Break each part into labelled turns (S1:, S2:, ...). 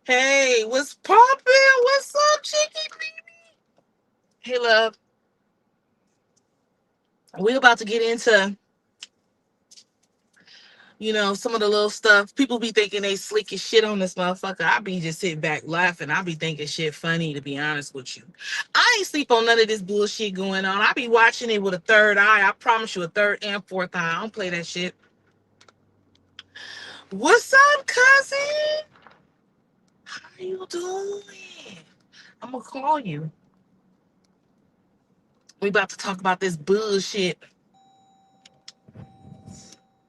S1: Hey, what's poppin'? What's up, Chicky baby? Hey, love. We about to get into, some of the little stuff. People be thinking they slick as shit on this motherfucker. I be just sitting back laughing. I be thinking shit funny, to be honest with you. I ain't sleep on none of this bullshit going on. I be watching it with a third eye. I promise you, a third and fourth eye. I don't play that shit. What's up, cousin? How you doing? I'm gonna call you. We about to talk about this bullshit.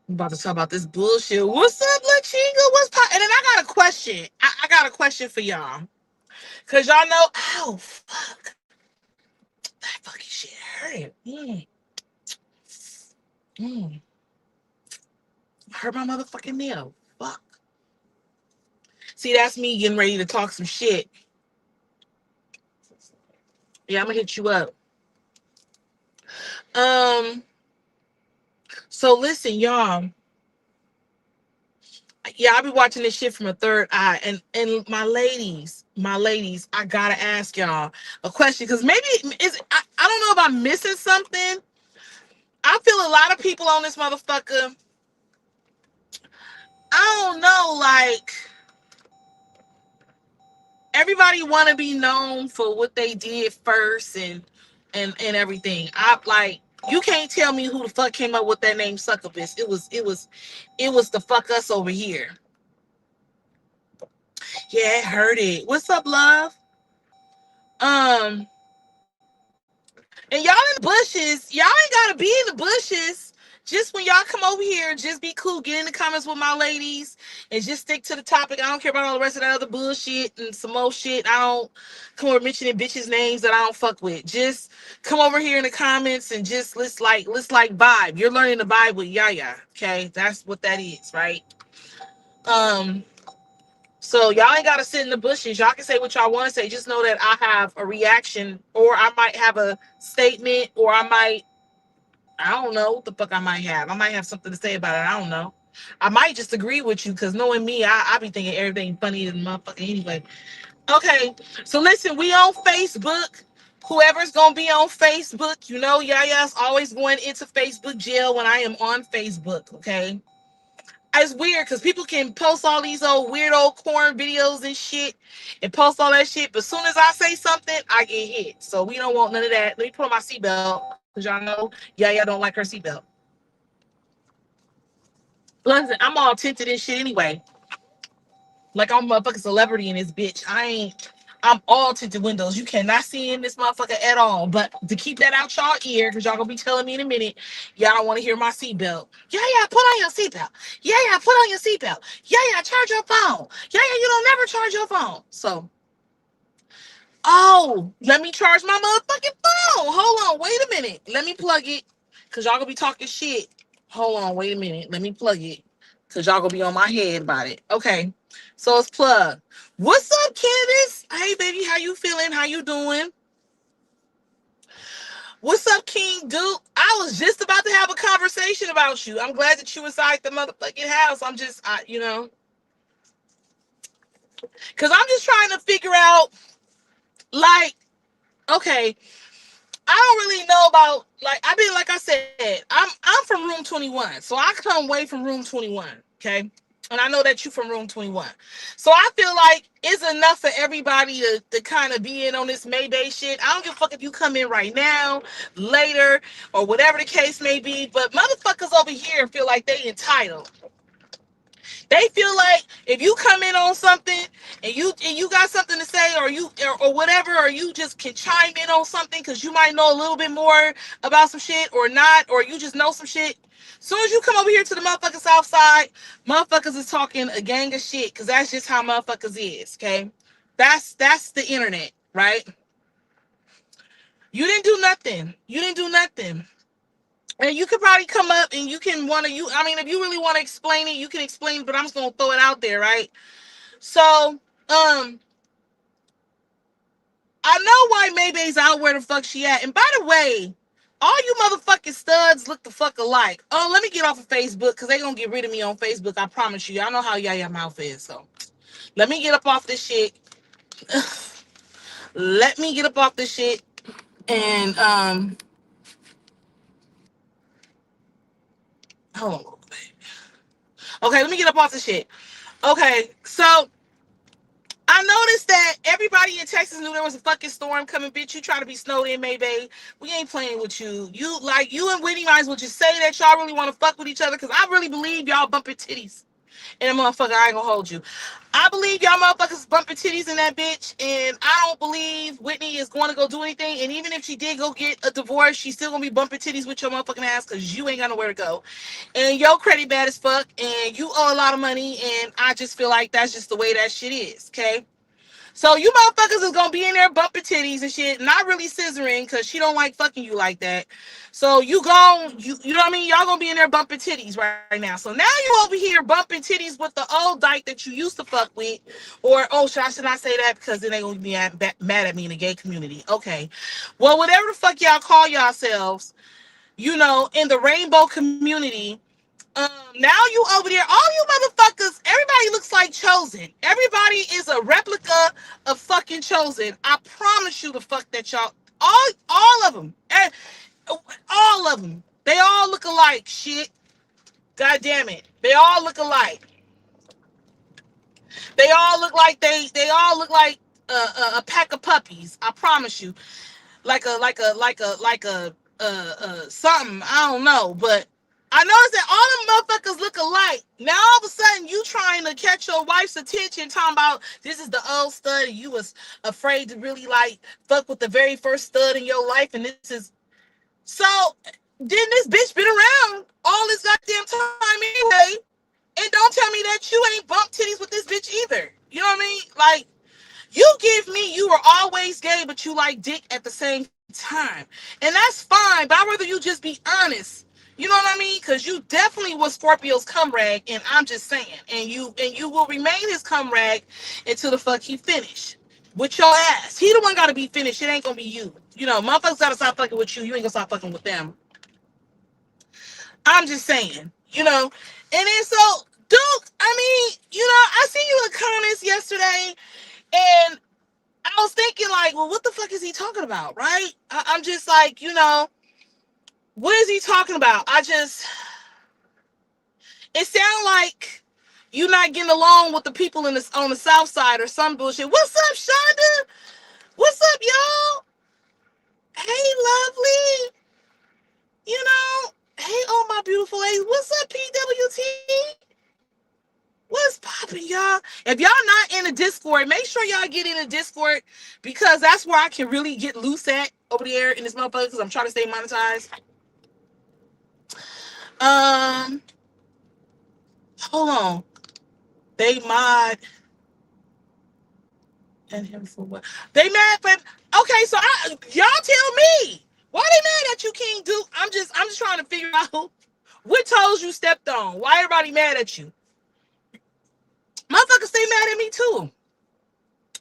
S1: I'm about to talk about this bullshit. What's up, Lachinga? What's pop? And then I got a question. I got a question for y'all. Cause y'all know, oh fuck, that fucking shit hurt. Mm. Hurt my motherfucking nail. Fuck. See, that's me getting ready to talk some shit. Yeah, I'm gonna hit you up. Um. So listen, y'all. Yeah, I be watching this shit from a third eye, and my ladies, I gotta ask y'all a question because maybe I don't know if I'm missing something. I feel a lot of people on this motherfucker. I don't know, like everybody want to be known for what they did first and everything. I like you can't tell me who the fuck came up with that name succubus. It was the fuck us over here. Yeah, I heard it. What's up, love? Um, and y'all in the bushes, y'all ain't gotta be in the bushes. Just when y'all come over here, just be cool. Get in the comments with my ladies and just stick to the topic. I don't care about all the rest of that other bullshit and some more shit. I don't come over mentioning bitches' names that I don't fuck with. Just come over here in the comments and just let's vibe. You're learning to vibe with Yaya. Okay, that's what that is, right? Um, so y'all ain't gotta sit in the bushes. Y'all can say what y'all want to say. Just know that I have a reaction, or I might have a statement, or I don't know what the fuck I might have. I might have something to say about it. I don't know. I might just agree with you because knowing me, I be thinking everything funny as motherfucker anyway. Okay, so listen, we on Facebook. Whoever's gonna be on Facebook, Yaya's always going into Facebook jail when I am on Facebook. Okay, it's weird because people can post all these old weird old corn videos and shit and post all that shit, but as soon as I say something, I get hit. So we don't want none of that. Let me put on my seatbelt because y'all know Yaya don't like her seatbelt. Listen, I'm all tinted and shit anyway. Like I'm a motherfucking celebrity in this bitch. I'm all tinted windows. You cannot see in this motherfucker at all. But to keep that out y'all ear, because y'all gonna be telling me in a minute, y'all don't want to hear my seatbelt. Yeah, put on your seatbelt. Yeah, put on your seatbelt. Yeah, charge your phone. Yeah, you don't never charge your phone. So, oh, let me charge my motherfucking phone. Hold on, wait a minute. Let me plug it. Cause y'all gonna be talking shit. Hold on, wait a minute. Let me plug it. Cause y'all gonna be on my head about it. Okay. So it's plugged. What's up, Candace? Hey baby, how you feeling? How you doing? What's up, King Duke? I was just about to have a conversation about you. I'm glad that you inside the motherfucking house. Cause I'm just trying to figure out, like, okay, I don't really know about like I said, I'm from room 21. So I come away from room 21. Okay. And I know that you from room 21. So I feel like it's enough for everybody to kind of be in on this Mayday shit. I don't give a fuck if you come in right now, later, or whatever the case may be. But motherfuckers over here feel like they entitled. They feel like if you come in on something and you got something to say, or whatever, or you just can chime in on something because you might know a little bit more about some shit or not, or you just know some shit. As soon as you come over here to the motherfucking south side, motherfuckers is talking a gang of shit because that's just how motherfuckers is. Okay, that's the internet, right? You didn't do nothing. You didn't do nothing. And you could probably come up and you can want to, I mean, if you really want to explain it, you can explain it, but I'm just going to throw it out there, right? So, I know why Maybay's out where the fuck she at. And by the way, all you motherfucking studs look the fuck alike. Oh, let me get off of Facebook because they going to get rid of me on Facebook. I promise you. I know how y'all mouth is. So, Let me get up off this shit. Let me get up off this shit. And hold on. Okay, let me get up off this shit. Okay, so I noticed that everybody in Texas knew there was a fucking storm coming, bitch. You trying to be snowed in, maybe. We ain't playing with you. You and Whitney might as well just say that y'all really want to fuck with each other, because I really believe y'all bumping titties. And a motherfucker, I ain't gonna hold you. I believe y'all motherfuckers bumping titties in that bitch, and I don't believe Whitney is going to go do anything. And even if she did go get a divorce, she's still gonna be bumping titties with your motherfucking ass, because you ain't got nowhere to go. And your credit bad as fuck, and you owe a lot of money, and I just feel like that's just the way that shit is, okay? So you motherfuckers is gonna be in there bumping titties and shit, not really scissoring, because she don't like fucking you like that. So you know what I mean? Y'all gonna be in there bumping titties right now. So now you over here bumping titties with the old dyke that you used to fuck with. Or, oh, should not say that, because then they gonna be mad at me in the gay community. Okay. Well, whatever the fuck y'all call yourselves, in the rainbow community, now you over there, all you motherfuckers, everybody looks like Chosen. Everybody is a replica of fucking Chosen. I promise you the fuck that y'all, all of them, all of them, they all look alike, shit. God damn it. They all look alike. They all look like they all look like a pack of puppies. I promise you. Like a something. I don't know, but I noticed that all them motherfuckers look alike. Now all of a sudden you trying to catch your wife's attention, talking about this is the old stud, and you was afraid to really like fuck with the very first stud in your life, and this is so. Then this bitch been around all this goddamn time anyway, and don't tell me that you ain't bumped titties with this bitch either. You know what I mean? Like, you give me, you were always gay, but you like dick at the same time. And that's fine, but I'd rather you just be honest. You know what I mean? Because you definitely was Scorpio's cum rag, and I'm just saying. And you will remain his cum rag until the fuck he finish. With your ass. He the one gotta be finished. It ain't gonna be you. Motherfuckers gotta stop fucking with you. You ain't gonna stop fucking with them. I'm just saying. And then so, Duke, I see you in comments yesterday, and I was thinking, like, well, what the fuck is he talking about, right? I'm just like, what is he talking about? It sounds like you not getting along with the people on the South Side or some bullshit. What's up, Shonda? What's up, y'all? Hey, lovely. Hey, oh, my beautiful ladies. What's up, PWT? What's popping, y'all? If y'all not in the Discord, make sure y'all get in the Discord, because that's where I can really get loose at over there in this motherfucker, because I'm trying to stay monetized. Hold on. They mod and him for what? They mad for okay, so y'all tell me. Why they mad at you, King Duke? I'm just trying to figure out what toes you stepped on. Why everybody mad at you? Motherfuckers stay mad at me too.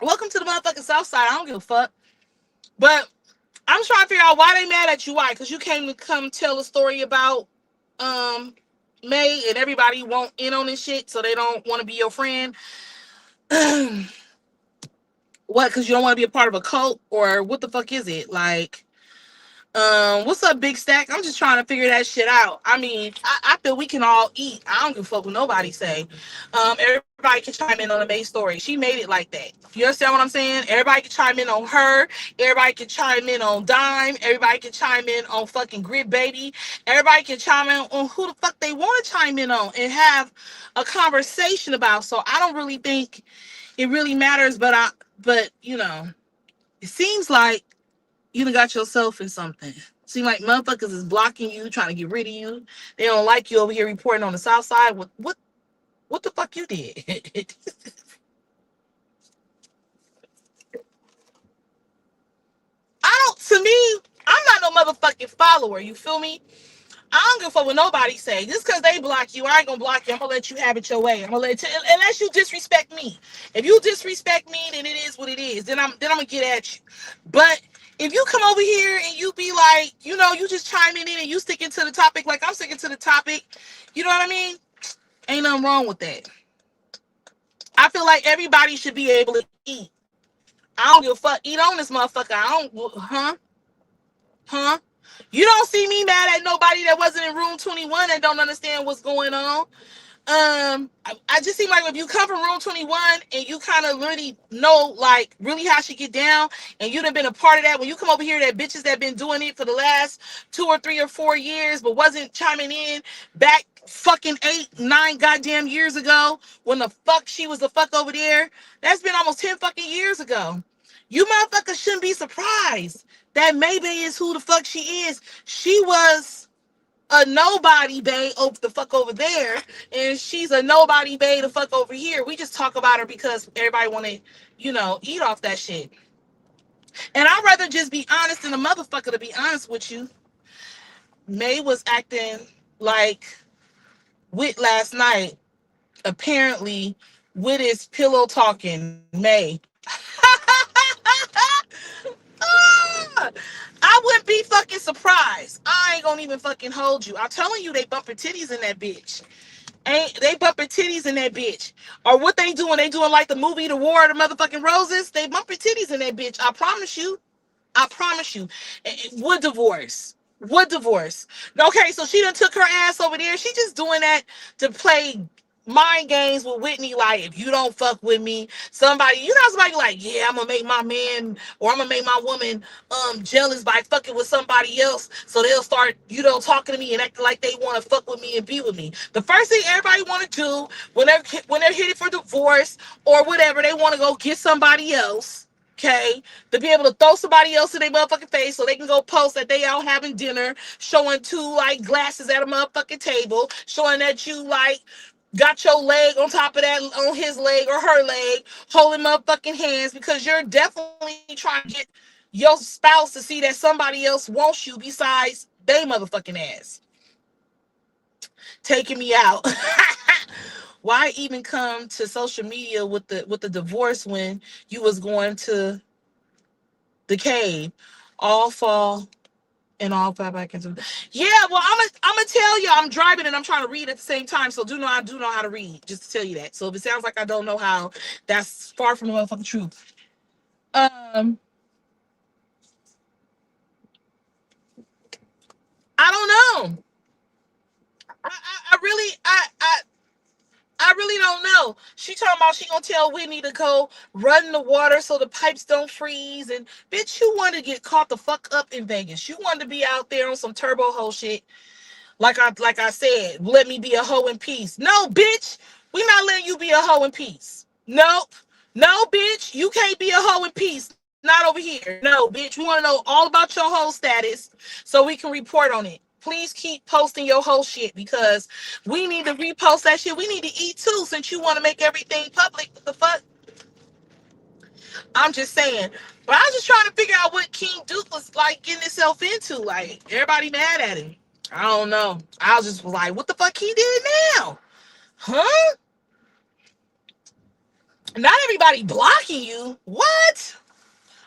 S1: Welcome to the motherfucking South Side. I don't give a fuck. But I'm trying to figure out why they mad at you. Why? Because you came to come tell a story about May, and everybody won't in on this shit, so they don't want to be your friend. What? Because you don't want to be a part of a cult, or what the fuck is it? Like, what's up, Big Stack? I'm just trying to figure that shit out. I mean, I feel we can all eat. I don't give a fuck what nobody say. Everybody can chime in on the May story. She made it like that. You understand what I'm saying? Everybody can chime in on her. Everybody can chime in on Dime. Everybody can chime in on fucking Grid Baby. Everybody can chime in on who the fuck they want to chime in on and have a conversation about. So I don't really think it really matters, but it seems like you done got yourself in something. Seem like motherfuckers is blocking you, trying to get rid of you. They don't like you over here reporting on the South Side. What the fuck you did? To me, I'm not no motherfucking follower. You feel me? I don't give a fuck what nobody say. Just because they block you, I ain't gonna block you. I'm gonna let you have it your way. I'm gonna let you, unless you disrespect me. If you disrespect me, then it is what it is. Then I'm gonna get at you. But if you come over here and you be like, you just chiming in and you sticking to the topic like I'm sticking to the topic, you know what I mean? Ain't nothing wrong with that. I feel like everybody should be able to eat. I don't give a fuck. Eat on this motherfucker. I don't, huh? You don't see me mad at nobody that wasn't in room 21 and don't understand what's going on. I just seem like if you come from room 21 and you kind of really know like really how she get down, and you done been a part of that, when you come over here, that bitches that been doing it for the last 2 or 3 or 4 years but wasn't chiming in back fucking 8, 9 goddamn years ago when the fuck she was the fuck over there. That's been almost 10 fucking years ago. You motherfuckers shouldn't be surprised that Maybay is who the fuck she is. She was a nobody bae over the fuck over there, and she's a nobody bae the fuck over here. We just talk about her because everybody want to, eat off that shit. And I'd rather just be honest than a motherfucker, to be honest with you. May was acting like Wit last night, apparently Wit is pillow talking May. I wouldn't be fucking surprised. I ain't gonna even fucking hold you. I'm telling you, they bumping titties in that bitch. Ain't they bumping titties in that bitch? Or what they doing? They doing like the movie The War of the Motherfucking Roses? They bumping titties in that bitch. I promise you. I promise you. Would divorce. Okay, so she done took her ass over there. She just doing that to play mind games with Whitney. Like, if you don't fuck with me, somebody like, yeah, I'm gonna make my man or I'm gonna make my woman jealous by fucking with somebody else, so they'll start talking to me and acting like they want to fuck with me and be with me. The first thing everybody want to do when they're headed for divorce or whatever, they want to go get somebody else, okay, to be able to throw somebody else in their motherfucking face so they can go post that they out having dinner, showing 2 like glasses at a motherfucking table, showing that you like got your leg on top of that, on his leg or her leg, holding motherfucking hands, because you're definitely trying to get your spouse to see that somebody else wants you besides they motherfucking ass. Taking me out. Why even come to social media with the divorce when you was going to the cave? All fall and all back into. Yeah, well, I'm gonna tell you, I'm driving and I'm trying to read at the same time, so I do know how to read, just to tell you that. So if it sounds like I don't know how, that's far from the motherfucking truth. I don't know. I really don't know. She talking about she gonna tell Whitney to go run the water so the pipes don't freeze. And bitch, you wanted to get caught the fuck up in Vegas. You wanted to be out there on some turbo hoe shit. Like I said, let me be a hoe in peace. No, bitch, we not letting you be a hoe in peace. Nope. No, bitch, you can't be a hoe in peace. Not over here. No, bitch, we want to know all about your hoe status so we can report on it. Please keep posting your whole shit, because we need to repost that shit. We need to eat too, since you want to make everything public. What the fuck? I'm just saying. But I was just trying to figure out what King Duke was like getting himself into. Like, everybody mad at him. I don't know. I was just like, what the fuck he did now? Huh? Not everybody blocking you. What?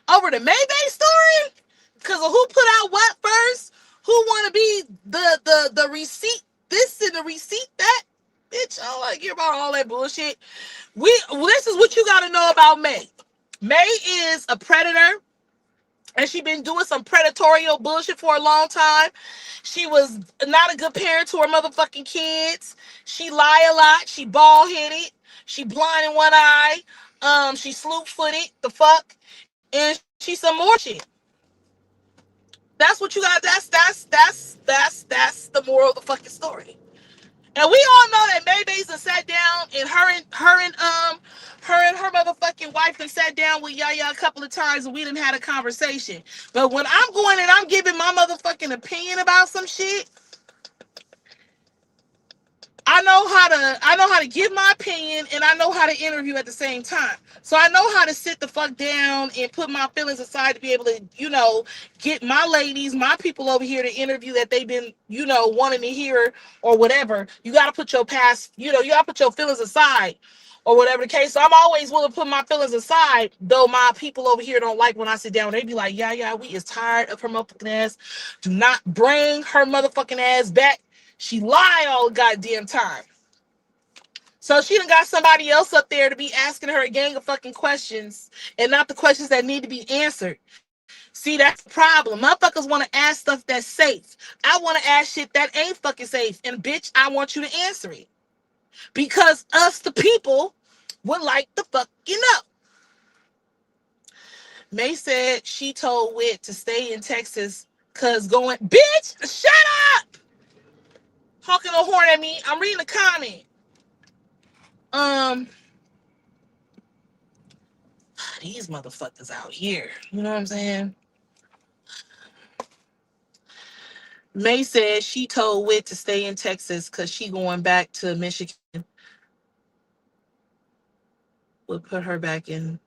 S1: Over the Maybay story? Because of who put out what first? Who want to be the receipt this and the receipt that? Bitch, I don't like to hear about all that bullshit. This is what you got to know about May. May is a predator, and she been doing some predatorial bullshit for a long time. She was not a good parent to her motherfucking kids. She lie a lot. She bald-headed. She blind in one eye. She sloop-footed. The fuck? And she's some more shit. That's what you got. That's the moral of the fucking story. And we all know that Maybay's done sat down, and her and her motherfucking wife done sat down with Yaya a couple of times, and we done had a conversation. But when I'm going and I'm giving my motherfucking opinion about some shit, I know how to give my opinion, and I know how to interview at the same time. So I know how to sit the fuck down and put my feelings aside to be able to, get my ladies, my people over here to interview that they've been, wanting to hear or whatever. You got to put your past, you got to put your feelings aside or whatever the case. So I'm always willing to put my feelings aside, though my people over here don't like when I sit down. They be like, yeah, we is tired of her motherfucking ass. Do not bring her motherfucking ass back. She lie all the goddamn time. So she done got somebody else up there to be asking her a gang of fucking questions and not the questions that need to be answered. See, that's the problem. Motherfuckers want to ask stuff that's safe. I want to ask shit that ain't fucking safe. And bitch, I want you to answer it. Because us, the people, would like to fucking know. May said she told Wit to stay in Texas because going, bitch, shut up! Honking a horn at me. I'm reading the comment. These motherfuckers out here. You know what I'm saying? May said she told Wit to stay in Texas because she going back to Michigan would put her back in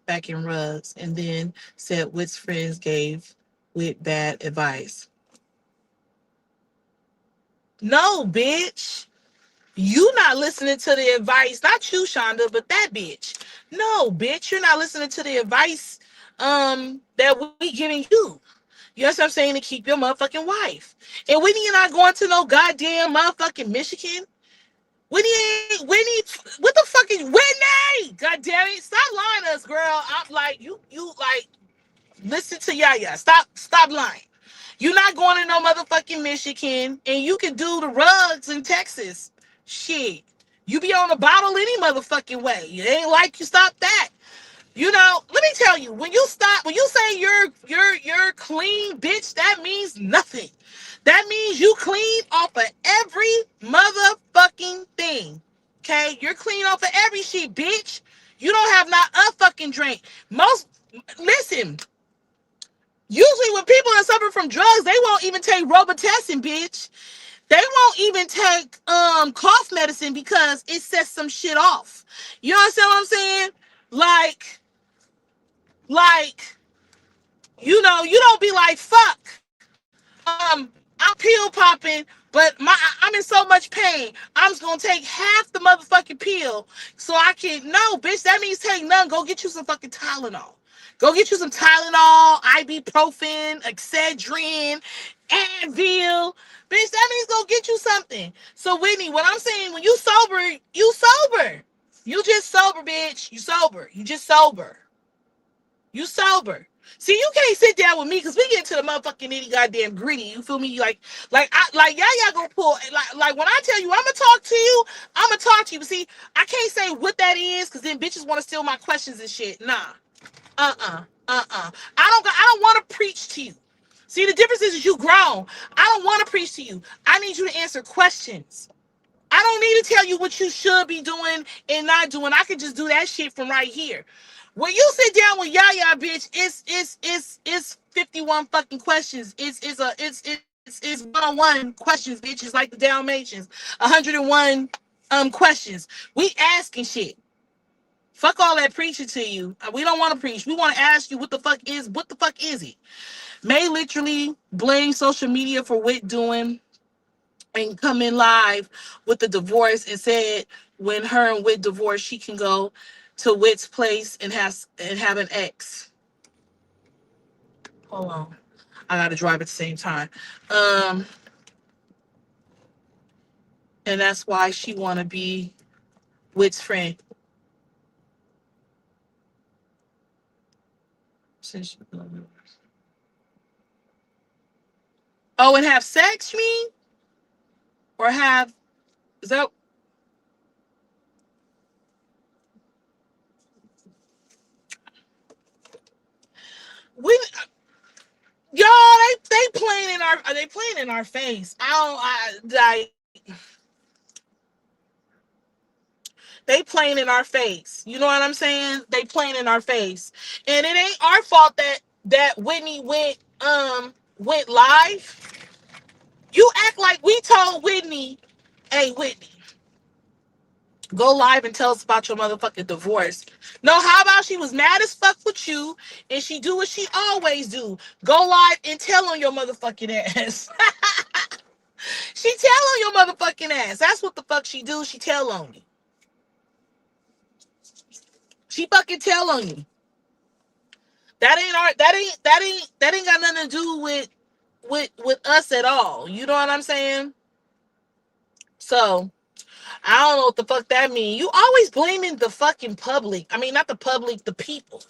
S1: Rugs, and then said Wit's friends gave Wit bad advice. No, bitch. You not listening to the advice. Not you, Shonda, but that bitch. No, bitch. You're not listening to the advice that we giving you. You know what I'm saying? To keep your motherfucking wife. And Whitney and I going to no goddamn motherfucking Michigan. Whitney, what the fuck is Whitney? God damn it. Stop lying to us, girl. I'm like, you like, listen to Yaya. Stop lying. You're not going to no motherfucking Michigan, and you can do the rugs in Texas. Shit. You be on the bottle any motherfucking way. It ain't like you stop that. You know, let me tell you, when you say you're clean, bitch, that means nothing. That means you clean off of every motherfucking thing. Okay? You're clean off of every shit, bitch. You don't have not a fucking drink. Listen, usually when people are suffering from drugs, they won't even take Robitussin, bitch. They won't even take cough medicine because it sets some shit off. You understand what I'm saying? Like, you know, you don't be like, fuck. I'm pill popping, but I'm in so much pain. I'm just gonna take half the motherfucking pill so I can. No, bitch, that means take none. Go get you some fucking Tylenol. Go get you some Tylenol, ibuprofen, Excedrin, Advil. Bitch, that means go get you something. So Whitney, what I'm saying, when you sober, you sober. You just sober, bitch. You sober. You just sober. You sober. See, you can't sit down with me because we get into the motherfucking nitty goddamn gritty. You feel me? Like y'all gonna pull like when I tell you I'm gonna talk to you, I'm gonna talk to you. But see, I can't say what that is because then bitches want to steal my questions and shit. Nah. I don't want to preach to you. See, the difference is you grown. I don't want to preach to you. I need you to answer questions. I don't need to tell you what you should be doing and not doing. I can just do that shit from right here. When you sit down with Yaya, bitch, it's 51 fucking questions. It's one-on-one questions, bitch. It's like the Dalmatians. 101 questions. We asking shit. Fuck all that preaching to you. We don't want to preach. We want to ask you what the fuck is it? May literally blame social media for Wit doing and come in live with the divorce and said when her and Wit divorce, she can go to Wit's place and have an ex. Hold on. I gotta drive at the same time. And that's why she wanna be Wit's friend. Oh, and have sex, you mean? Or have, is that? Y'all, they playing in our face. They playing in our face. You know what I'm saying? They playing in our face. And it ain't our fault that Whitney went live. You act like we told Whitney, hey Whitney, go live and tell us about your motherfucking divorce. No, how about she was mad as fuck with you and she do what she always do. Go live and tell on your motherfucking ass. She tell on your motherfucking ass. That's what the fuck she do. She tell on you. She fucking tell on you. That ain't got nothing to do with us at all. You know what I'm saying? So I don't know what the fuck that mean. You always blaming the fucking public. I mean, not the public, the people.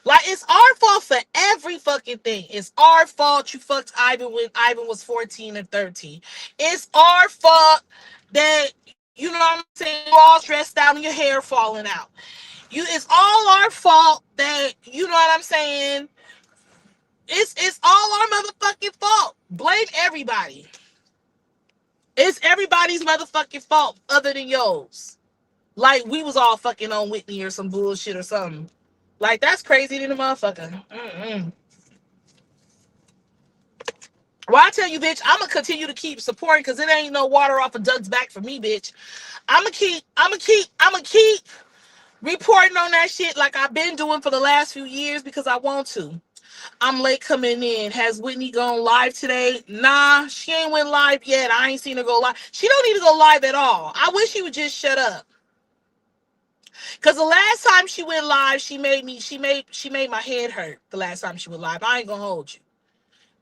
S1: Like, it's our fault for every fucking thing. It's our fault you fucked Ivan when Ivan was 14 and 13. It's our fault that, you know what I'm saying, you're all stressed out and your hair falling out. It's all our fault that, you know what I'm saying, it's all our motherfucking fault. Blame everybody. It's everybody's motherfucking fault other than yours. Like we was all fucking on Whitney or some bullshit or something. Like, that's crazy than a motherfucker. Well, I tell you, bitch, I'm gonna continue to keep supporting because it ain't no water off a duck's back for me, bitch. I'm gonna keep reporting on that shit like I've been doing for the last few years because I want to. I'm late coming in. Has Whitney gone live today? Nah, she ain't went live yet. I ain't seen her go live. She don't need to go live at all. I wish she would just shut up. Cause the last time she went live, she made my head hurt. The last time she went live, I ain't gonna hold you.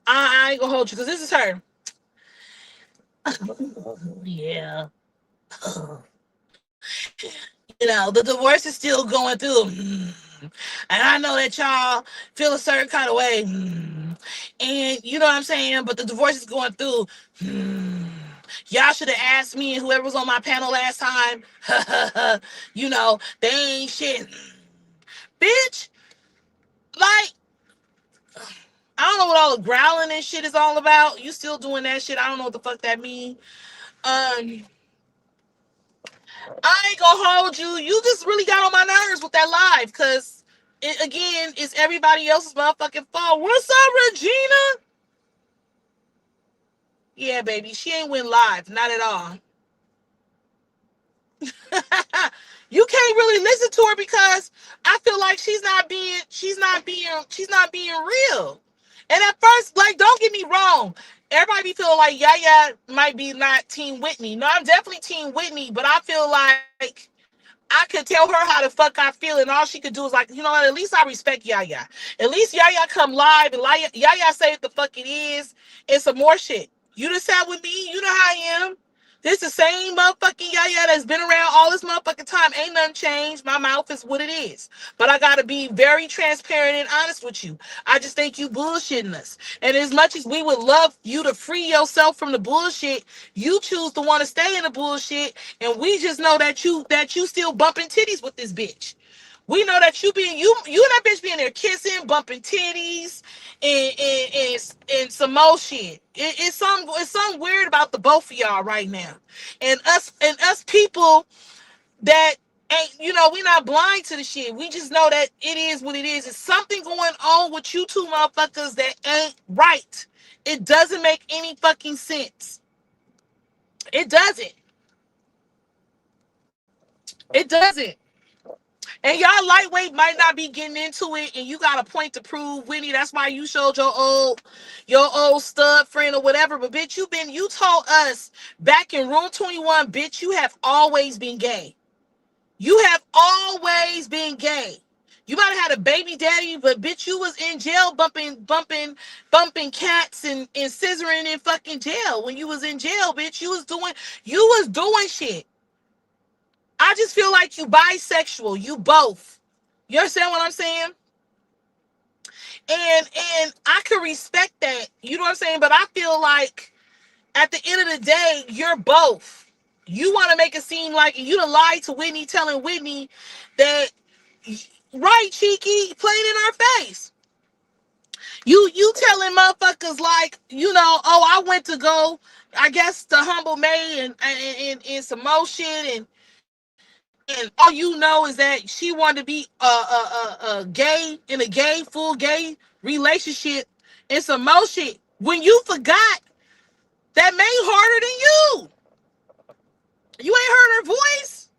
S1: I ain't gonna hold you because this is her. Yeah. You know, the divorce is still going through. And I know that y'all feel a certain kind of way. And you know what I'm saying? But the divorce is going through. Y'all should have asked me and whoever was on my panel last time. You know, they ain't shit. Bitch, like, I don't know what all the growling and shit is all about. You still doing that shit. I don't know what the fuck that mean. I ain't gonna hold you. You just really got on my nerves with that live because, again, it's everybody else's motherfucking fault. What's up, Regina? Yeah, baby. She ain't went live. Not at all. You can't really listen to her because I feel like she's not being real. And at first, like, don't get me wrong. Everybody be feeling like Yaya might be not Team Whitney. No, I'm definitely Team Whitney, but I feel like I could tell her how the fuck I feel, and all she could do is like, you know what, at least I respect Yaya. At least Yaya come live, and Yaya say what the fuck it is, and some more shit. You done sat with me, you know how I am. This the same motherfucking Yaya that's been around all this motherfucking time. Ain't nothing changed. My mouth is what it is. But I gotta be very transparent and honest with you. I just think you bullshitting us. And as much as we would love you to free yourself from the bullshit, you choose to want to stay in the bullshit. And we just know that you still bumping titties with this bitch. We know that you and that bitch being there kissing, bumping titties, and some more shit. It's something weird about the both of y'all right now. And us people that ain't, you know, we not blind to the shit. We just know that it is what it is. It's something going on with you two motherfuckers that ain't right. It doesn't make any fucking sense. It doesn't. It doesn't. And y'all lightweight might not be getting into it, and you got a point to prove, Winnie. That's why you showed your old stud friend or whatever. But bitch, you told us back in room 21, bitch, you have always been gay. You have always been gay. You might have had a baby daddy, but bitch, you was in jail bumping cats and scissoring in fucking jail. When you was in jail, bitch, you was doing shit. I just feel like you bisexual. You both. You understand what I'm saying? And I can respect that. You know what I'm saying? But I feel like at the end of the day, you're both. You want to make it seem like you done lied to Whitney, telling Whitney that, right, Cheeky, playing in our face. You telling motherfuckers like, you know, oh, I went to go, I guess, the Humble May and some more shit, and all you know is that she wanted to be a gay, in a gay, full gay relationship and some more shit. When you forgot that May harder than you. You ain't heard her voice.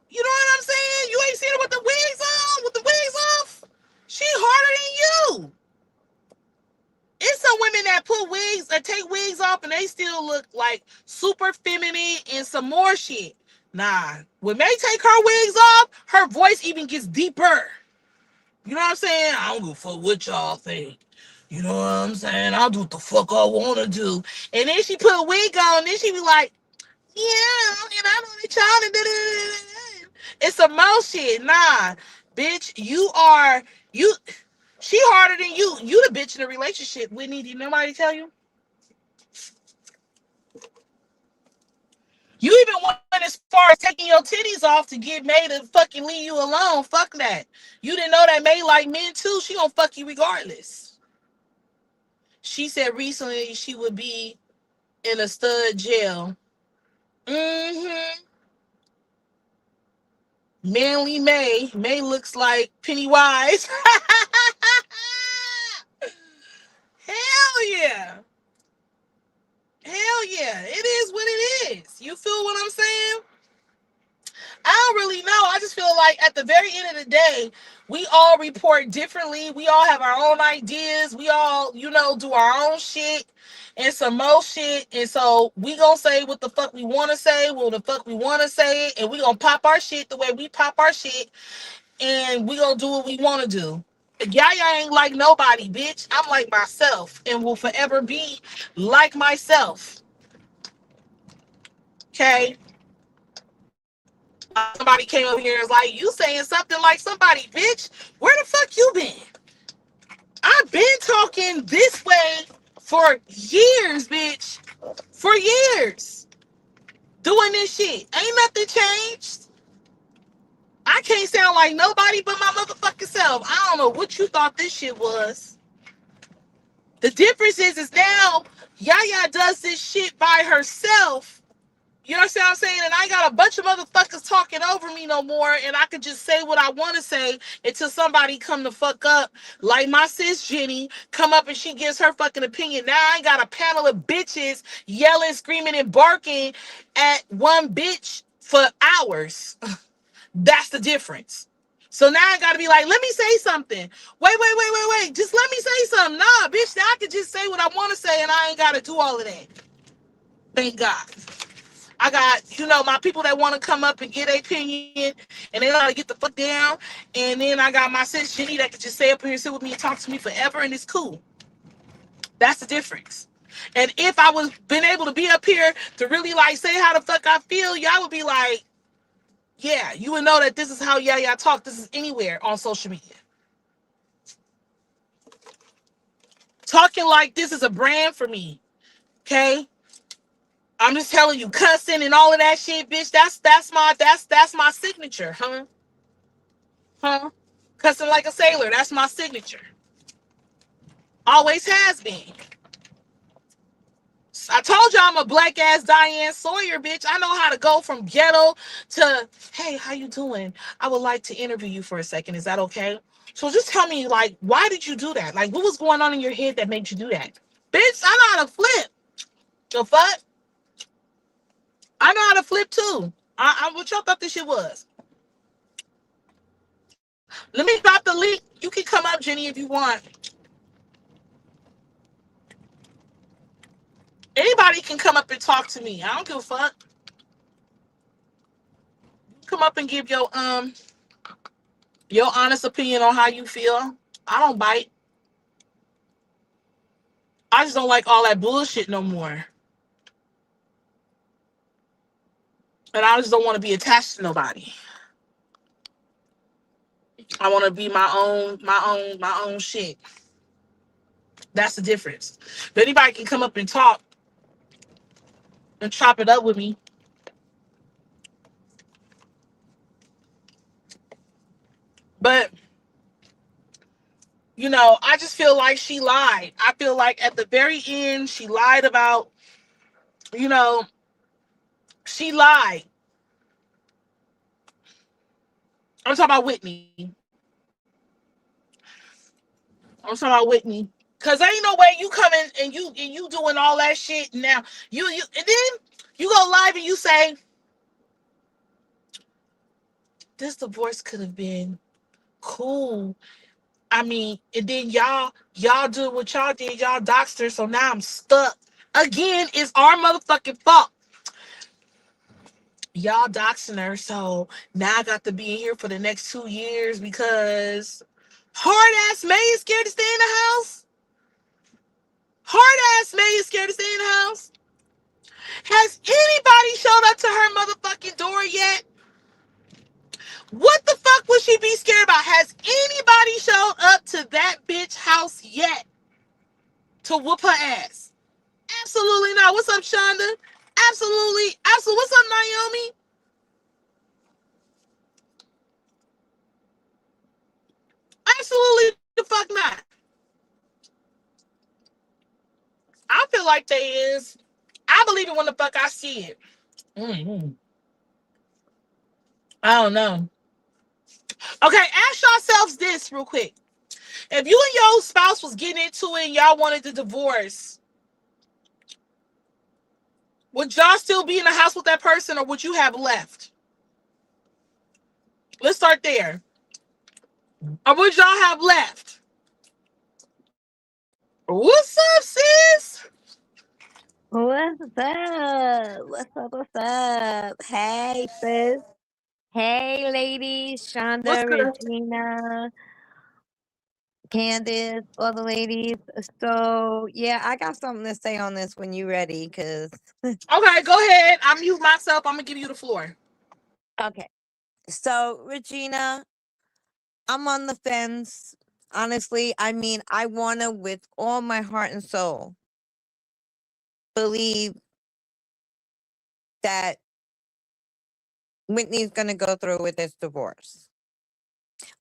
S1: You know what I'm saying? You ain't seen her with the wigs off. She harder than you. It's some women that put wigs or take wigs off and they still look like super feminine and some more shit. Nah, when May take her wigs off, her voice even gets deeper. You know what I'm saying? I don't give a fuck what y'all think. You know what I'm saying? I'll do what the fuck I want to do. And then she put a wig on, and then she be like, and I know that y'all. It's some more shit. Nah, bitch, you. She harder than you. You the bitch in the relationship, Whitney. Did nobody tell you? You even went as far as taking your titties off to get May to fucking leave you alone. Fuck that. You didn't know that May like men too. She gonna fuck you regardless. She said recently she would be in a stud jail. Mm-hmm. Manly May. May looks like Pennywise. Hell yeah. Hell yeah. It is what it is. You feel what I'm saying? I don't really know. I just feel like at the very end of the day, we all report differently. We all have our own ideas. We all, do our own shit and some more shit. And so we gonna say what the fuck we want to say, what the fuck we want to say, and we gonna pop our shit the way we pop our shit, and we gonna do what we want to do. Yaya ain't like nobody, bitch. I'm like myself and will forever be like myself. Okay? Somebody came up here and was like, you saying something like somebody, bitch. Where the fuck you been? I've been talking this way for years, bitch. For years. Doing this shit. Ain't nothing changed. I can't sound like nobody but my motherfucking self. I don't know what you thought this shit was. The difference is now Yaya does this shit by herself. You know what I'm saying? And I ain't got a bunch of motherfuckers talking over me no more, and I could just say what I want to say until somebody come the fuck up, like my sis Jenny, come up and she gives her fucking opinion. Now I ain't got a panel of bitches yelling, screaming, and barking at one bitch for hours. That's the difference. So now I gotta be like, let me say something. Wait. Just let me say something. Nah, bitch, now I can just say what I want to say, and I ain't gotta do all of that. Thank God. I got, my people that want to come up and get their opinion, and they gotta get the fuck down. And then I got my sis Jenny that could just stay up here and sit with me and talk to me forever, and it's cool. That's the difference. And if I was been able to be up here to really like say how the fuck I feel, y'all would be like, yeah, you would know that this is how Yaya talk. This is anywhere on social media. Talking like this is a brand for me. Okay? I'm just telling you, cussing and all of that shit, bitch. That's my signature, huh? Cussing like a sailor. That's my signature. Always has been. I told you I'm a black ass Diane Sawyer, bitch. I know how to go from ghetto to, hey, how you doing? I would like to interview you for a second. Is that okay? So just tell me, like, why did you do that? Like, what was going on in your head that made you do that? Bitch, I know how to flip. The fuck? I know how to flip too. What y'all thought this shit was? Let me drop the link. You can come up, Jenny, if you want. Anybody can come up and talk to me. I don't give a fuck. Come up and give your honest opinion on how you feel. I don't bite. I just don't like all that bullshit no more. And I just don't want to be attached to nobody. I want to be my own shit. That's the difference. If anybody can come up and talk and chop it up with me, but I just feel like she lied. I feel like at the very end, she lied about, she lied. I'm talking about Whitney. Cause ain't no way you coming and you doing all that shit now. You and then you go live and you say this divorce could have been cool. I mean, and then y'all do what y'all did, y'all doxed her, so now I'm stuck. Again, it's our motherfucking fault. Y'all doxing her, so now I got to be in here for the next 2 years because hard ass May is scared to stay in the house. Hard ass May is scared to stay in the house. Has anybody showed up house yet to whoop her ass. Absolutely not. What's up, Shonda? Absolutely. Absolutely. What's up, Naomi? Absolutely the fuck not. I feel like they is. I believe it when the fuck I see it. Mm-hmm. I don't know. Okay, ask yourselves this real quick. If you and your spouse was getting into it and y'all wanted to divorce, would y'all still be in the house with that person or would you have left? Let's start there. Or would y'all have left? What's up, sis?
S2: What's up? What's up? What's up? Hey, sis. Hey, ladies.
S1: What's
S2: Shonda,
S1: good?
S2: Regina, Candace, all the ladies. So, yeah, I got something to say on this when you're ready, because,
S1: Okay, go ahead. I mute myself. I'm gonna give you the floor.
S2: okay. So, Regina, I'm on the fence. Honestly, I mean, I want to, with all my heart and soul, believe that Whitney's going to go through with this divorce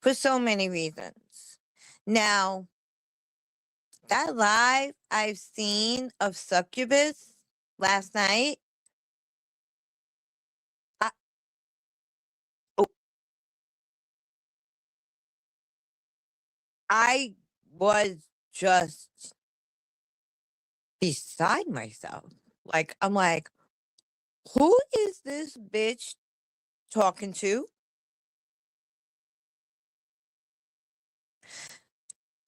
S2: for so many reasons. Now, that live I've seen of Succubus last night, I, oh, I was just beside myself. Like, I'm like, who is this bitch talking to?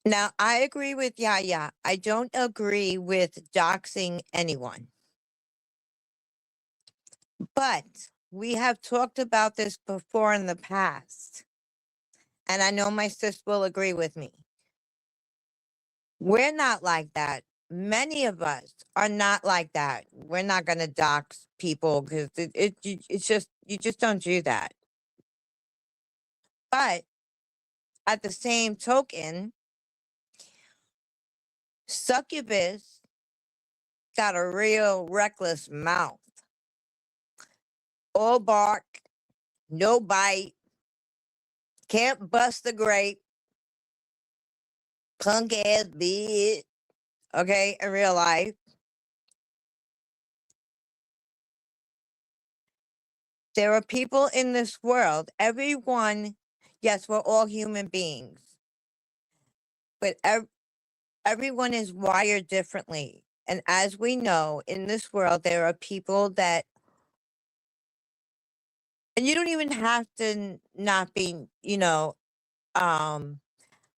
S2: Now, I agree with Yaya. I don't agree with doxing anyone. But we have talked about this before in the past. And I know my sis will agree with me. We're not like that. Many of us are not like that. We're not going to dox people because it's just, you just don't do that. But at the same token, Succubus got a real reckless mouth. All bark, no bite, can't bust a grape, punk ass bitch. Okay, in real life. There are people in this world, everyone, yes, we're all human beings, but everyone is wired differently. And as we know, in this world, there are people that, and you don't even have to not be,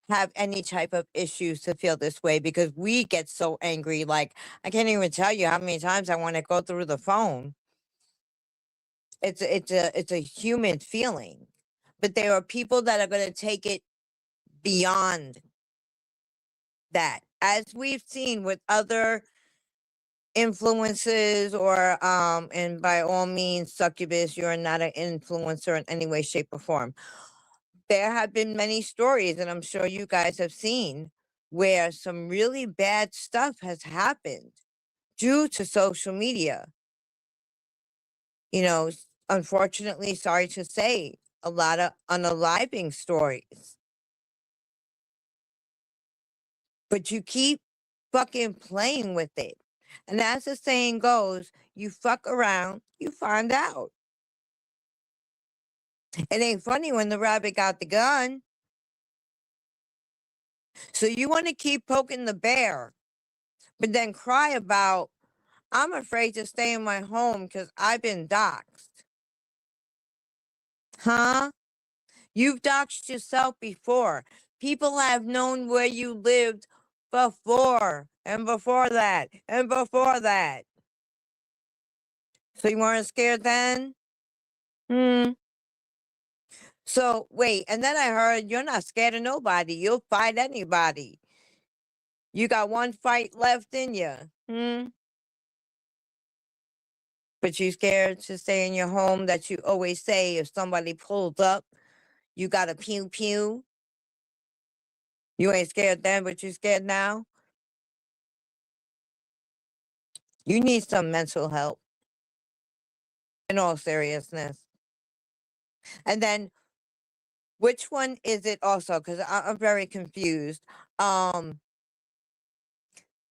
S2: have any type of issues to feel this way because we get so angry. Like, I can't even tell you how many times I want to go through the phone. It's a human feeling, but there are people that are going to take it beyond that, as we've seen with other influences, or and by all means, Succubus, you're not an influencer in any way, shape, or form. There have been many stories, and I'm sure you guys have seen, where some really bad stuff has happened due to social media. Unfortunately, sorry to say, a lot of unaliving stories. But you keep fucking playing with it. And as the saying goes, you fuck around, you find out. It ain't funny when the rabbit got the gun. So you want to keep poking the bear, but then cry about, I'm afraid to stay in my home because I've been doxxed. Huh? You've doxed yourself before. People have known where you lived before, and before that, and before that. So you weren't scared then? Hmm. So wait, and then I heard you're not scared of nobody. You'll fight anybody. You got one fight left in you. Hmm. But you scared to stay in your home that you always say if somebody pulls up, you got to pew pew. You ain't scared then, but you scared now? You need some mental help, in all seriousness. And then, which one is it also? Because I'm very confused.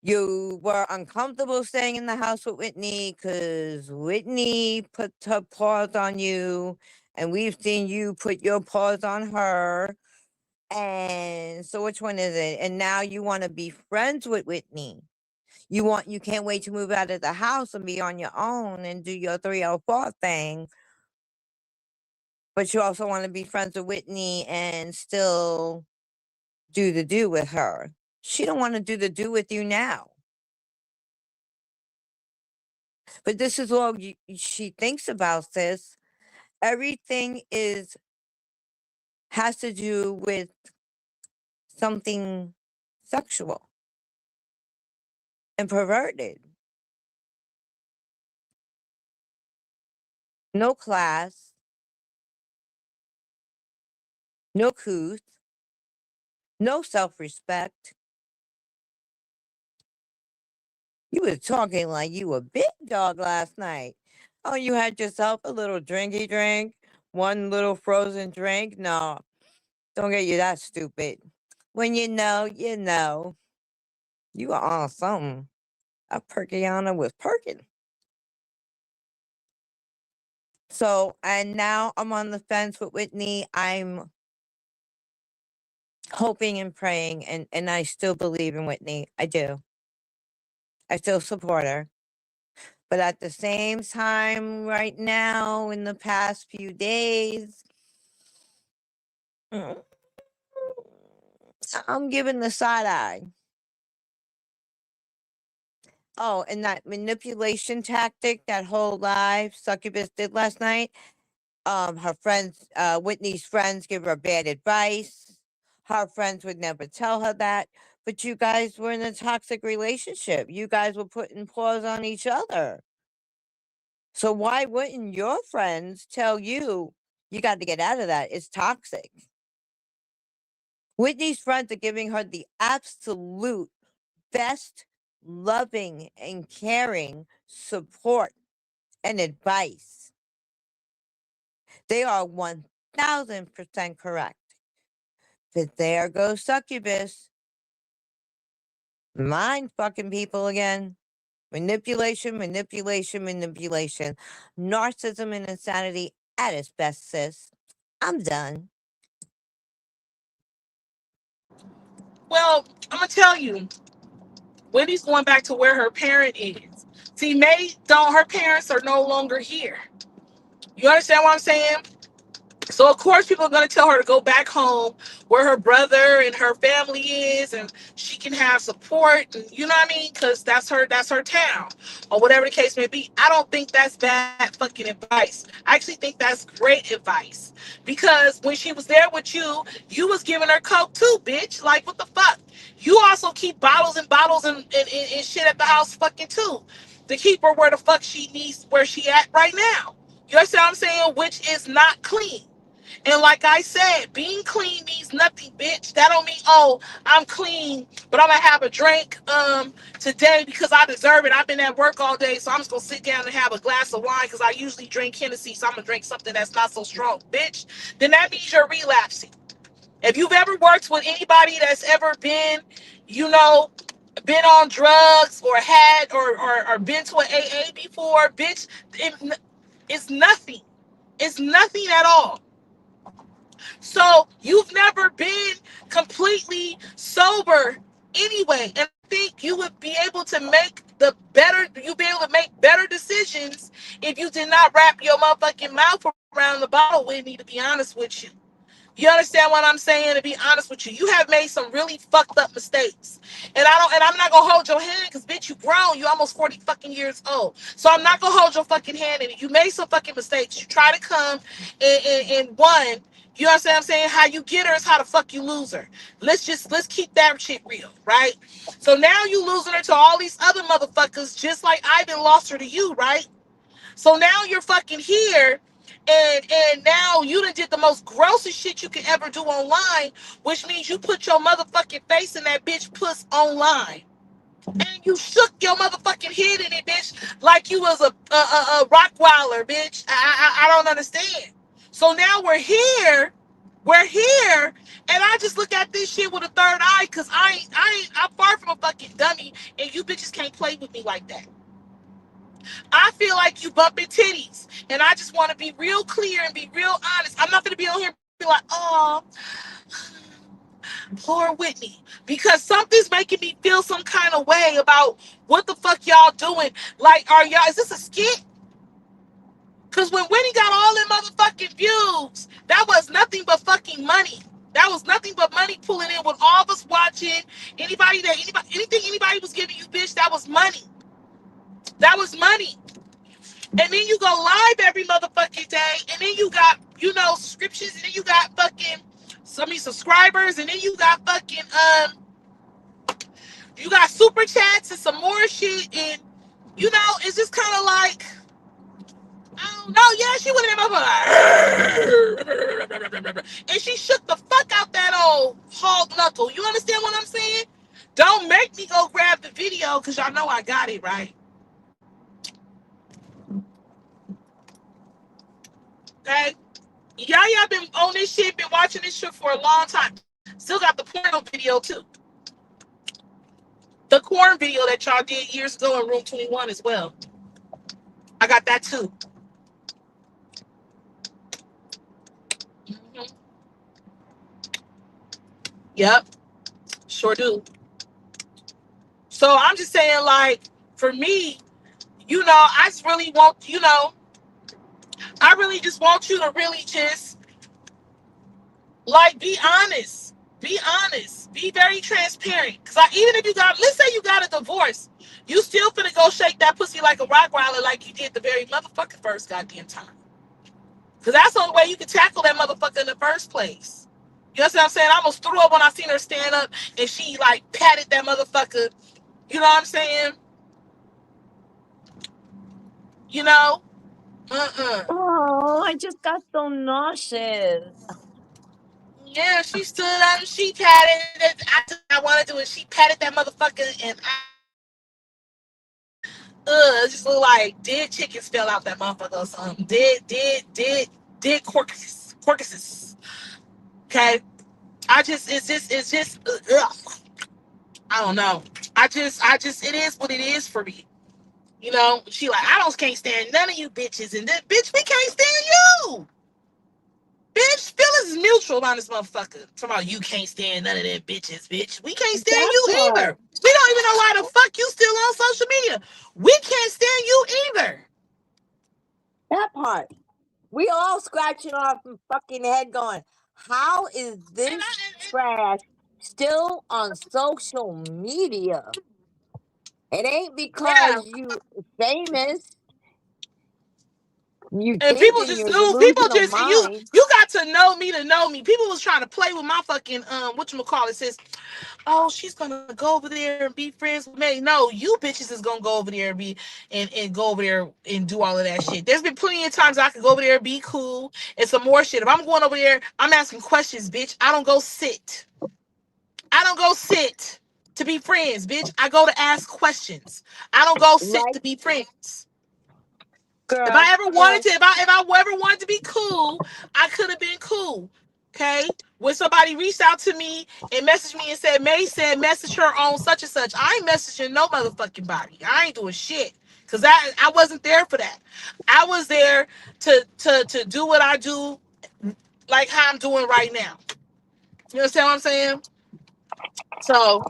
S2: You were uncomfortable staying in the house with Whitney because Whitney put her paws on you, and we've seen you put your paws on her. And so which one is it? And now you want to be friends with Whitney. You can't wait to move out of the house and be on your own and do your 304 thing. But you also want to be friends with Whitney and still do the do with her. She don't want to do the do with you now. But this is all she thinks about, sis. Everything has to do with something sexual and perverted. No class, no couth, no self-respect. You was talking like you a big dog last night. Oh, you had yourself a little drinky drink, one little frozen drink. No, don't get you that stupid. When you know, you know. You are on something. A Perkiana was perking. So, and now I'm on the fence with Whitney. I'm hoping and praying, and I still believe in Whitney. I do. I still support her. But at the same time, right now, in the past few days, I'm giving the side eye. Oh, and that manipulation tactic, that whole live Succubus did last night. Her friends, Whitney's friends give her bad advice. Her friends would never tell her that. But you guys were in a toxic relationship. You guys were putting paws on each other. So why wouldn't your friends tell you, you got to get out of that? It's toxic. Whitney's friends are giving her the absolute best loving and caring support and advice. They are 1000% correct. But there goes Succubus. Mind fucking people again. Manipulation, manipulation, manipulation. Narcissism and insanity at its best, sis. I'm done.
S1: Well, I'm gonna tell you, Whitney's going back to where her parent is. See, May don't. Her parents are no longer here. You understand what I'm saying? So of course people are going to tell her to go back home where her brother and her family is, and she can have support, and you know what I mean, because that's her town, or whatever the case may be. I don't think that's bad fucking advice. I actually think that's great advice, because when she was there with you, you was giving her coke too, bitch. Like, what the fuck? You also keep bottles and bottles and shit at the house fucking too, to keep her where the fuck she needs, where she at right now. You understand what I'm saying? Which is not clean. And like I said, being clean means nothing, bitch. That don't mean, oh, I'm clean, but I'm gonna have a drink today because I deserve it. I've been at work all day, so I'm just gonna sit down and have a glass of wine because I usually drink Hennessy, so I'm gonna drink something that's not so strong, bitch. Then that means you're relapsing. If you've ever worked with anybody that's ever been, you know, been on drugs or had or been to an AA before, bitch, it's nothing. It's nothing at all. So you've never been completely sober anyway. And I think you would be able to make you'd be able to make better decisions if you did not wrap your motherfucking mouth around the bottle with me, to be honest with you. You understand what I'm saying? To be honest with you, you have made some really fucked up mistakes, and I'm not gonna hold your hand because bitch, you grown, you almost 40 fucking years old. So I'm not gonna hold your fucking hand in it. You made some fucking mistakes. You try to come in one. You understand what I'm saying? How you get her is how the fuck you lose her. Let's keep that shit real, right? So now you losing her to all these other motherfuckers, just like Ivan lost her to you, right? So now you're fucking here, And now you done did the most grossest shit you can ever do online, which means you put your motherfucking face in that bitch puss online. And you shook your motherfucking head in it, bitch, like you was a Rottweiler, bitch. I don't understand. So now we're here, and I just look at this shit with a third eye, cause I'm far from a fucking dummy, and you bitches can't play with me like that. I feel like you bumping titties, and I just want to be real clear and be real honest. I'm not gonna be on here and be like, oh, poor Whitney, because something's making me feel some kind of way about what the fuck y'all doing. Like, are y'all, is this a skit? Because when Whitney got all them motherfucking views, that was nothing but fucking money. That was nothing but money pulling in with all of us watching. Anything anybody was giving you, bitch, that was money. That was money. And then you go live every motherfucking day, and then you got, subscriptions, and then you got fucking so many subscribers, and then you got fucking you got super chats and some more shit, and it's just kind of like, I don't know. Yeah, she went in there and she shook the fuck out that old hog knuckle. You understand what I'm saying? Don't make me go grab the video, because y'all know I got it right. Okay? Y'all been on this shit, been watching this shit for a long time. Still got the porno video too. The corn video that y'all did years ago in Room 21 as well. I got that too. Mm-hmm. Yep. Sure do. So I'm just saying, like, for me, I just really want, I really just want you to really just, like, be honest. Be honest. Be very transparent. Because even if let's say you got a divorce, you still finna go shake that pussy like a Rottweiler like you did the very motherfucking first goddamn time. Because that's the only way you can tackle that motherfucker in the first place. You know what I'm saying? I almost threw up when I seen her stand up and she, like, patted that motherfucker. You know what I'm saying? You know?
S2: Oh, I just got so nauseous.
S1: Yeah, she stood up and she patted it. I want to do it. She patted that motherfucker, and it just looked like dead chickens fell out that motherfucker or something. Dead corcuses. Okay? It's just, ugh. I don't know. It is what it is for me. She like, can't stand none of you bitches, and then, bitch, we can't stand you. Bitch, feelings is mutual on this motherfucker. Talking about you can't stand none of them bitches, bitch. We can't stand you either. We don't even know why the fuck you still on social media. We can't stand you either.
S2: That part. We all scratching our fucking head going, how is this trash still on social media? It ain't because you famous. You
S1: And people
S2: thinking
S1: just
S2: you're
S1: knew.
S2: losing your mind.
S1: You got to know me to know me. People was trying to play with my fucking whatchamacallit. Says, oh, she's gonna go over there and be friends with me. No, you bitches is gonna go over there and be and go over there and do all of that shit. There's been plenty of times I could go over there and be cool and some more shit. If I'm going over there, I'm asking questions, bitch. I don't go sit to be friends, bitch. I go to ask questions. I don't go sit to be friends.
S2: Girl,
S1: if I ever wanted to be cool, I could have been cool. Okay? When somebody reached out to me and messaged me and said, May said message her on such and such. I ain't messaging no motherfucking body. I ain't doing shit. Cause I wasn't there for that. I was there to do what I do, like how I'm doing right now. You understand what I'm saying? So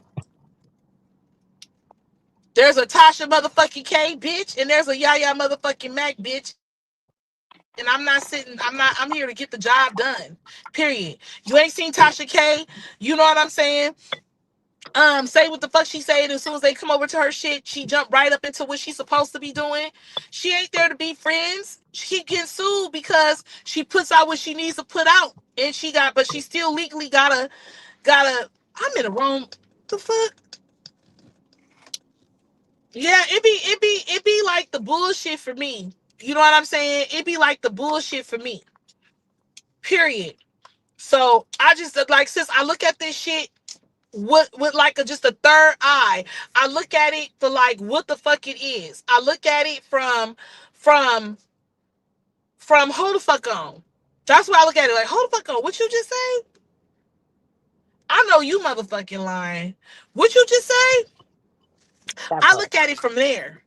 S1: there's a Tasha motherfucking K bitch, and there's a Yaya motherfucking Mac bitch. And I'm here to get the job done. Period. You ain't seen Tasha K. You know what I'm saying? Say what the fuck she said. As soon as they come over to her shit, she jumped right up into what she's supposed to be doing. She ain't there to be friends. She getting sued because she puts out what she needs to put out. And but she still legally gotta, I'm in the wrong, the fuck? Yeah, it be like the bullshit for me. You know what I'm saying? It be like the bullshit for me. Period. So I just like, since I look at this shit with like just a third eye, I look at it for like what the fuck it is. I look at it from hold the fuck on. That's why I look at it like, hold the fuck on. What you just say? I know you motherfucking lying. What you just say?
S2: That
S1: I
S2: part.
S1: look at it from there.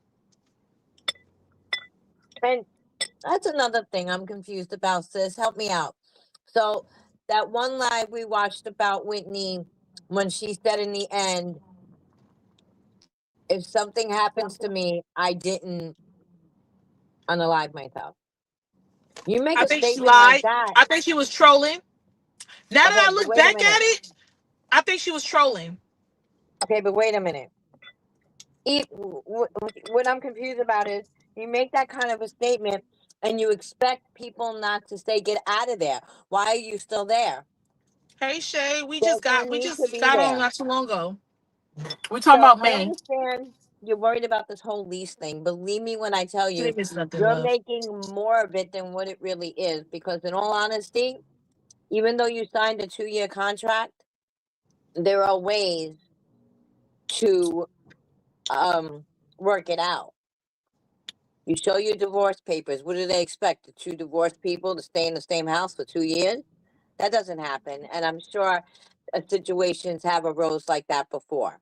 S2: And that's another thing I'm confused about, sis. Help me out. So that one live we watched about Whitney, when she said in the end, if something happens to me, I didn't unalive myself. You make
S1: I
S2: a
S1: think she
S2: statement like
S1: lied.
S2: that.
S1: I think she was trolling. Now that
S2: Okay,
S1: I
S2: but
S1: look
S2: wait a
S1: back
S2: minute.
S1: at it, I think she was trolling.
S2: Okay, but wait a minute. What I'm confused about is you make that kind of a statement and you expect people not to say, get out of there. Why are you still there?
S1: Hey Shay, we
S2: There's
S1: just
S2: no
S1: got
S2: need to be
S1: on
S2: there.
S1: not too long ago. We're talking
S2: So
S1: about
S2: I
S1: May.
S2: understand you're worried about this whole lease thing. Believe me when I tell
S1: You
S2: you,
S1: didn't miss nothing,
S2: you're
S1: love.
S2: making more of it than what it really is. Because in all honesty, even though you signed a 2-year contract, there are ways to work it out. You show your divorce papers. What do they expect? The two divorced people to stay in the same house for 2 years? That doesn't happen. And I'm sure situations have arose like that before.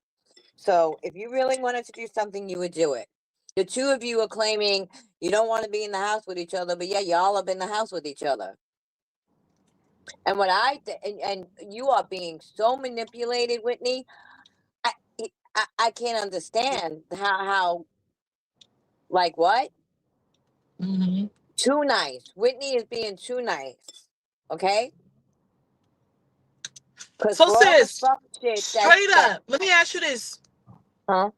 S2: So if you really wanted to do something, you would do it. The two of you are claiming you don't want to be in the house with each other, but yeah, y'all up in the house with each other. And and you are being so manipulated, Whitney. I I can't understand how like what?
S1: Mm-hmm.
S2: Too nice. Whitney is being too nice. Okay? Because
S1: So
S2: for all the
S1: sis,
S2: fuck shit
S1: straight
S2: that
S1: up, let me ask you this:
S2: huh?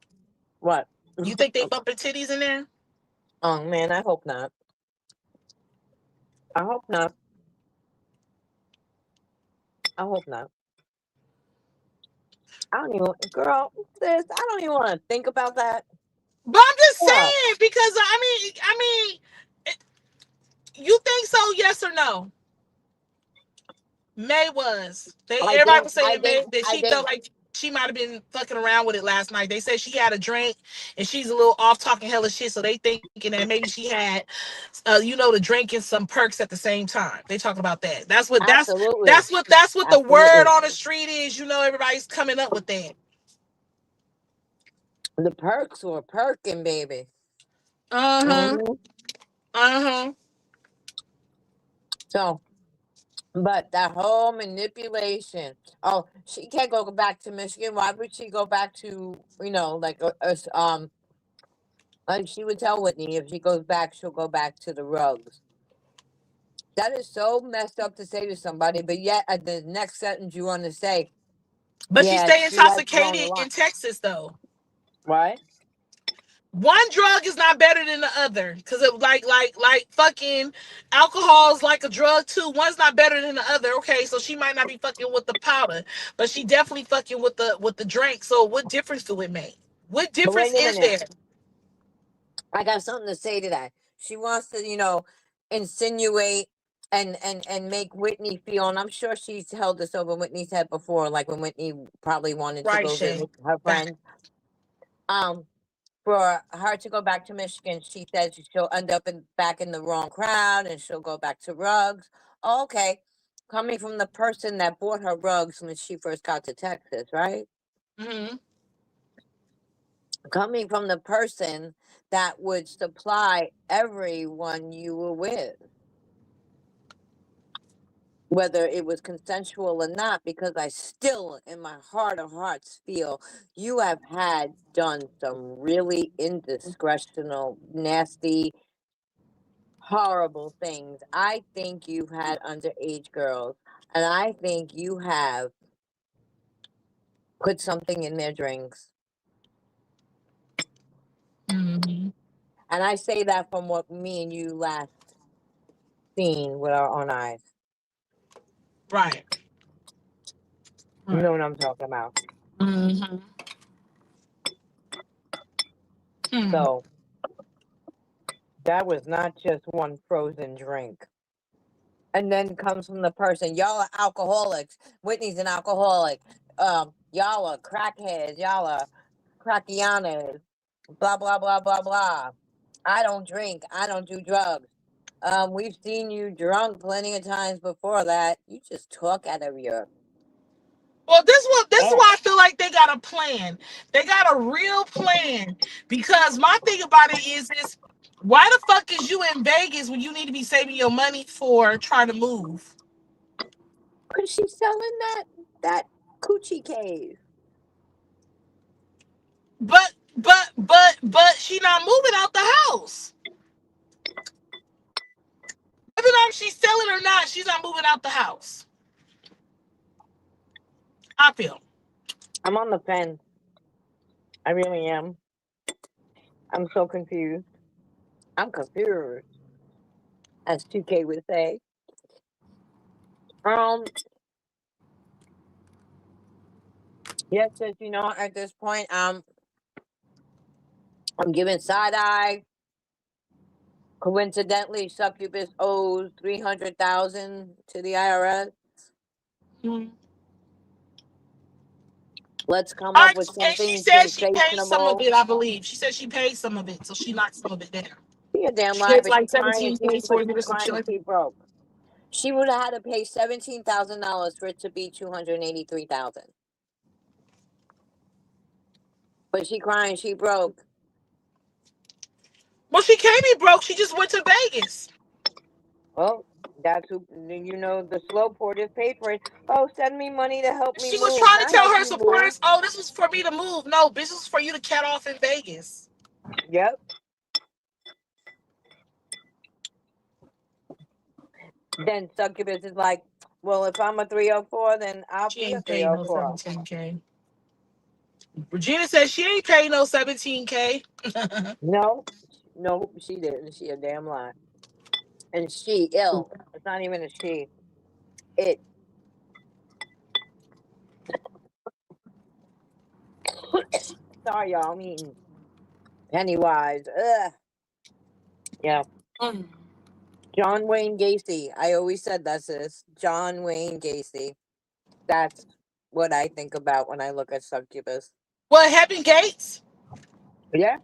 S2: What?
S1: you think they bumping titties in there?
S2: Oh man, I hope not. I hope not. I hope not. I don't even, girl, sis, I don't even want to think about that.
S1: But I'm just
S2: Yeah.
S1: saying because you think so? Yes or no? May was.
S2: I
S1: Everybody
S2: think,
S1: was saying May that
S2: I
S1: she
S2: think,
S1: felt like she might have been fucking around with it last night. They said she had a drink and she's a little off talking hella shit, so they thinking that maybe she had, the drink and some perks at the same time. They talking about that.
S2: absolutely,
S1: That's what the word
S2: absolutely.
S1: on the street is. Everybody's coming up with that.
S2: The perks were perking, baby.
S1: Uh huh.
S2: hmm
S1: Uh huh.
S2: So, but that whole manipulation. Oh, she can't go back to Michigan. Why would she go back to, like she would tell Whitney if she goes back, she'll go back to the rugs. That is so messed up to say to somebody, but yet at the next sentence you want to say,
S1: But she
S2: yeah,
S1: stay
S2: she has grown a
S1: intoxicated
S2: lot.
S1: in Texas though.
S2: Right?
S1: One drug is not better than the other because it like fucking alcohol is like a drug too. One's not better than the other. Okay, so she might not be fucking with the powder, but she definitely fucking with the drink. So what difference do it make? What
S2: But
S1: difference
S2: wait a
S1: is
S2: minute.
S1: there?
S2: I got something to say to that. She wants to, insinuate and make Whitney feel, and I'm sure she's held this over Whitney's head before, like when Whitney probably wanted to
S1: Right,
S2: go
S1: Shay.
S2: visit her
S1: Back.
S2: friend. Um, for her to go back to Michigan, she says she'll end up back in the wrong crowd and she'll go back to rugs. Okay. Coming from the person that bought her rugs when she first got to Texas, right?
S1: Mm-hmm.
S2: Coming from the person that would supply everyone you were with, whether it was consensual or not, because I still, in my heart of hearts, feel you have done some really indiscretional, nasty, horrible things. I think you've had underage girls, and I think you have put something in their drinks.
S1: Mm-hmm.
S2: And I say that from what me and you last seen with our own eyes.
S1: Right.
S2: You
S1: Right.
S2: know what I'm talking about.
S1: Mm-hmm. Hmm.
S2: So That was not just one frozen drink. And then comes from the person, y'all are alcoholics. Whitney's an alcoholic. Y'all are crackheads. Y'all are crackianas. Blah, blah, blah, blah, blah. I don't drink. I don't do drugs. We've seen you drunk plenty of times before that. You just talk out of your
S1: Well, this is
S2: ass.
S1: why I feel like they got a plan. They got a real plan. Because my thing about it is why the fuck is you in Vegas when you need to be saving your money for trying to move?
S2: Cause she's selling that coochie cave.
S1: But she not moving out the house. Whether or not she's selling or not, she's not moving out the house. I feel.
S2: I'm on the fence. I really am. I'm so confused. I'm confused, as 2K would say. Yes, yes, at this point, I'm giving side eye. Coincidentally, Succubus owes $300,000 to the IRS.
S1: Mm-hmm.
S2: Let's come
S1: All
S2: up
S1: right,
S2: with
S1: and she
S2: something
S1: said she paid some of
S2: sensational.
S1: it, I believe. She said she paid some of it, so she knocked some of it down.
S2: Be a damn
S1: She
S2: lie,
S1: gets
S2: but
S1: like 17K towards it or some shit like that.
S2: she broke. She would have had to pay $17,000 for it to be $283,000. But she crying, she broke.
S1: Well, she can't be broke. She just went to Vegas.
S2: Well, that's who the slow port just paid for it. Oh, send me money to help me
S1: She was
S2: move.
S1: trying to
S2: Not
S1: tell
S2: help
S1: her
S2: you move.
S1: supporters, "Oh, this was for me to move." No, bitch, this was for you to cat off in Vegas.
S2: Yep. Then Succubus is like, well, if I'm a 304, then I'll
S1: She
S2: be a
S1: ain't paid no
S2: 304.
S1: 17K. Regina said she ain't paid no 17K.
S2: No, no, she didn't. She a damn lie. And she ill. It's not even a she. It. Sorry, y'all. I'm eating Pennywise. Ugh. Yeah.
S1: Mm.
S2: John Wayne Gacy. I always said that, sis. John Wayne Gacy. That's what I think about when I look at Succubus.
S1: What, Heaven Gates?
S2: Yeah.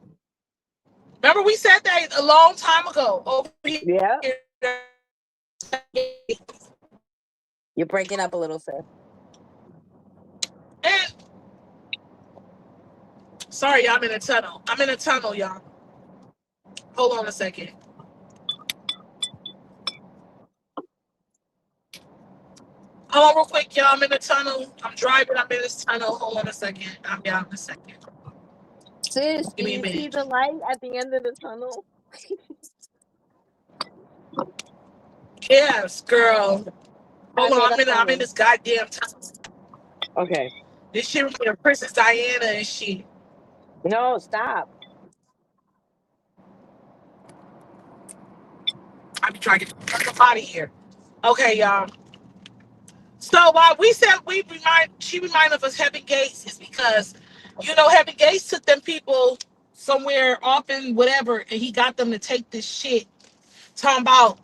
S1: Remember we said that a long time ago over here.
S2: Yeah. You're breaking up a little, sis.
S1: And, sorry, y'all, I'm in a tunnel. I'm in a tunnel, y'all. Hold on a second. Hold on real quick, y'all. I'm in the tunnel. I'm driving. I'm in this tunnel. Hold on a second. I'll be out in a second.
S2: Sis, do
S1: Give me a
S2: you see
S1: minute.
S2: the light at the end of the tunnel?
S1: Yes, girl. Hold on. I'm in
S2: funny.
S1: this goddamn tunnel.
S2: Okay.
S1: This shit was with Princess Diana and shit.
S2: No, stop.
S1: I be trying to get the fuck up out of here. Okay, y'all. So why we said she reminded us Heaven Gates is because, Heaven Gates took them people somewhere off in whatever, and he got them to take this shit. Talking about,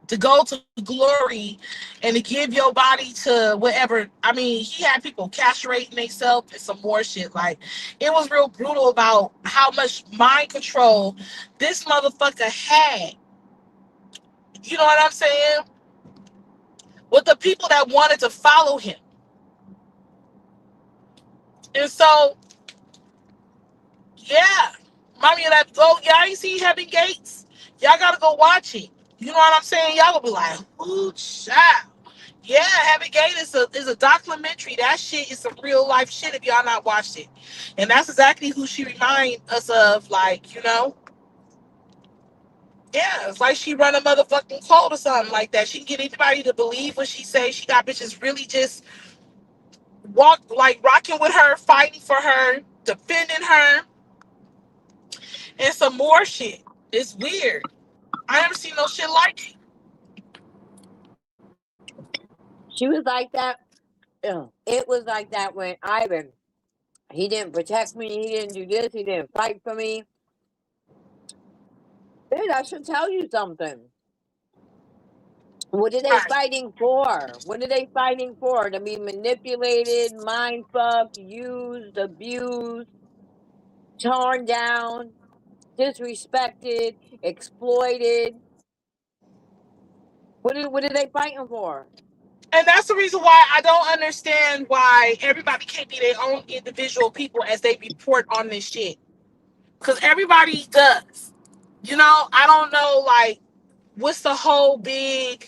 S1: to go to glory and to give your body to whatever. I mean, he had people castrating themselves and some more shit. Like, it was real brutal about how much mind control this motherfucker had. You know what I'm saying? With the people that wanted to follow him. And so, yeah. Mommy and I go, y'all ain't seen Heaven Gates? Y'all gotta go watch it. You know what I'm saying? Y'all gonna be like, ooh, child. Yeah, Heaven Gate is a documentary. That shit is some real life shit if y'all not watched it. And that's exactly who she remind us of, like, yeah, it's like she run a motherfucking cult or something like that. She can get anybody to believe what she say. She got bitches really just rocking with her, fighting for her, defending her, and some more shit. It's weird. I never seen no shit like it.
S2: She was like that. It was like that when Ivan He didn't protect me. He didn't do this. He didn't fight for me. Then I should tell you something. What are they
S1: Right.
S2: fighting for? What are they fighting for? To be manipulated, mind fucked, used, abused, torn down, disrespected, exploited. What are they fighting for?
S1: And that's the reason why I don't understand why everybody can't be their own individual people as they report on this shit. Because everybody does. You know, I don't know, like, what's the whole big,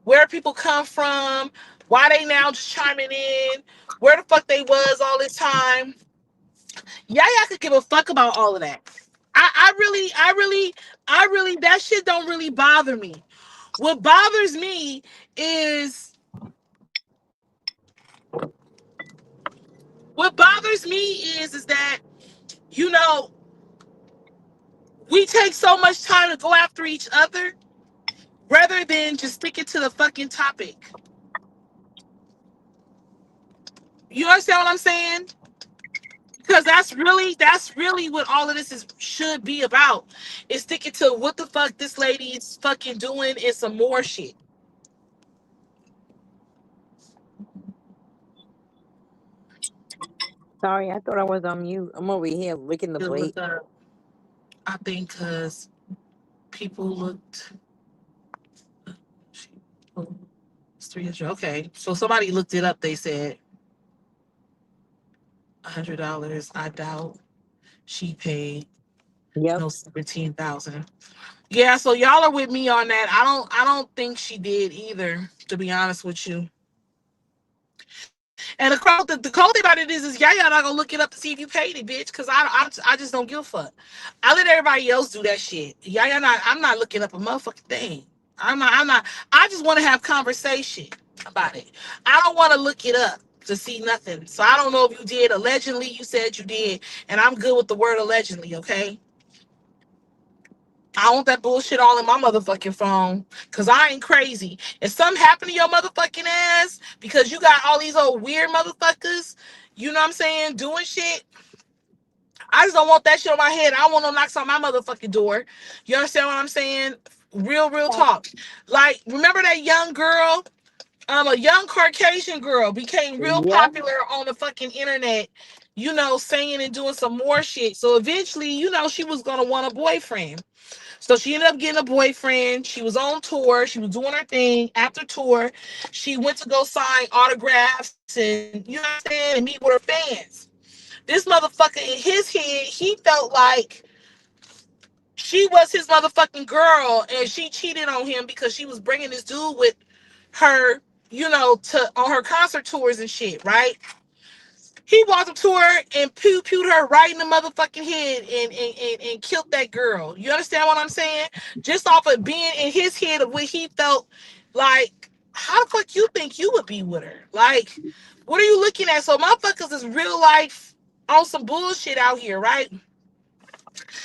S1: where people come from, why they now just chiming in, where the fuck they was all this time. Yeah, I could give a fuck about all of that. I really, that shit don't really bother me. What bothers me is, what bothers me is that, you know, we take so much time to go after each other rather than just sticking to the fucking topic. You understand what I'm saying? Because that's really what all of this is should be about. Is sticking to what the fuck this lady is fucking doing and some more shit.
S2: Sorry, I thought I was on mute. I'm over here licking the plate.
S1: I think because people looked. It's 300. Okay, so somebody looked it up. They said $100. I doubt she paid
S2: Yep.
S1: no 17,000. Yeah, so y'all are with me on that. I don't think she did either, to be honest with you. And the cold thing about it is y'all not gonna look it up to see if you paid it, bitch. Cause I just don't give a fuck. I let everybody else do that shit. Y'all not. I'm not looking up a motherfucking thing. I'm not. I just want to have conversation about it. I don't want to look it up to see nothing. So I don't know if you did. Allegedly, you said you did, and I'm good with the word allegedly. Okay. I don't want that bullshit all in my motherfucking phone. Cause I ain't crazy. If something happened to your motherfucking ass because you got all these old weird motherfuckers, you know what I'm saying, doing shit. I just don't want that shit on my head. I don't want no knocks on my motherfucking door. You understand what I'm saying? Real talk. Like, remember that young girl? A young Caucasian girl became real
S2: Yep.
S1: popular on the fucking internet, you know, saying and doing some more shit. So eventually, you know, she was gonna want a boyfriend. So she ended up getting a boyfriend. She was on tour. She was doing her thing. After tour, she went to go sign autographs and, you know what I'm saying, and meet with her fans. This motherfucker in his head, he felt like she was his motherfucking girl and she cheated on him because she was bringing this dude with her, you know, to on her concert tours and shit, right? He walked up to her and pewed her right in the motherfucking head and killed that girl. You understand what I'm saying? Just off of being in his head of what he felt like. How the fuck you think you would be with her? Like, what are you looking at? So motherfuckers is real life on some bullshit out here, right?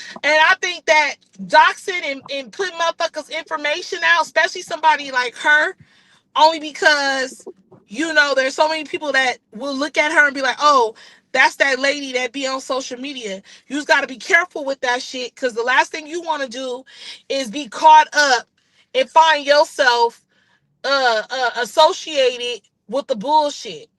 S1: And I think that doxing and putting motherfuckers information out, especially somebody like her, only because, you know, there's so many people that will look at her and be like, oh, that's that lady that be on social media. You just got to be careful with that shit, because the last thing you want to do is be caught up and find yourself associated with the bullshit.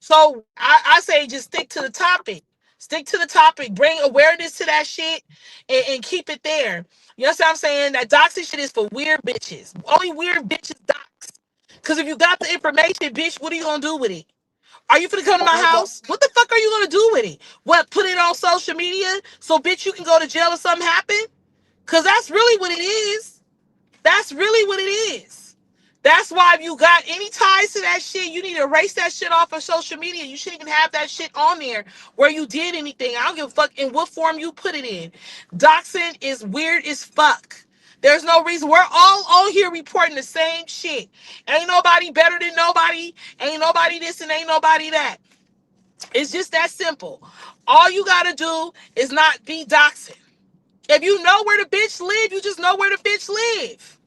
S1: So I say just stick to the topic. Stick to the topic. Bring awareness to that shit and keep it there. You know what I'm saying? That doxing shit is for weird bitches. Only weird bitches dox. Because if you got the information, bitch, what are you going to do with it? Are you finna come to my house? What the fuck are you going to do with it? What, put it on social media so, bitch, you can go to jail if something happen? Because that's really what it is. That's really what it is. That's why if you got any ties to that shit, you need to erase that shit off of social media. You shouldn't even have that shit on there where you did anything. I don't give a fuck in what form you put it in. Doxing is weird as fuck. There's no reason. We're all on here reporting the same shit. Ain't nobody better than nobody. Ain't nobody this and ain't nobody that. It's just that simple. All you gotta do is not be doxing. If you know where the bitch live, you just know where the bitch live.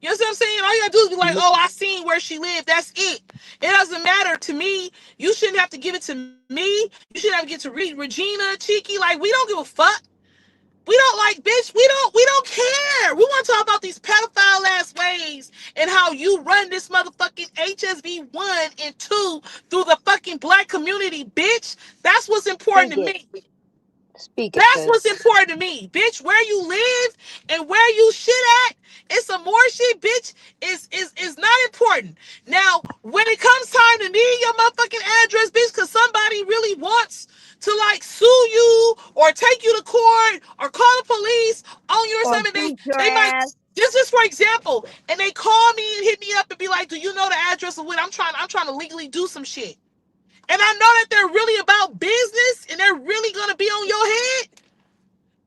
S1: You know what I'm saying? All you gotta do is be like, oh, I seen where she lived. That's it. It doesn't matter to me. You shouldn't have to give it to me. You shouldn't have to get to Regina, Cheeky. Like, we don't give a fuck. We don't like, bitch. We don't care. We want to talk about these pedophile ass ways and how you run this motherfucking HSV 1 and 2 through the fucking black community, bitch. That's what's important to me.
S2: Speak it.
S1: That's what's important to me, bitch. Where you live and where you shit at, it's some more shit, bitch. Is not important. Now, when it comes time to need your motherfucking address, bitch, because somebody really wants to like sue you or take you to court or call the police on your assignment, they might. This is for example, and they call me and hit me up and be like, "Do you know the address of what I'm trying to legally do some shit?" And I know that they're really about business and they're really gonna be on your head.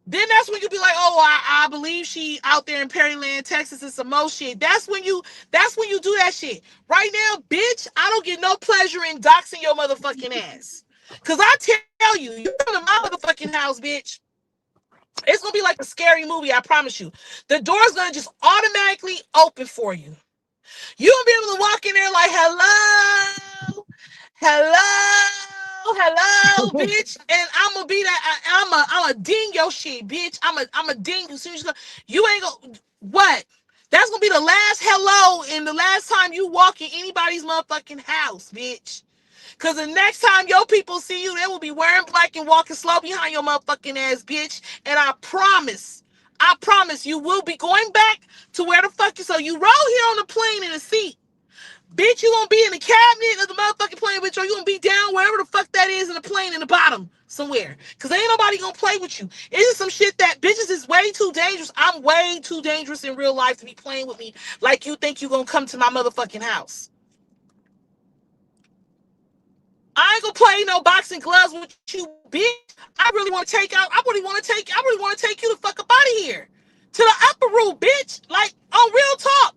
S1: Then that's when you be like, oh, I believe she out there in Perryland, Texas, and some more shit. That's when you do that shit. Right now, bitch, I don't get no pleasure in doxing your motherfucking ass. Cause I tell you, you come to my motherfucking house, bitch. It's gonna be like a scary movie, I promise you. The door's gonna just automatically open for you. You gonna be able to walk in there like, hello, bitch, and I'm gonna be that. I'm a ding your shit, bitch. I'm a ding you. As soon as you ain't gonna what? That's gonna be the last hello and the last time you walk in anybody's motherfucking house, bitch. Cause the next time your people see you, they will be wearing black and walking slow behind your motherfucking ass, bitch. And I promise you will be going back to where the fuck you. So you roll here on the plane in a seat. Bitch, you gonna be in the cabinet of the motherfucking plane, bitch, or you gonna be down wherever the fuck that is in the plane in the bottom somewhere. Cause ain't nobody gonna play with you. It's just some shit that bitches is way too dangerous. I'm way too dangerous in real life to be playing with me like you think you gonna come to my motherfucking house. I ain't gonna play no boxing gloves with you, bitch. I really want to take you the fuck up out of here. To the upper room, bitch. Like, on real talk.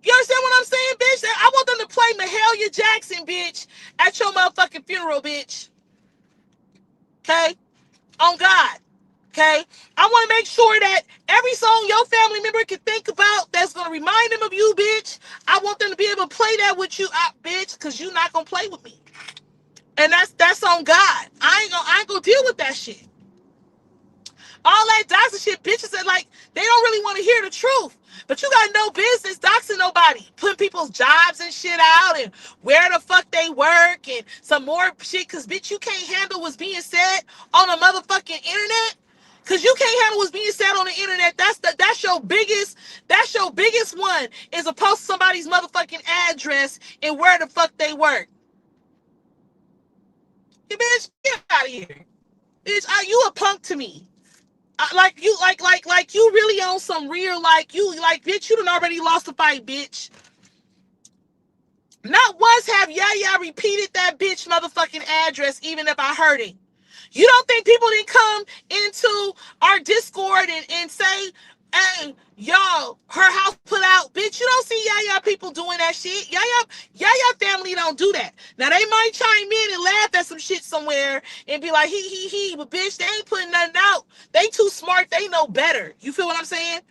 S1: You understand what I'm saying, bitch? I want them to play Mahalia Jackson, bitch, at your motherfucking funeral, bitch. Okay? On God. Okay? I want to make sure that every song your family member can think about that's going to remind them of you, bitch, I want them to be able to play that with you, bitch, because you're not going to play with me. And that's on God. I ain't gonna deal with that shit. All that doxing shit, bitches are like, they don't really want to hear the truth. But you got no business doxing nobody. Putting people's jobs and shit out and where the fuck they work and some more shit. Because, bitch, you can't handle what's being said on the motherfucking internet. Because you can't handle what's being said on the internet. That's your biggest one is to post somebody's motherfucking address and where the fuck they work. Hey, bitch, get out of here. Bitch, you a punk to me. Like you really on some real, bitch, you done already lost the fight, bitch. Not once have Yaya repeated that bitch motherfucking address, even if I heard it. You don't think people didn't come into our Discord and say, hey, yo, her house put out, bitch, you don't see Yaya people doing that shit. Yaya family don't do that. Now, they might chime in and laugh at some shit somewhere and be like, he, but bitch, they ain't putting nothing out. They too smart. They know better. You feel what I'm saying?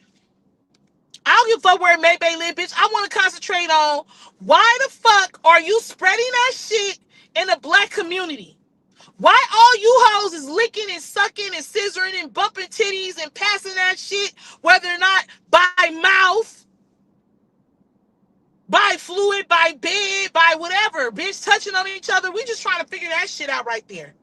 S1: I don't give a fuck where Maybay live, bitch. I want to concentrate on why the fuck are you spreading that shit in the black community? Why all you hoes is licking and sucking and scissoring and bumping titties and passing that shit, whether or not by mouth, by fluid, by bed, by whatever, bitch, touching on each other. We just trying to figure that shit out right there.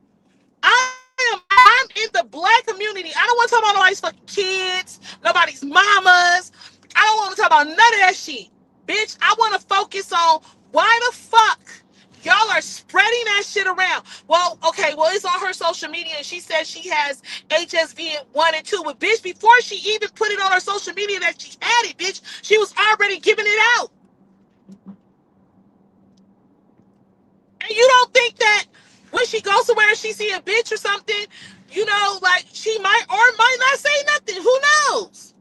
S1: I'm in the black community. I don't want to talk about nobody's fucking kids, nobody's mamas. I don't want to talk about none of that shit. Bitch, I want to focus on why the fuck y'all are spreading that shit around. Well, okay, it's on her social media and she says she has HSV 1 and 2. But bitch, before she even put it on her social media that she had it, bitch, she was already giving it out. And you don't think that when she goes somewhere and she see a bitch or something, you know, like she might or might not say nothing. Who knows?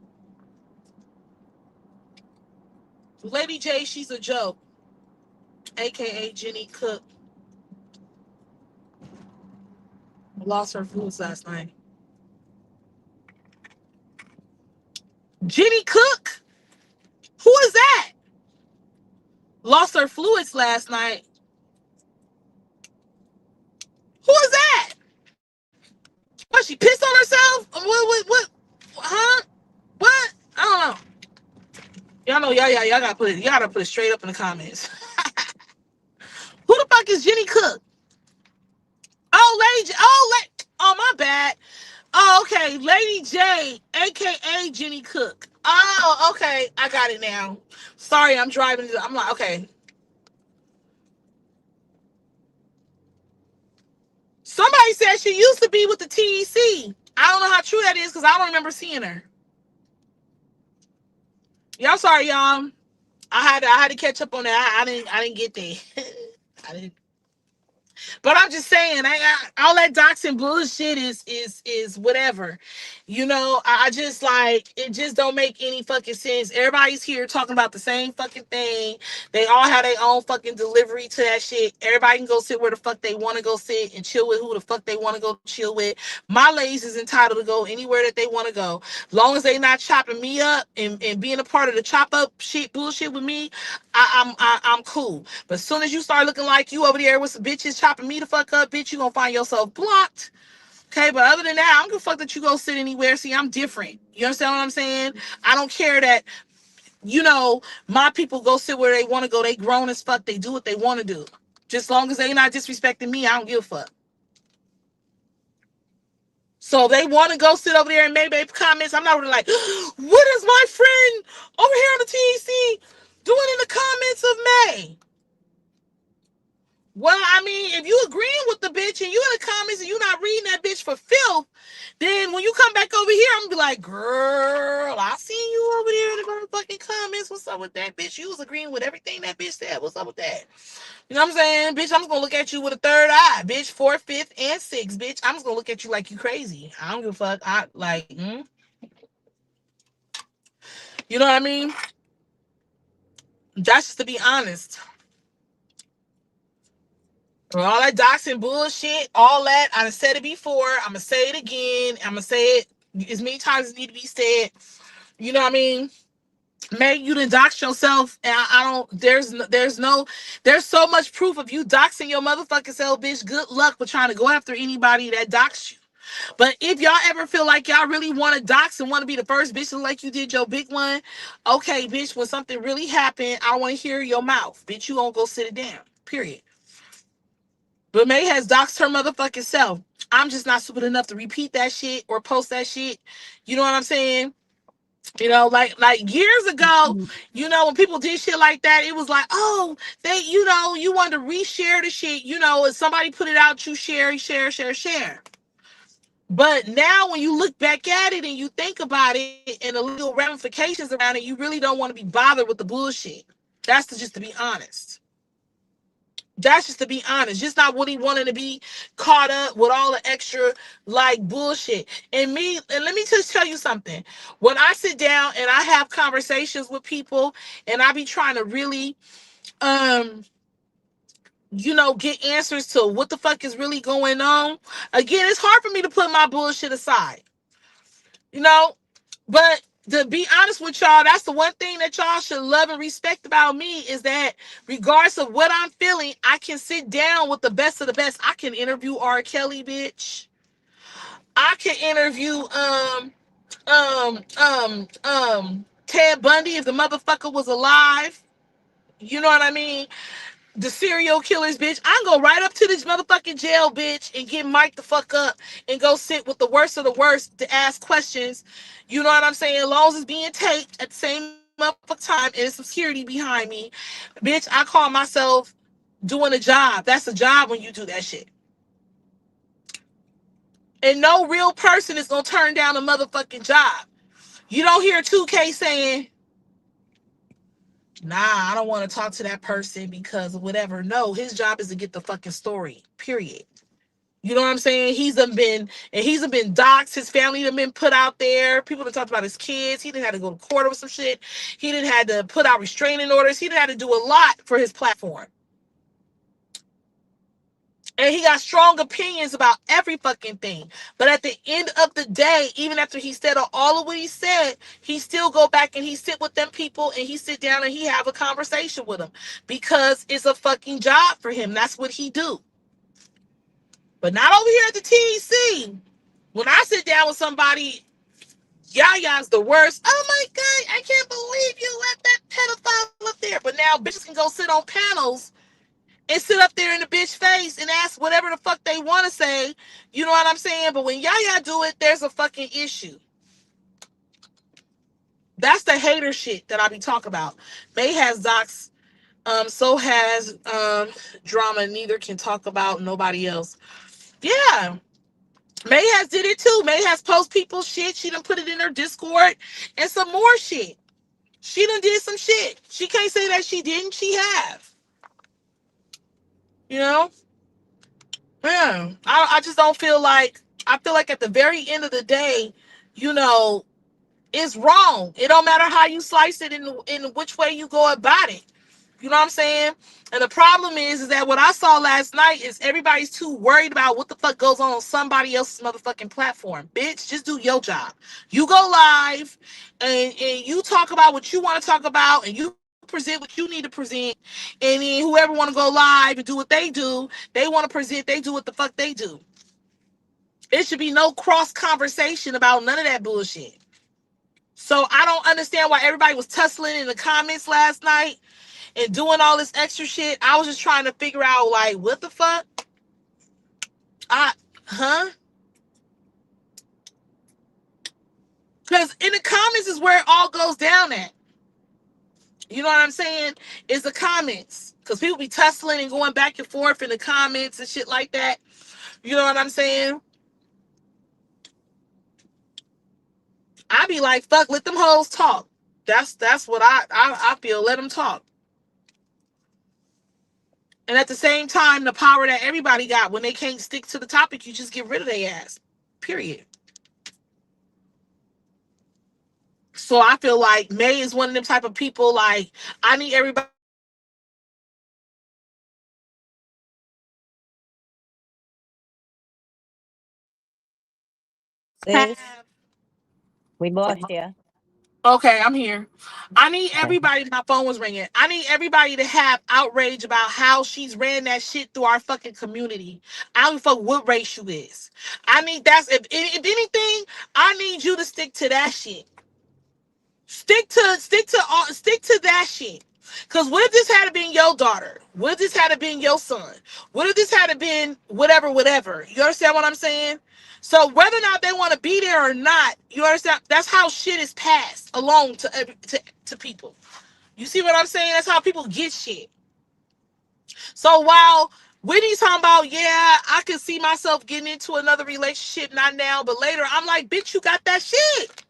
S1: Lady J, she's a joke. AKA Jenny Cook. Lost her foods last night. Jenny Cook? her fluids last night. Who is that? What, she pissed on herself? What? Huh? What? I don't know. Y'all know, y'all gotta put it straight up in the comments. Who the fuck is Jenny Cook? Oh, my bad. Oh, okay. Lady J, aka Jenny Cook. Oh, okay. I got it now. Sorry, I'm driving. I'm like, okay. Somebody said she used to be with the TEC. I don't know how true that is because I don't remember seeing her. Y'all sorry, y'all. I had to catch up on that. I didn't get there. I didn't. But I'm just saying, all that doxing bullshit is whatever. You know, I just like, it just don't make any fucking sense. Everybody's here talking about the same fucking thing. They all have their own fucking delivery to that shit. Everybody can go sit where the fuck they want to go sit and chill with who the fuck they want to go chill with. My ladies is entitled to go anywhere that they want to go. Long as they not chopping me up and being a part of the chop up shit bullshit with me, I'm cool. But as soon as you start looking like you over there with some bitches chopping me the fuck up, bitch, you gonna find yourself blocked. Okay, but other than that, I don't give a fuck that you go sit anywhere. See, I'm different. You understand what I'm saying? I don't care that, you know, my people go sit where they want to go. They grown as fuck. They do what they want to do. Just long as they not disrespecting me, I don't give a fuck. So they want to go sit over there and make comments. I'm not really like, what is my friend over here on the TEC doing in the comments of May? Well, I mean, if you agreeing with the bitch and you in the comments and you not reading that bitch for filth, then when you come back over here, I'm gonna be like, girl, I seen you over there in the motherfucking comments. What's up with that bitch? You was agreeing with everything that bitch said. What's up with that? You know what I'm saying? Bitch, I'm just gonna look at you with a third eye, bitch. Fourth, fifth, and sixth, bitch. I'm just gonna look at you like you crazy. I don't give a fuck. I like, you know what I mean? That's just to be honest. All that doxing bullshit, all that, I said it before. I'm going to say it again. I'm going to say it as many times as it need to be said. You know what I mean? May you done dox yourself, and I don't, there's so much proof of you doxing your motherfucking self, bitch. Good luck with trying to go after anybody that doxed you. But if y'all ever feel like y'all really want to dox and want to be the first bitch like you did your big one, okay, bitch, when something really happened, I want to hear your mouth. Bitch, you won't go sit it down, period. But May has doxed her motherfucking self. I'm just not stupid enough to repeat that shit or post that shit. You know what I'm saying? You know, like years ago, you know, when people did shit like that, it was like, oh, they, you know, you want to reshare the shit. You know, if somebody put it out, you share. But now when you look back at it and you think about it and the legal ramifications around it, you really don't want to be bothered with the bullshit. That's just to be honest. That's just to be honest. Just not really wanting to be caught up with all the extra like bullshit. And let me just tell you something. When I sit down and I have conversations with people and I be trying to really you know, get answers to what the fuck is really going on. Again, it's hard for me to put my bullshit aside. You know, but to be honest with y'all, that's the one thing that y'all should love and respect about me is that regardless of what I'm feeling, I can sit down with the best of the best. I can interview R. Kelly, bitch. I can interview Ted Bundy if the motherfucker was alive. You know what I mean? The serial killers, bitch. I can go right up to this motherfucking jail, bitch, and get mic'd the fuck up and go sit with the worst of the worst to ask questions. You know what I'm saying? As long as it's being taped at the same motherfucking time and there's some security behind me, bitch, I call myself doing a job. That's a job when you do that shit. And no real person is gonna turn down a motherfucking job. You don't hear 2K saying, nah, I don't want to talk to that person because of whatever. No, his job is to get the fucking story, period. You know what I'm saying? He's been doxxed. His family done been put out there. People have talked about his kids. He didn't have to go to court over some shit. He didn't have to put out restraining orders. He didn't have to do a lot for his platform. And he got strong opinions about every fucking thing. But at the end of the day, even after he said all of what he said, he still go back and he sit with them people and he sit down and he have a conversation with them. Because it's a fucking job for him. That's what he do. But not over here at the TEC. When I sit down with somebody, Yaya's the worst. Oh my God, I can't believe you let that pedophile up there. But now bitches can go sit on panels and sit up there in the bitch face and ask whatever the fuck they want to say. You know what I'm saying? But when Yaya do it, there's a fucking issue. That's the hater shit that I be talking about. May has docs, so has drama. Neither can talk about nobody else. Yeah. May has did it too. May has post people's shit. She done put it in her Discord and some more shit. She done did some shit. She can't say that she didn't. She have. You know? Yeah. I just don't feel like, I feel like at the very end of the day, you know, it's wrong. It don't matter how you slice it in which way you go about it. You know what I'm saying? And the problem is that what I saw last night is everybody's too worried about what the fuck goes on somebody else's motherfucking platform. Bitch, just do your job. You go live and you talk about what you want to talk about and you present what you need to present. And then whoever want to go live and do what they do, they want to present, they do what the fuck they do. It should be no cross conversation about none of that bullshit. So I don't understand why everybody was tussling in the comments last night and doing all this extra shit. I was just trying to figure out, like, what the fuck? Huh? Because in the comments is where it all goes down at. You know what I'm saying? It's the comments. Because people be tussling and going back and forth in the comments and shit like that. You know what I'm saying? I be like, fuck, let them hoes talk. That's what I feel. Let them talk. And at the same time, the power that everybody got, when they can't stick to the topic, you just get rid of their ass. Period. So I feel like May is one of them type of people, like, I need everybody.
S2: Sis, we lost you.
S1: Okay, I'm here. I need everybody, my phone was ringing. I need everybody to have outrage about how she's ran that shit through our fucking community. I don't fuck what race you is. I need if anything, I need you to stick to that shit. Stick to that shit. Cause what if this had been your daughter? What if this had been your son? What if this had been whatever? You understand what I'm saying? So whether or not they want to be there or not, you understand? That's how shit is passed along to people. You see what I'm saying? That's how people get shit. So while Whitney's talking about, yeah, I can see myself getting into another relationship, not now, but later, I'm like, bitch, you got that shit.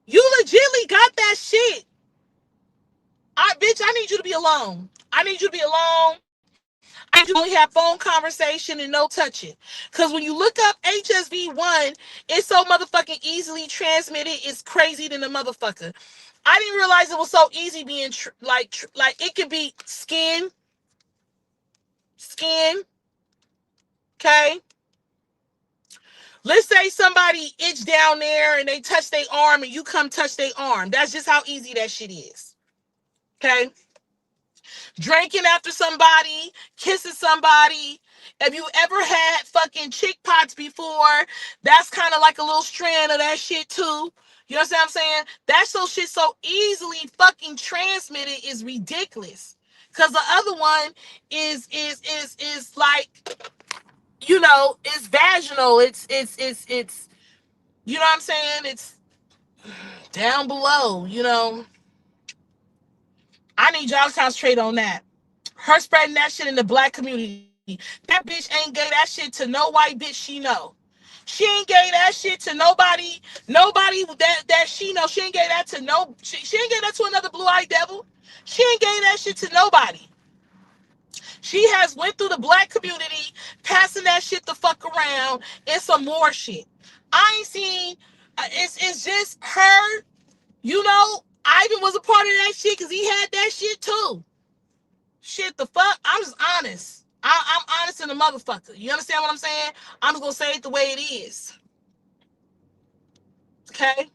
S1: You legitimately got that shit. Bitch, I need you to be alone. I need you to be alone. I need you to only have phone conversation and no touching. Because when you look up HSV1, it's so motherfucking easily transmitted. It's crazy than a motherfucker. I didn't realize it was so easy being like it could be skin. Okay. Let's say somebody itch down there and they touch their arm and you come touch their arm. That's just how easy that shit is. Okay. Drinking after somebody, kissing somebody. If you ever had fucking chick pots before, that's kind of like a little strand of that shit too. You know what I'm saying? That shit so easily fucking transmitted is ridiculous. Cause the other one is like, you know, it's vaginal. It's you know what I'm saying? It's down below, you know. I need y'all to concentrate on that. Her spreading that shit in the black community. That bitch ain't gave that shit to no white bitch she know. She ain't gave that shit to nobody that she know. She ain't gave that to she ain't gave that to another blue-eyed devil. She ain't gave that shit to nobody. She has went through the black community, passing that shit the fuck around, and some more shit. I ain't seen, it's just her, you know, Ivan was a part of that shit because he had that shit too. Shit, the fuck? I'm just honest. I'm honest in the motherfucker. You understand what I'm saying? I'm just gonna say it the way it is. Okay.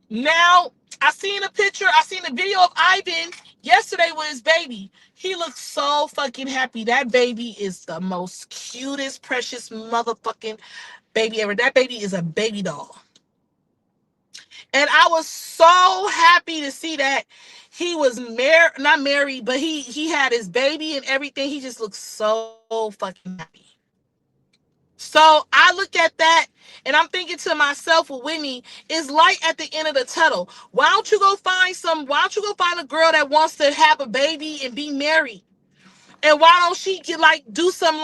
S1: Now, I seen a video of Ivan yesterday with his baby. He looks so fucking happy. That baby is the most cutest, precious motherfucking baby ever. That baby is a baby doll. And I was so happy to see that he was not married, but he had his baby and everything. He just looks so fucking happy. So I look at that and I'm thinking to myself, well, Whitney, is light at the end of the tunnel. Why don't you go find a girl that wants to have a baby and be married? And why don't she get do some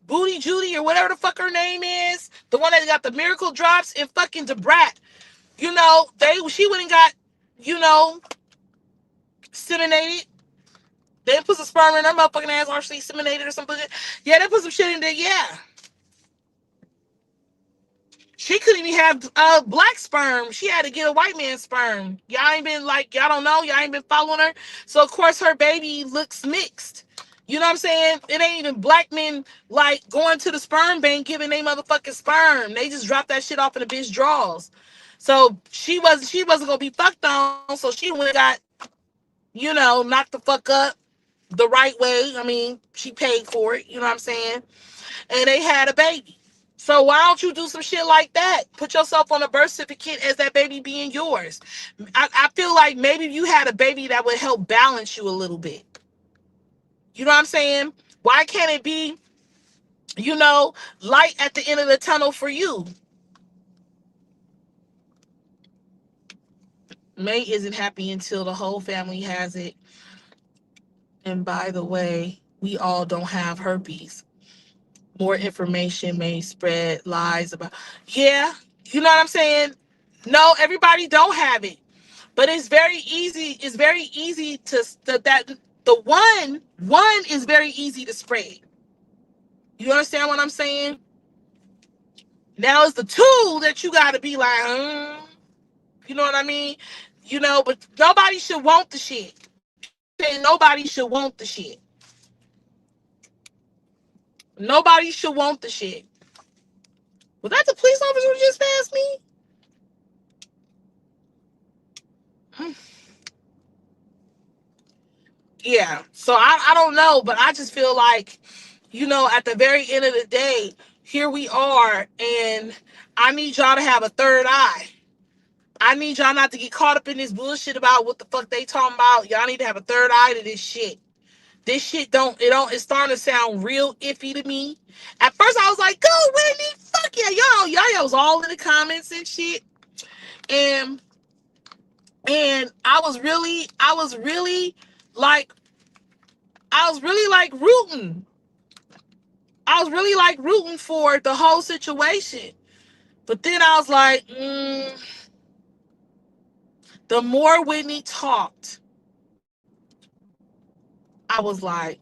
S1: Booty Judy, or whatever the fuck her name is, the one that got the miracle drops, and fucking Debrat. She went and got, seminated. They put some sperm in her motherfucking ass, or she seminated or something. Yeah, they put some shit in there. Yeah. She couldn't even have black sperm. She had to get a white man's sperm. Y'all don't know. Y'all ain't been following her. So, of course, her baby looks mixed. You know what I'm saying? It ain't even black men going to the sperm bank giving they motherfucking sperm. They just drop that shit off in the bitch drawers. So she wasn't gonna be fucked on. So she went and got, knocked the fuck up the right way. I mean, she paid for it. You know what I'm saying? And they had a baby. So why don't you do some shit like that? Put yourself on a birth certificate as that baby being yours. I feel like maybe you had a baby that would help balance you a little bit. You know what I'm saying? Why can't it be, light at the end of the tunnel for you? May isn't happy until the whole family has it. And by the way, we all don't have herpes. More information may spread lies about. Yeah, you know what I'm saying? No, everybody don't have it. But it's very easy. It's very easy the one is very easy to spread. You understand what I'm saying? Now it's the two that you got to be like, you know what I mean? But nobody should want the shit. Nobody should want the shit. Nobody should want the shit. Was that the police officer who just passed me? Yeah. So I don't know, but I just feel like, at the very end of the day, here we are, and I need y'all to have a third eye. I need y'all not to get caught up in this bullshit about what the fuck they talking about. Y'all need to have a third eye to this shit. This shit it's starting to sound real iffy to me. At first I was like, go Whitney, fuck yeah. Y'all was all in the comments and shit. And I was really rooting. I was really rooting for the whole situation. But then I was like, the more Whitney talked, I was like,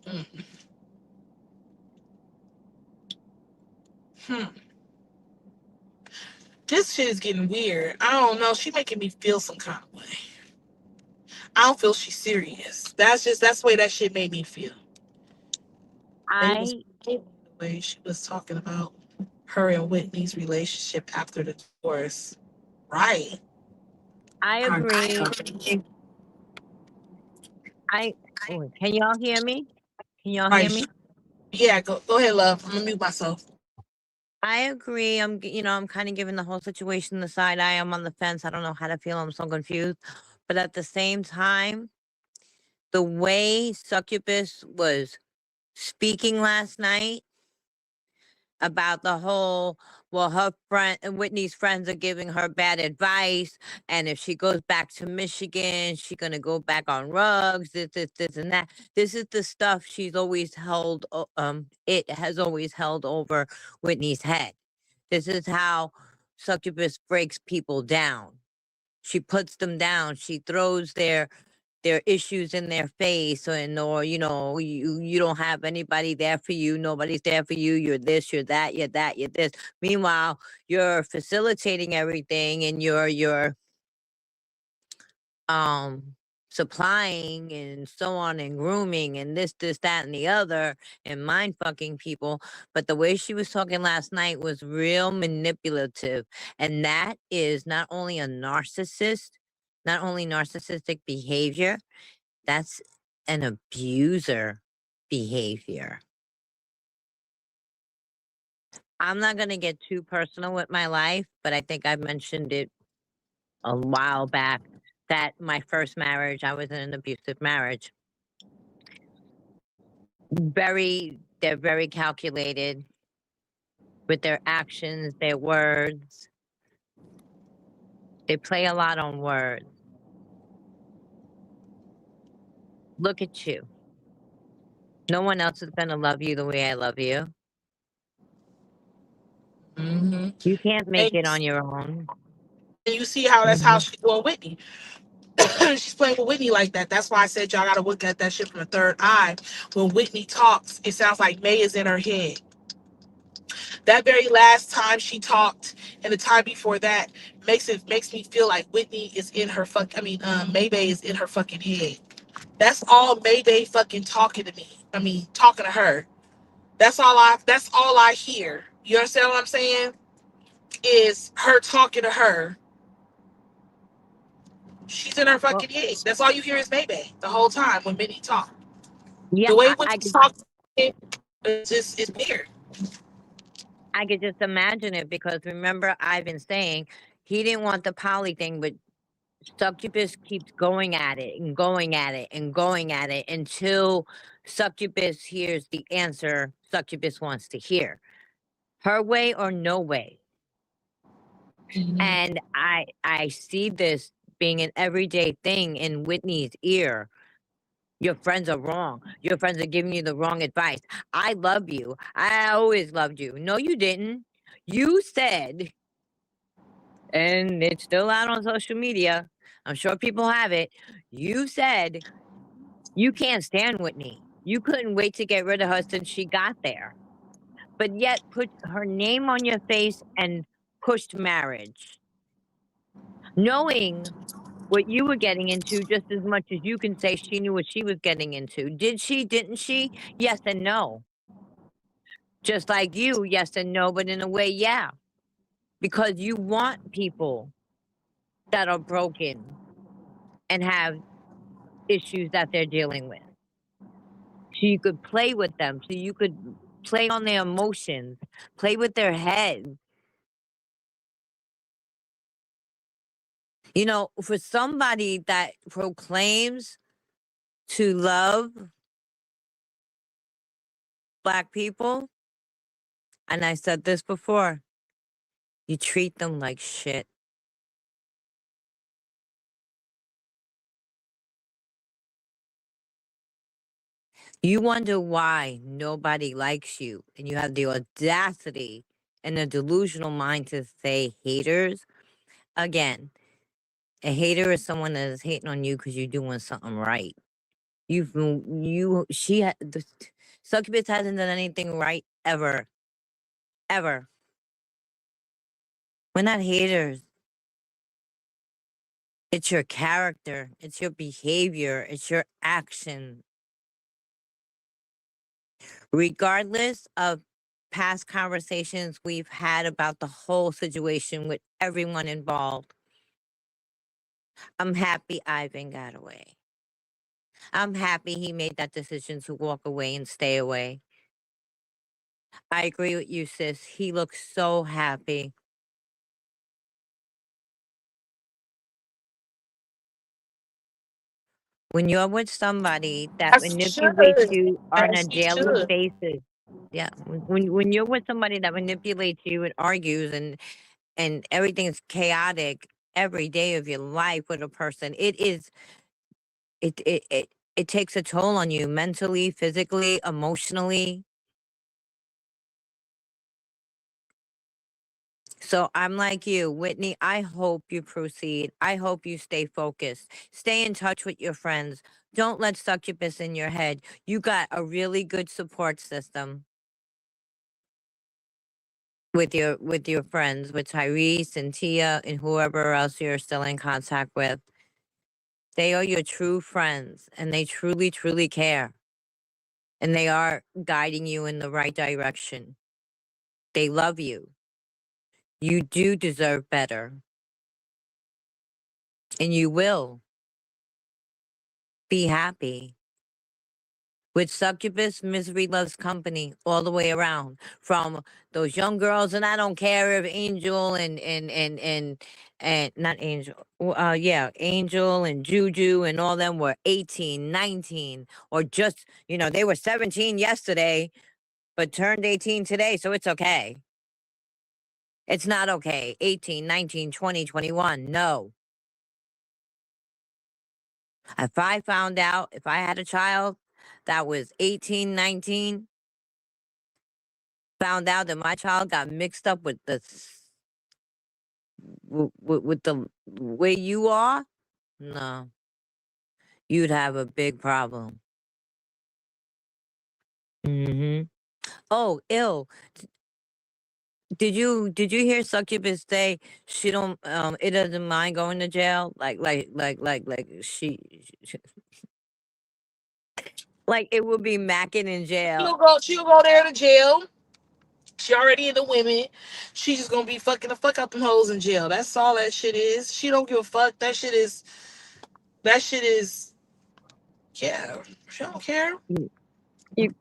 S1: this shit is getting weird. I don't know. She making me feel some kind of way. I don't feel she's serious. That's the way that shit made me feel. The way she was talking about her and Whitney's relationship after the divorce. Right.
S2: I agree. Can y'all hear me? Can y'all hear me?
S1: Yeah, go ahead, love. I'm gonna mute myself.
S2: I agree. I'm kind of giving the whole situation the side eye. I'm on the fence. I don't know how to feel. I'm so confused. But at the same time, the way Succubus was speaking last night about the whole, well, her friend, Whitney's friends are giving her bad advice, and if she goes back to Michigan, she's gonna go back on rugs, this, and that. This is the stuff she's always held. It has always held over Whitney's head. This is how Succubus breaks people down. She puts them down. She throws their their issues in their face, or you know, you don't have anybody there for you, nobody's there for you, you're this, you're that, you're that, you're this. Meanwhile, you're facilitating everything, and you're supplying and so on, and grooming and this, that, and the other, and mind fucking people. But the way she was talking last night was real manipulative. And that is not only narcissistic behavior, that's an abuser behavior. I'm not going to get too personal with my life, but I think I've mentioned it a while back that my first marriage, I was in an abusive marriage. They're very calculated with their actions, their words. They play a lot on words. Look at you. No one else is going to love you the way I love you.
S1: Mm-hmm.
S2: You can't make
S1: And
S2: it on your own.
S1: you see how that's how she's doing Whitney. She's playing with Whitney like that. That's why I said y'all gotta look at that shit from the third eye. When Whitney talks, it sounds like May is in her head. That very last time she talked, and the time before that, makes me feel like Whitney is in her Maybay is in her fucking head. That's all Maybay fucking talking to me. Talking to her. That's all I hear. You understand what I'm saying? Is her talking to her. She's in her fucking head. That's all you hear is Maybay the whole time when Minnie talks.
S2: Yeah,
S1: The way Whitney talks, it's weird.
S2: I could just imagine it, because remember, I've been saying he didn't want the poly thing, but Succubus keeps going at it and going at it and going at it until Succubus hears the answer Succubus wants to hear. Her way or no way.
S1: Mm-hmm.
S2: And I see this being an everyday thing in Whitney's ear. Your friends are wrong. Your friends are giving you the wrong advice. I love you. I always loved you. No, you didn't. You said, and it's still out on social media, I'm sure people have it. You said you can't stand Whitney. You couldn't wait to get rid of her since she got there. But yet put her name on your face and pushed marriage. Knowing what you were getting into just as much as you can say she knew what she was getting into. Did she? Didn't she? Yes and no. Just like you, yes and no, but in a way, yeah. Because you want people that are broken and have issues that they're dealing with. So you could play with them, so you could play on their emotions, play with their head. You know, for somebody that proclaims to love Black people, and I said this before, you treat them like shit. You wonder why nobody likes you, and you have the audacity and the delusional mind to say haters. Again, a hater is someone that is hating on you because you're doing something right. Succubus hasn't done anything right ever. Ever. We're not haters. It's your character. It's your behavior. It's your action. Regardless of past conversations we've had about the whole situation with everyone involved, I'm happy Ivan got away. I'm happy he made that decision to walk away and stay away. I agree with you, sis. He looks so happy. When you're with somebody that
S1: As he should.
S2: manipulates you on a
S1: As he
S2: daily
S1: should.
S2: basis, yeah. When you're with somebody that manipulates you and argues and everything's chaotic every day of your life with a person, it takes a toll on you mentally, physically, emotionally. So I'm like you, Whitney. I hope you proceed. I hope you stay focused. Stay in touch with your friends. Don't let succubus in your head. You got a really good support system with your friends, with Tyrese and Tia and whoever else you're still in contact with. They are your true friends, and they truly, truly care. And they are guiding you in the right direction. They love you. You do deserve better. And you will be happy. With succubus, misery loves company all the way around. From those young girls, and I don't care if Angel and not Angel, yeah, Angel and Juju and all them were 18, 19, or just, they were 17 yesterday, but turned 18 today, so it's okay. It's not okay. 18, 19, 20, 21. No. If I found out, if I had a child that was 18, 19, found out that my child got mixed up with with the way you are, no, you'd have a big problem. Hmm. Oh, ill. Did you hear Succubus say she don't it doesn't mind going to jail? Like she like it would be macking in jail.
S1: She'll go there to jail. She already into women. She just gonna be fucking the fuck out them hoes in jail. That's all that shit is. She don't give a fuck. That shit is yeah. She don't care.
S2: You,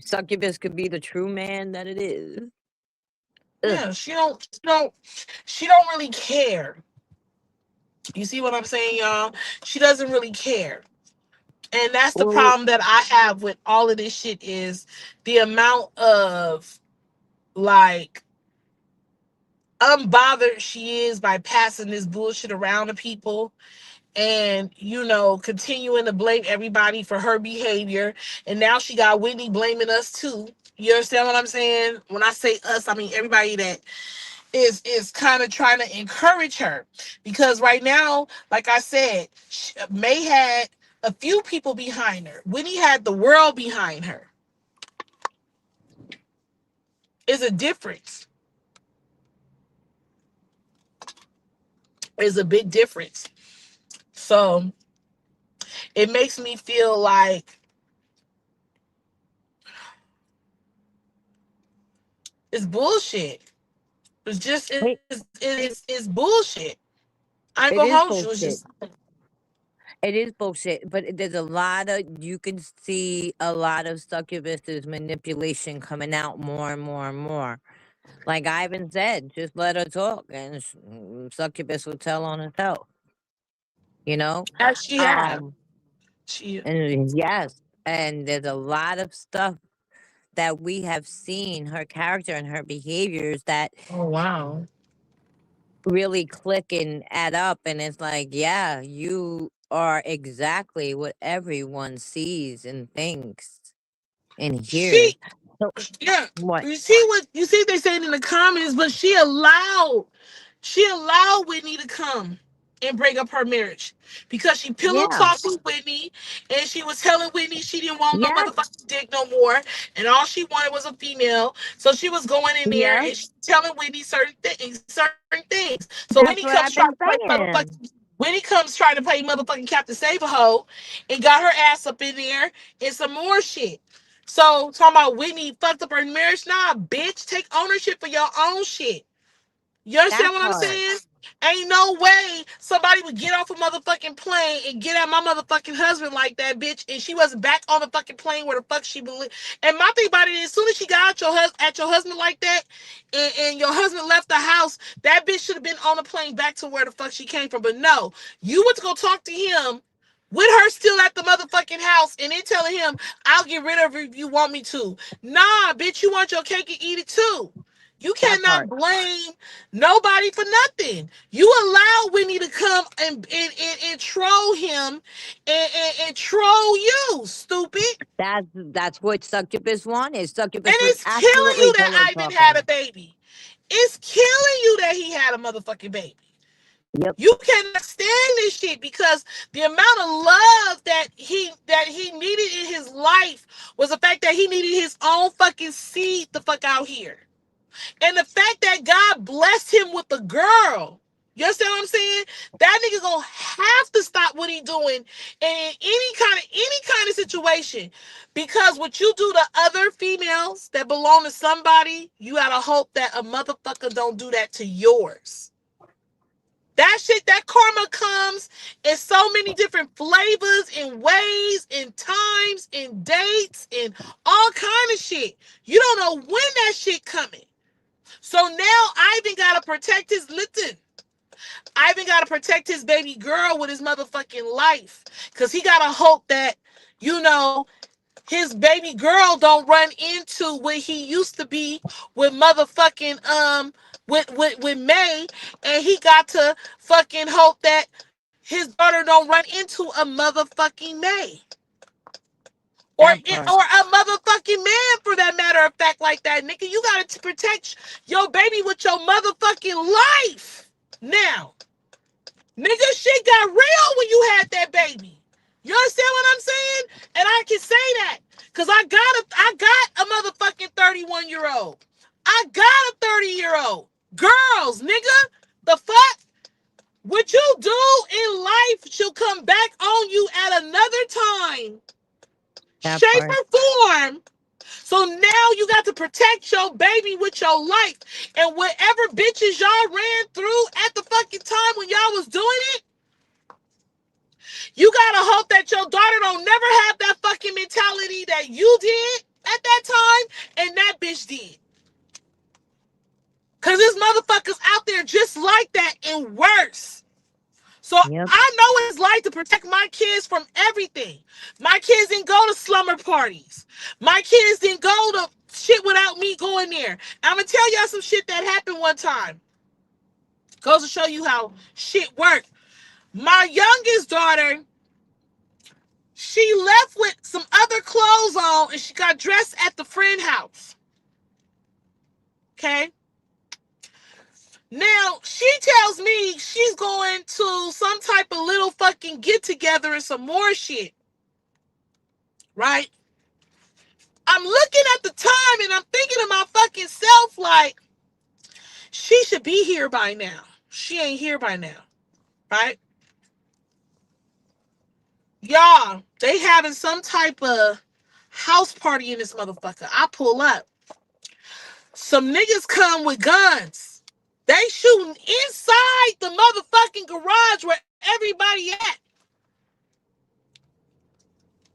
S2: Succubus could be the true man that it is. Ugh.
S1: Yeah, she don't really care. You see what I'm saying, y'all? She doesn't really care. And that's the
S2: Well,
S1: problem that I have with all of this shit is the amount of like unbothered she is by passing this bullshit around to people and continuing to blame everybody for her behavior. And now she got Whitney blaming us too. You understand what I'm saying? When I say us, I mean everybody that is kind of trying to encourage her, because right now, like I said, May had a few people behind her. Whitney had the world behind her. Is a difference. Is a big difference. So it makes me feel like it's bullshit. It's just
S2: wait,
S1: it's bullshit. I ain't
S2: it
S1: gonna
S2: is
S1: hold you. It's
S2: bullshit.
S1: just
S2: It is bullshit, but there's a lot of you can see a lot of succubus's manipulation coming out more and more and more. Like Ivan said, just let her talk, and succubus will tell on herself. You know,
S1: as she have.
S2: um,
S1: She
S2: and yes, and there's a lot of stuff that we have seen her character and her behaviors that
S1: oh wow.
S2: really click and add up, and it's like, yeah, you are exactly what everyone sees and thinks and hears.
S1: She
S2: So
S1: yeah.
S2: what?
S1: You see they saying in the comments, but she allowed Whitney to come and break up her marriage because she pillow
S2: Yeah.
S1: talked with Whitney and she was telling Whitney she didn't want no
S2: Yes.
S1: motherfucking dick no more and all she wanted was a female. So she was going in there
S2: Yes.
S1: and she telling Whitney certain things. So
S2: That's what I've been saying.
S1: Whitney comes trying to play motherfucking Captain Save a Hoe and got her ass up in there and some more shit. So talking about Whitney fucked up her marriage. Nah, bitch, take ownership for your own shit. You
S2: That
S1: understand what I'm
S2: part.
S1: saying? Ain't no way somebody would get off a motherfucking plane and get at my motherfucking husband like that, bitch. And she wasn't back on the fucking plane where the fuck she believed. And my thing about it is, as soon as she got at your husband like that, and your husband left the house, that bitch should have been on the plane back to where the fuck she came from. But no, you went to go talk to him with her still at the motherfucking house, and then telling him, "I'll get rid of her if you want me to." Nah, bitch, you want your cake and eat it too. You
S2: That
S1: cannot
S2: part.
S1: blame nobody for nothing. You allow Whitney to come and troll him and troll you, stupid.
S2: That's what succubus wanted.
S1: And
S2: Succubus was
S1: it's killing
S2: absolutely
S1: you that
S2: pillow
S1: Ivan had a
S2: talking.
S1: baby. It's killing you that he had a motherfucking baby.
S2: Yep.
S1: You cannot stand this shit because the amount of love that he needed in his life was the fact that he needed his own fucking seed the fuck out here. And the fact that God blessed him with a girl. You understand what I'm saying? That nigga gonna have to stop what he doing in any kind of situation. Because what you do to other females that belong to somebody, you gotta hope that a motherfucker don't do that to yours. That shit, that karma comes in so many different flavors and ways and times and dates and all kind of shit. You don't know when that shit coming. So now Ivan gotta protect his Ivan gotta protect his baby girl with his motherfucking life. Cause he gotta hope that, his baby girl don't run into what he used to be with motherfucking with May, and he got to fucking hope that his daughter don't run into a motherfucking May. Or a motherfucking man, for that matter of fact, like that. Nigga, you gotta protect your baby with your motherfucking life. Now, nigga, shit got real when you had that baby. You understand what I'm saying? And I can say that because I got a motherfucking 31-year-old. I got a 30-year-old. Girls, nigga, the fuck? What you do in life should come back on you at another time, shape or form. So now you got to protect your baby with your life. And whatever bitches y'all ran through at the fucking time when y'all was doing it, you gotta hope that your daughter don't never have that fucking mentality that you did at that time and that bitch did. Cause there's motherfuckers out there just like that and worse. So yep. I know what it's like to protect my kids from everything. My kids didn't go to slumber parties. My kids didn't go to shit without me going there. I'm gonna tell y'all some shit that happened one time. Goes to show you how shit worked. My youngest daughter, she left with some other clothes on and she got dressed at the friend house. Okay? Now, she tells me she's going to some type of little fucking get together and some more shit. Right? I'm looking at the time and I'm thinking to my fucking self, like, she should be here by now. She ain't here by now. Right? Y'all, they having some type of house party in this motherfucker. I pull up. Some niggas come with guns. They shooting inside the motherfucking garage where everybody at.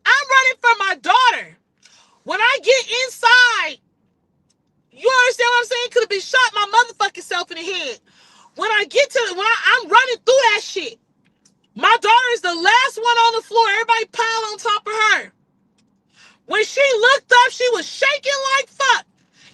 S1: I'm running from my daughter. When I get inside, you understand what I'm saying? Could have been shot my motherfucking self in the head. When I'm running through that shit, my daughter is the last one on the floor. Everybody piled on top of her. When she looked up, she was shaking like fuck.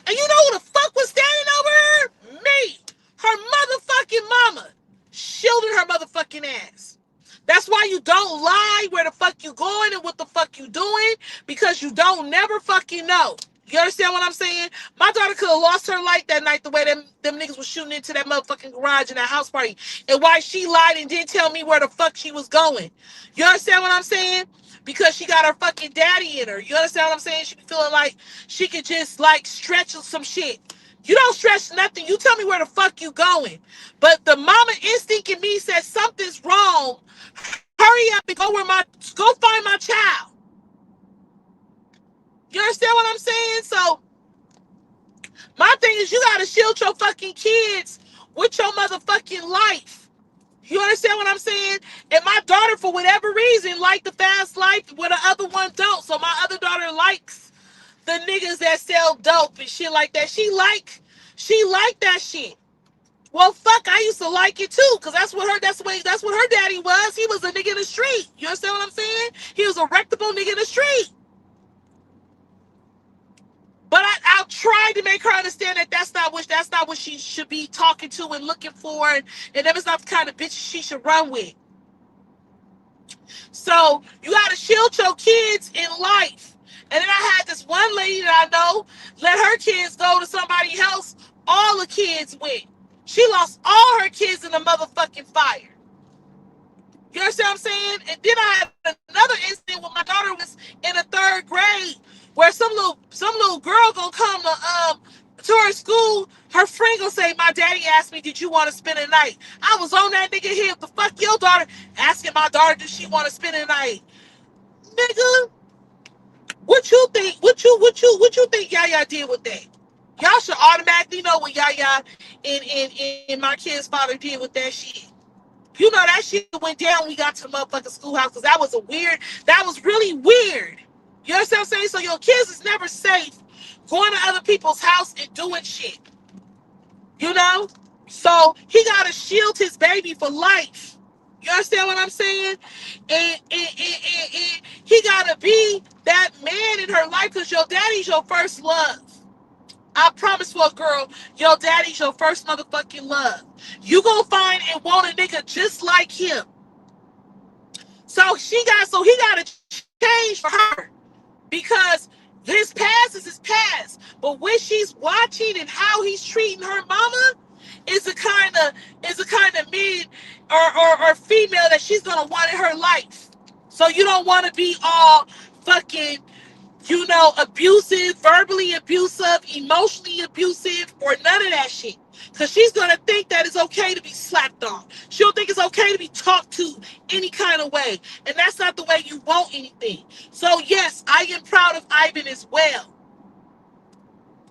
S1: And you know who the fuck was standing over her? Me. Her motherfucking mama. Shielding her motherfucking ass. That's why you don't lie where the fuck you going and what the fuck you doing. Because you don't never fucking know. You understand what I'm saying? My daughter could have lost her life that night the way them niggas was shooting into that motherfucking garage in that house party. And why she lied and didn't tell me where the fuck she was going. You understand what I'm saying? Because she got her fucking daddy in her. You understand what I'm saying? She be feeling like she could just like stretch some shit. You don't stretch nothing. You tell me where the fuck you going. But the mama instinct in me says something's wrong. Hurry up and go find my child. You understand what I'm saying? So my thing is you gotta shield your fucking kids with your motherfucking life. You understand what I'm saying? And my daughter, for whatever reason, liked the fast life where the other one don't. So my other daughter likes the niggas that sell dope and shit like that. She like that shit. Well, fuck, I used to like it too, because that's what her daddy was. He was a nigga in the street. You understand what I'm saying? He was a reputable nigga in the street. But I tried to make her understand that that's not what she should be talking to and looking for, and that is not the kind of bitch she should run with. So you gotta shield your kids in life. And then I had this one lady that I know let her kids go to somebody else all the kids went. She lost all her kids in the motherfucking fire. You understand what I'm saying? And then I had another incident when my daughter was in the third grade, where some little girl gonna come to her school. Her friend gonna say, "My daddy asked me, did you want to spend the night?" I was on that nigga here. The fuck your daughter asking my daughter, does she want to spend the night? Nigga, what you think? What you think Yaya did with that? Y'all should automatically know what Yaya and my kid's father did with that shit. You know that shit went down when we got to the motherfucking schoolhouse, because that was really weird. You understand what I'm saying? So your kids is never safe going to other people's house and doing shit. You know? So he got to shield his baby for life. You understand what I'm saying? And he got to be that man in her life, because your daddy's your first love. I promise for a girl, your daddy's your first motherfucking love. You gonna find and want a nigga just like him. So he got to change for her, because his past is his past. But when she's watching and how he's treating her mama, is the kind of man or female that she's gonna want in her life. So you don't want to be all fucking, abusive, verbally abusive, emotionally abusive, or none of that shit. Because she's going to think that it's okay to be slapped on. She'll think it's okay to be talked to any kind of way. And that's not the way you want anything. So, yes, I am proud of Ivan as well.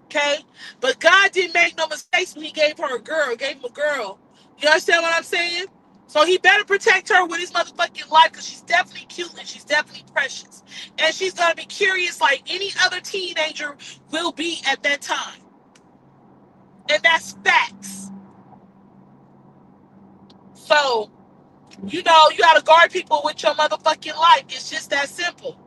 S1: Okay? But God didn't make no mistakes when he gave her a girl, gave him a girl. You understand what I'm saying? So he better protect her with his motherfucking life, because she's definitely cute and she's definitely precious. And she's going to be curious like any other teenager will be at that time. And that's facts. So, you got to guard people with your motherfucking life. It's just that simple.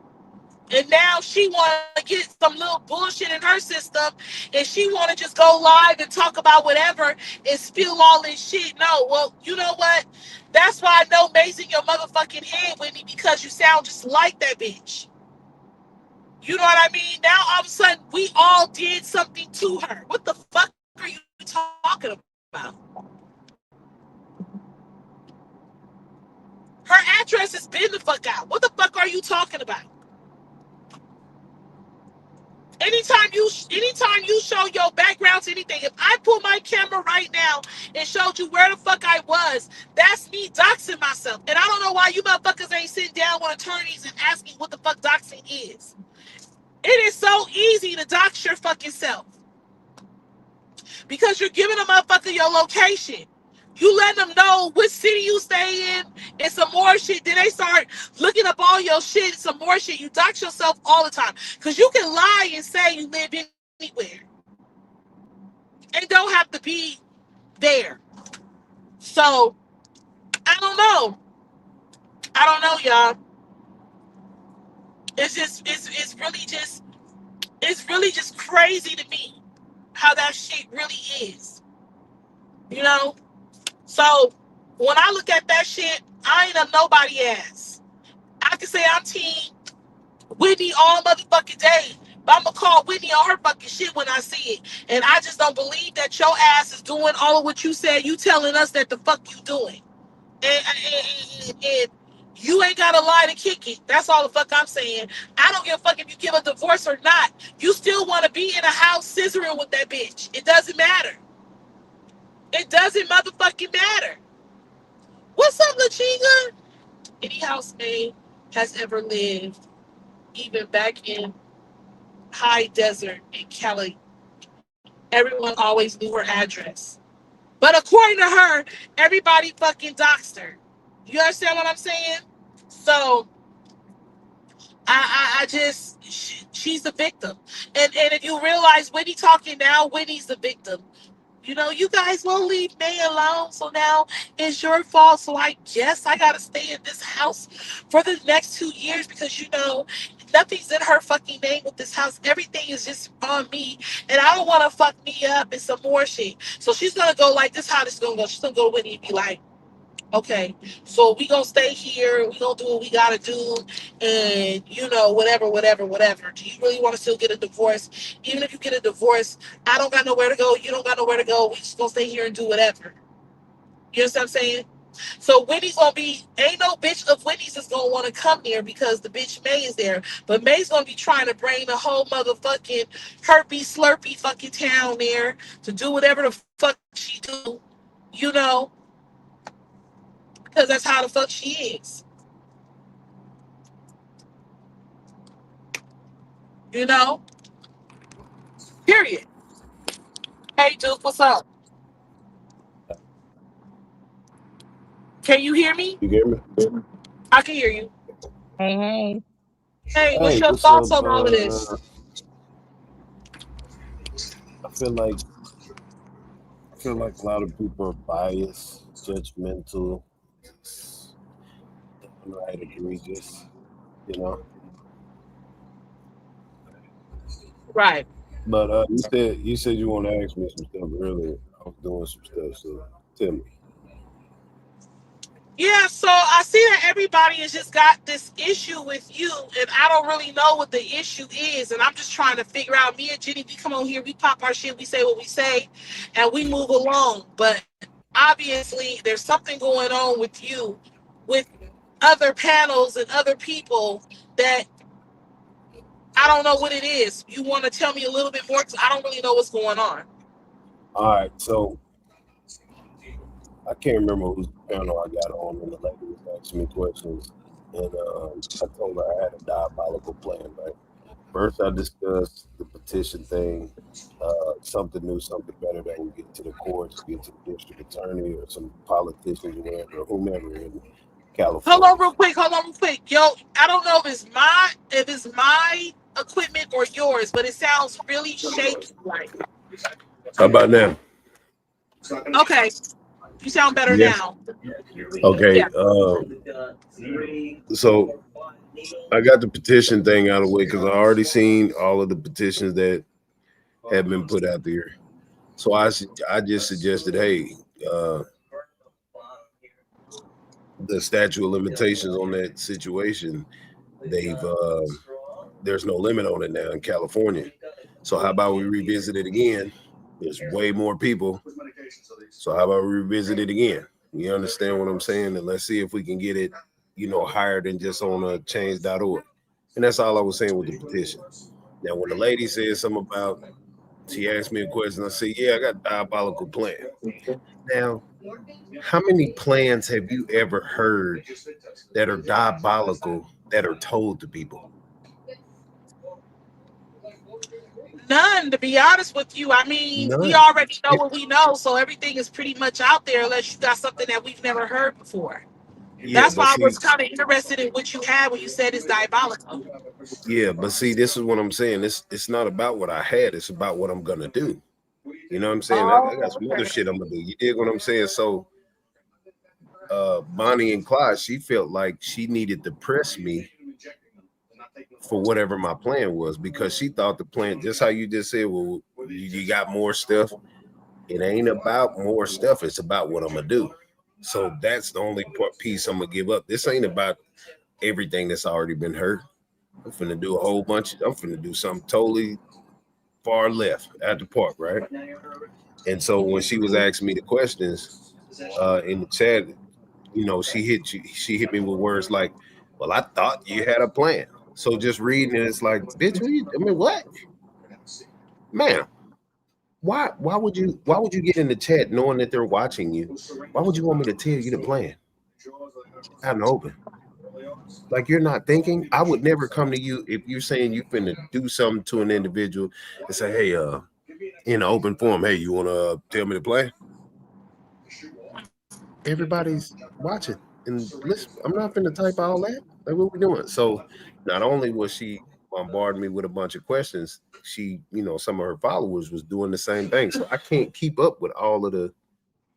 S1: And now she want to get some little bullshit in her system, and she want to just go live and talk about whatever and spill all this shit. No, well, you know what? That's why I know May's in your motherfucking head, Whitney, because you sound just like that bitch. You know what I mean? Now all of a sudden we all did something to her. What the fuck are you talking about? Her address has been the fuck out. What the fuck are you talking about? Anytime you show your background to anything, if I pull my camera right now and showed you where the fuck I was, that's me doxing myself. And I don't know why you motherfuckers ain't sitting down with attorneys and asking what the fuck doxing is. It is so easy to dox your fucking self, because you're giving a motherfucker your location. You let them know what city you stay in and some more shit. Then they start looking up all your shit, some more shit. You dox yourself all the time, because you can lie and say you live anywhere and don't have to be there. So I don't know. Y'all. It's really just crazy to me how that shit really is. You know? So when I look at that shit, I ain't a nobody ass. I can say I'm team Whitney all motherfucking day, but I'm gonna call Whitney on her fucking shit when I see it. And I just don't believe that your ass is doing all of what you said. You telling us that the fuck you doing. And you ain't got to lie to kick it. That's all the fuck I'm saying. I don't give a fuck if you give a divorce or not. You still want to be in a house scissoring with that bitch. It doesn't matter. It doesn't motherfucking matter. What's up, LaChinga? Any housemaid has ever lived, even back in high desert in Cali, everyone always knew her address. But according to her, everybody fucking doxed her. You understand what I'm saying? So I just, she's the victim. And if you realize Whitney talking now, Whitney's the victim. You guys won't leave May alone, so now it's your fault. So I guess I gotta stay in this house for the next 2 years, because nothing's in her fucking name with this house. Everything is just on me, and I don't want to fuck me up and some more shit. So she's gonna go like this. How this is gonna go? She's gonna go to Whitney and be like, Okay, so we gonna stay here. We gonna do what we gotta do, and whatever, whatever, whatever. Do you really want to still get a divorce? Even if you get a divorce, I don't got nowhere to go. You don't got nowhere to go. We just gonna stay here and do whatever. You understand what I'm saying? So Wendy's gonna be ain't no bitch of Wendy's is gonna want to come here because the bitch May is there. But May's gonna be trying to bring the whole motherfucking herpy slurpy fucking town there to do whatever the fuck she do, you know, because that's how the fuck she is. You know? Period. Hey Duke, what's up? Can you hear me?
S3: You get me?
S1: I can hear you.
S2: Hey, hey.
S1: Hey, what's
S3: Hey,
S1: your
S3: what's
S1: thoughts
S3: up?
S1: on all of this?
S3: I feel like a lot of people are biased, judgmental, downright egregious. You know.
S1: Right.
S3: But you said you want to ask me some stuff earlier. I was doing some stuff, so tell me.
S1: Yeah, so I see that everybody has just got this issue with you, and I don't really know what the issue is. And I'm just trying to figure out. Me and Jenny, we come on here, we pop our shit, we say what we say, and we move along. But obviously, there's something going on with you, with other panels and other people that I don't know what it is. You want to tell me a little bit more? Because I don't really know what's going on.
S3: All right, so I can't remember whose panel I got on, and the lady was asking me questions, and I told her I had a diabolical plan. Right. First, I discussed the petition thing, something new, something better that will get to the courts, get to the district attorney or some politicians, or whomever in
S1: Hold on
S3: California.
S1: real quick. Hold on real quick. Yo, I don't know if it's my equipment or yours, but it sounds really shaky. Like,
S3: How about now?
S1: okay, you sound better
S3: Yes.
S1: now.
S3: Okay.
S1: Yeah.
S3: So I got the petition thing out of the way because I already seen all of the petitions that have been put out there. So I just suggested, hey, uh, the statute of limitations on that situation, they've there's no limit on it now in California. So how about we revisit it again? There's way more people. So how about we revisit it again? You understand what I'm saying? And let's see if we can get it, higher than just on change.org. And that's all I was saying with the petition. Now, when the lady said something about, she asked me a question, I said, yeah, I got a diabolical plan. Now, how many plans have you ever heard that are diabolical that are told to people?
S1: None, to be honest with you. I mean, we
S3: None.
S1: already know what we know, so everything is pretty much out there unless you got something that we've never heard before.
S3: Yeah,
S1: That's
S3: but
S1: why I
S3: see,
S1: was kind of interested in what you had when you said it's diabolical.
S3: this is what I'm saying. It's not about what I had, it's about what I'm gonna do. You know what I'm saying? I got
S1: Oh,
S3: some other
S1: okay.
S3: shit I'm gonna do. You dig what I'm saying? So Bonnie and Clyde, she felt like she needed to press me for whatever my plan was because she thought the plan, just how you just said, well, you got more stuff. It ain't about more stuff. It's about what I'm gonna do. So that's the only piece I'm gonna give up. This ain't about everything that's already been heard. I'm finna do a whole bunch. I'm finna do something totally far left at the park, right? And so when she was asking me the questions in the chat, she hit me with words like, "Well, I thought you had a plan." So just reading it, it's like, "Bitch, what, man? Why would you get in the chat knowing that they're watching you? Why would you want me to tell you the plan out in the open? Like you're not thinking. I would never come to you if you're saying you finna do something to an individual and say, hey, in an open forum, hey, you wanna tell me the plan? Everybody's watching and listen. I'm not finna type all that. Like what we doing? So not only was she bombarding me with a bunch of questions, she, some of her followers was doing the same thing. So I can't keep up with all of the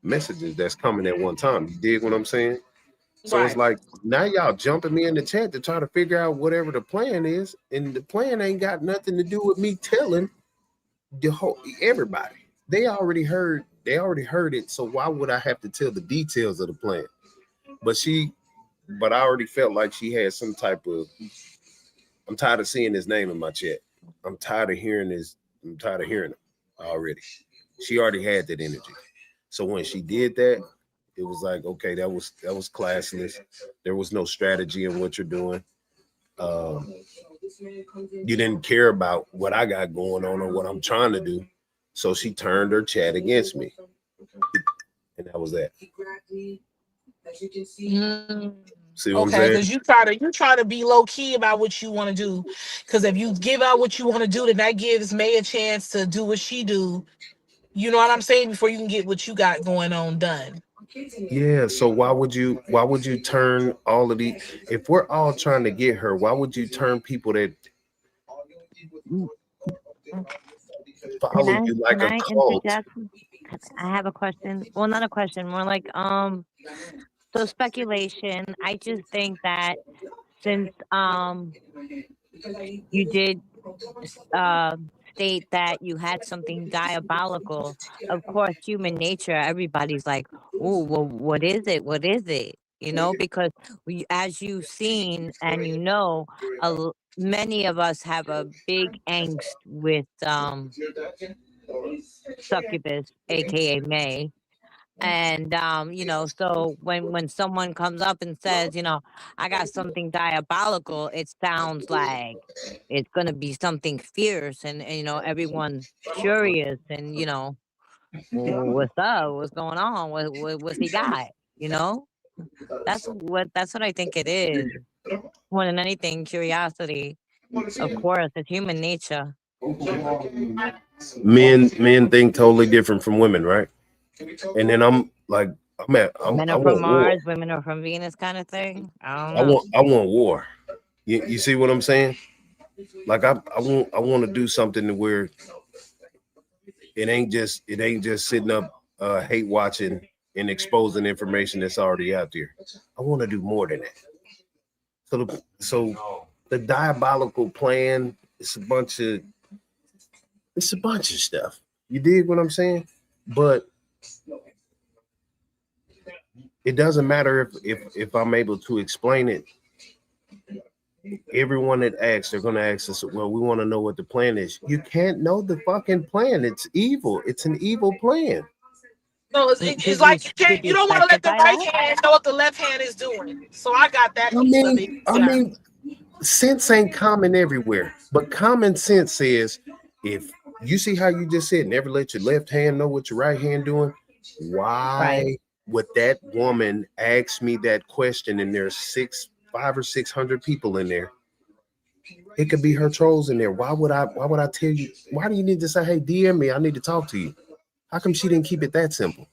S3: messages that's coming at one time. You dig what I'm saying? So it's
S1: Right.
S3: like now y'all jumping me in the chat to try to figure out whatever the plan is, and the plan ain't got nothing to do with me telling the whole everybody. They already heard it. So why would I have to tell the details of the plan? but I already felt like she had some type of. I'm tired of seeing his name in my chat. I'm tired of hearing him already. She already had that energy. So when she did that, it was like, okay, that was classless. There was no strategy in what you're doing. You didn't care about what I got going on or what I'm trying to do. So she turned her chat against me. And that was that. See what I'm
S1: Okay,
S3: saying?
S1: because you try to be low key about what you want to do. Because if you give out what you want to do, then that gives May a chance to do what she do. You know what I'm saying? Before you can get what you got going on done.
S3: Yeah. So why would you turn all of these? If we're all trying to get her, why would you turn people that follow you like a cult?
S2: Interject? I have a question. Well, not a question, more like so speculation. I just think that since you did state that you had something diabolical, of course, human nature, everybody's like, oh, well, what is it? What is it? You know, because as you've seen and you know, many of us have a big angst with succubus, aka May. And you know, so when someone comes up and says, you know, I got something diabolical, it sounds like it's gonna be something fierce, and you know, everyone's curious, and you know, what's up, what's going on, what's he got, you know? That's what I think it is. More than anything, curiosity. Of course, it's human nature.
S3: Men think totally different from women, right? And then I'm like,
S2: Men
S3: I
S2: are from
S3: want war.
S2: Mars, women are from Venus, kind of thing. I don't know.
S3: I want war. You see what I'm saying? Like I want to do something to where it ain't just sitting up hate watching and exposing information that's already out there. I want to do more than that. So the diabolical plan is a bunch of stuff. You dig what I'm saying? But it doesn't matter if I'm able to explain it. Everyone that asks, they're gonna ask us, well, we want to know what the plan is. You can't know the fucking plan. It's evil. It's an evil plan.
S1: So it's like you don't want to let the right hand know what the left hand is doing. So I got that piece of it.
S3: I mean, sense ain't common everywhere, but common sense says if you see how you just said, never let your left hand know what your right hand doing. Why would that woman ask me that question? And there's 500 or 600 people in there. It could be her trolls in there. Why would I tell you? Why do you need to say, hey, DM me? I need to talk to you. How come she didn't keep it that simple?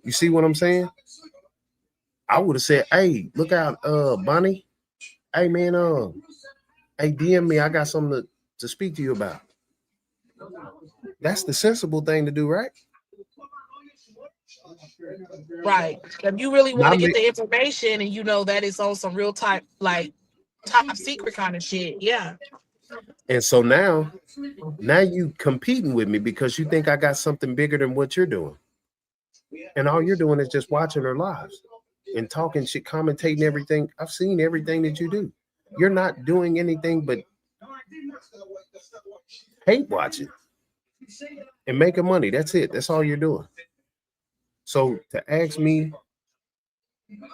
S3: You see what I'm saying? I would have said, hey, look out, Bonnie. Hey man, hey, DM me. I got something to speak to you about. That's the sensible thing to do, right?
S1: Right. If you really want to get the information and you know that it's on some real top secret kind of shit, yeah.
S3: And so now you competing with me because you think I got something bigger than what you're doing. And all you're doing is just watching her lives and talking shit, commentating everything. I've seen everything that you do. You're not doing anything but hate watching and making money. That's it. That's all you're doing. So to ask me,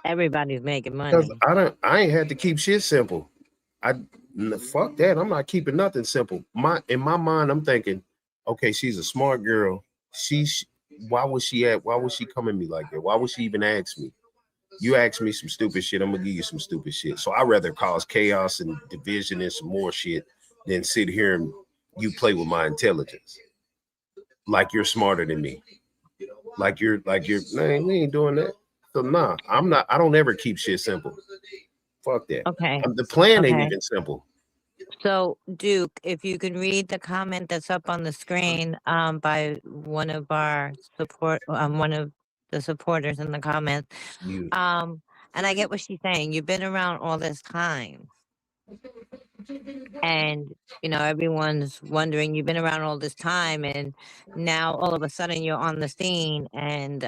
S2: everybody's making money.
S3: I ain't had to keep shit simple. Fuck that. I'm not keeping nothing simple. In my mind, I'm thinking, okay, she's a smart girl. Why was she come at me like that? Why would she even ask me? You ask me some stupid shit, I'm gonna give you some stupid shit. So I'd rather cause chaos and division and some more shit than sit here and you play with my intelligence. Like you're smarter than me. Like you're man, we ain't doing that. So nah, I don't ever keep shit simple. Fuck that.
S2: Okay.
S3: The plan ain't even simple.
S2: So Duke, if you can read the comment that's up on the screen by one of our one of the supporters in the comments. And I get what she's saying. You've been around all this time. And everyone's wondering, you've been around all this time, and now all of a sudden you're on the scene, and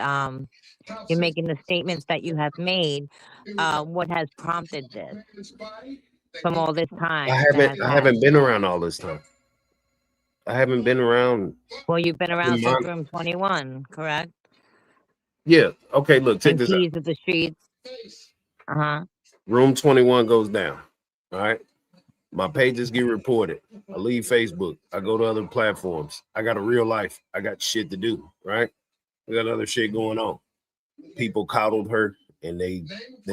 S2: you're making the statements that you have made. What has prompted this from all this time that has
S3: I
S2: passed?
S3: haven't been around all this time. I haven't been around.
S2: Well, you've been around
S3: in
S2: since
S3: my-
S2: room 21, correct?
S3: Yeah. Okay. Look, check
S2: And
S3: this out.
S2: Keys of the Streets.
S3: Room 21 goes down. All right. My pages get reported. I leave Facebook. I go to other platforms. I got a real life. I got shit to do. Right. We got other shit going on. People coddled her and they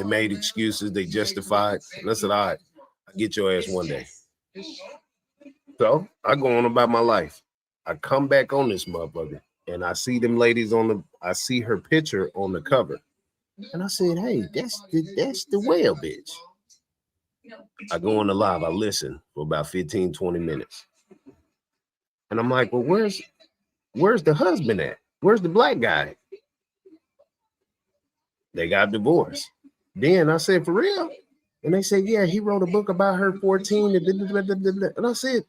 S3: made excuses. They justified. And I said, all right, I'll get your ass one day. So I go on about my life. I come back on this motherfucker and I see them ladies I see her picture on the cover. And I said, hey, that's the whale bitch. I go on the live, I listen for about 15, 20 minutes. And I'm like, well, where's the husband at? Where's the black guy? They got divorced. Then I said, for real? And they said, yeah, he wrote a book about her 14. And I said,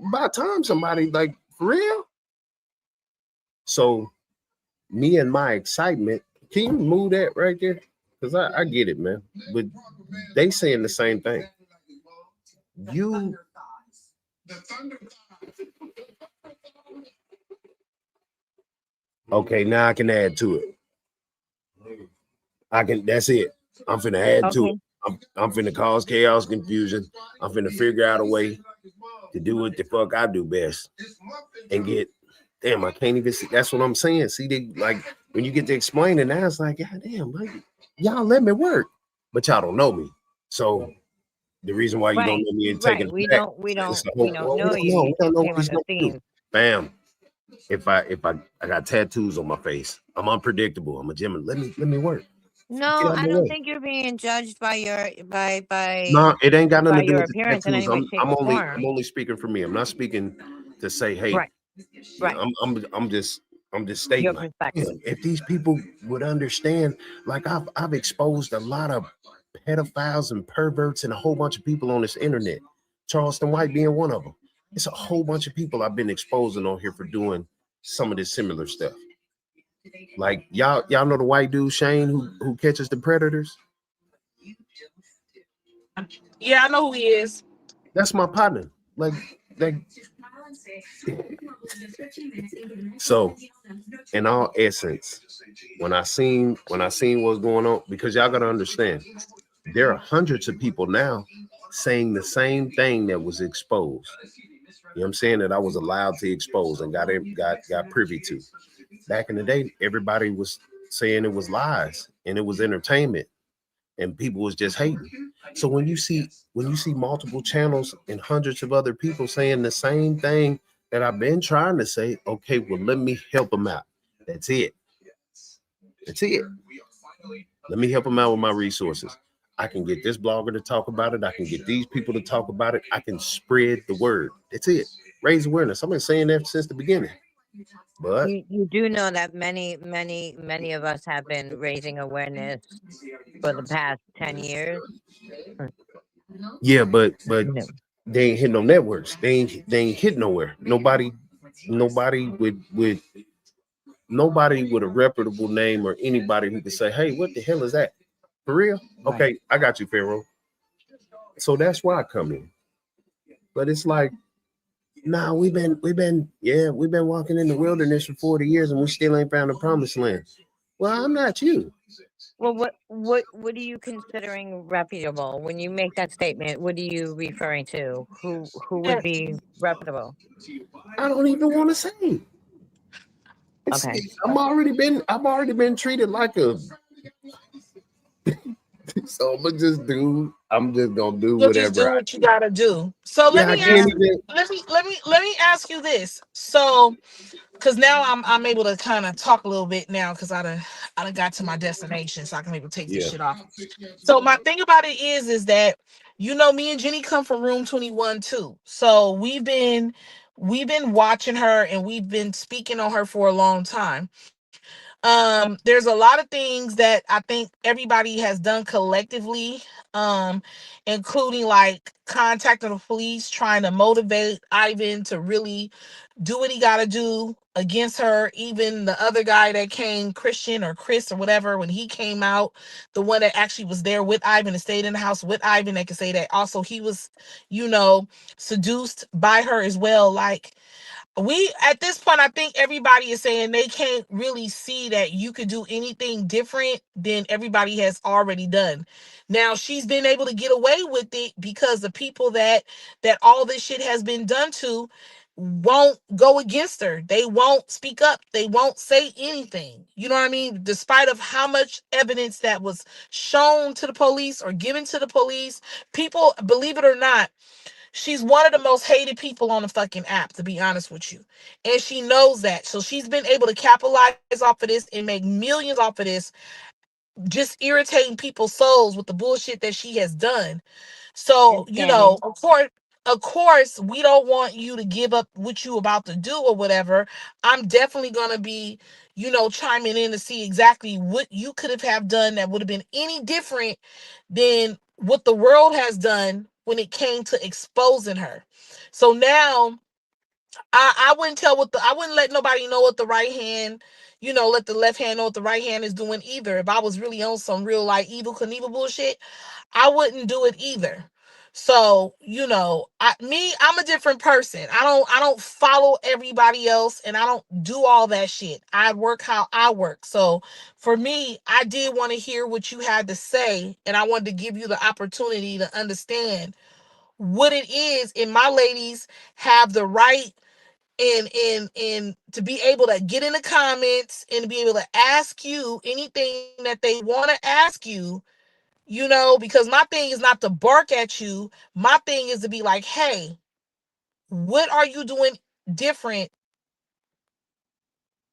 S3: about time somebody, like, for real? So me and my excitement, can you move that right there? Because I get it, man. But they saying the same thing. Okay, now I can add to it. That's it. I'm finna add to it. I'm finna cause chaos, confusion. I'm finna figure out a way to do what the fuck I do best and get. Damn, I can't even see. That's what I'm saying. See, they like when you get to explain it now, it's like, God damn, like, y'all let me work, but y'all don't know me. So the reason why you don't know me and taking
S2: we don't know you.
S3: We don't know
S2: what he's
S3: do. Bam. If I got tattoos on my face, I'm unpredictable. I'm a Gemini. Let me work.
S2: No, I don't think you're being judged by your
S3: No, it ain't got nothing to do with the
S2: appearance in any
S3: tattoos.
S2: way, shape, or form.
S3: I'm only speaking for me. I'm not speaking to say, hey,
S2: Right.
S3: I'm just stating.
S2: Your
S3: Like,
S2: perspective.
S3: if these people would understand, like I've exposed a lot of pedophiles and perverts and a whole bunch of people on this internet. Charleston White being one of them. It's a whole bunch of people I've been exposing on here for doing some of this similar stuff. Like y'all know the white dude Shane who catches the predators.
S1: Yeah, I know who he is. That's
S3: my partner. So, in all essence, when I seen what's going on, because y'all gotta understand, there are hundreds of people now saying the same thing that was exposed. You know what I'm saying? That I was allowed to expose and got privy to. Back in the day, everybody was saying it was lies and it was entertainment, and people was just hating. So when you see multiple channels and hundreds of other people saying the same thing that I've been trying to say, okay, well, let me help them out. That's it. Let me help them out with my resources. I can get this blogger to talk about it. I can get these people to talk about it. I can spread the word. That's it. Raise awareness. I've been saying that since the beginning. But
S2: you do know that many of us have been raising awareness for the past 10 years.
S3: Yeah, but they ain't hit no networks. They ain't hit nowhere. Nobody with a reputable name or anybody who could say, hey, what the hell is that? For real?
S2: Right.
S3: Okay, I got you, Pharaoh. So that's why I come in. But it's like, nah, we've been walking in the wilderness for 40 years and we still ain't found the promised land. Well, I'm not you.
S2: Well, what are you considering reputable when you make that statement? What are you referring to? Who would be reputable?
S3: I don't even want to say. Okay. I've already been treated like a. So I'm just gonna do whatever.
S1: Just do what you gotta do. So let me ask you this. So, because now I'm able to kind of talk a little bit now because I done got to my destination, so I can able to take this shit off. So my thing about it is that me and Jenny come from room 21 too. So we've been watching her and we've been speaking on her for a long time. There's a lot of things that I think everybody has done collectively, including like contacting the police, trying to motivate Ivan to really do what he got to do against her. Even the other guy that came, Christian or Chris or whatever, when he came out, the one that actually was there with Ivan and stayed in the house with Ivan, that could say that also he was, seduced by her as well. Like, we at this point, I think everybody is saying they can't really see that you could do anything different than everybody has already done. Now she's been able to get away with it because the people that all this shit has been done to won't go against her. They won't speak up. They won't say anything. You know what I mean? Despite of how much evidence that was shown to the police or given to the police, people, believe it or not, she's one of the most hated people on the fucking app, to be honest with you. And she knows that. So she's been able to capitalize off of this and make millions off of this, just irritating people's souls with the bullshit that she has done. So,
S2: Insane.
S1: of course, we don't want you to give up what you about to do or whatever. I'm definitely gonna be, chiming in to see exactly what you could have done that would have been any different than what the world has done when it came to exposing her. So now I wouldn't I wouldn't let nobody know what the right hand, let the left hand know what the right hand is doing either. If I was really on some real like Evel Knievel bullshit, I wouldn't do it either. So, I'm a different person. I don't follow everybody else, and I don't do all that shit. I work how I work. So for me, I did want to hear what you had to say, and I wanted to give you the opportunity to understand what it is. And my ladies have the right and to be able to get in the comments and to be able to ask you anything that they want to ask you, because my thing is not to bark at you. My thing is to be like, hey, what are you doing different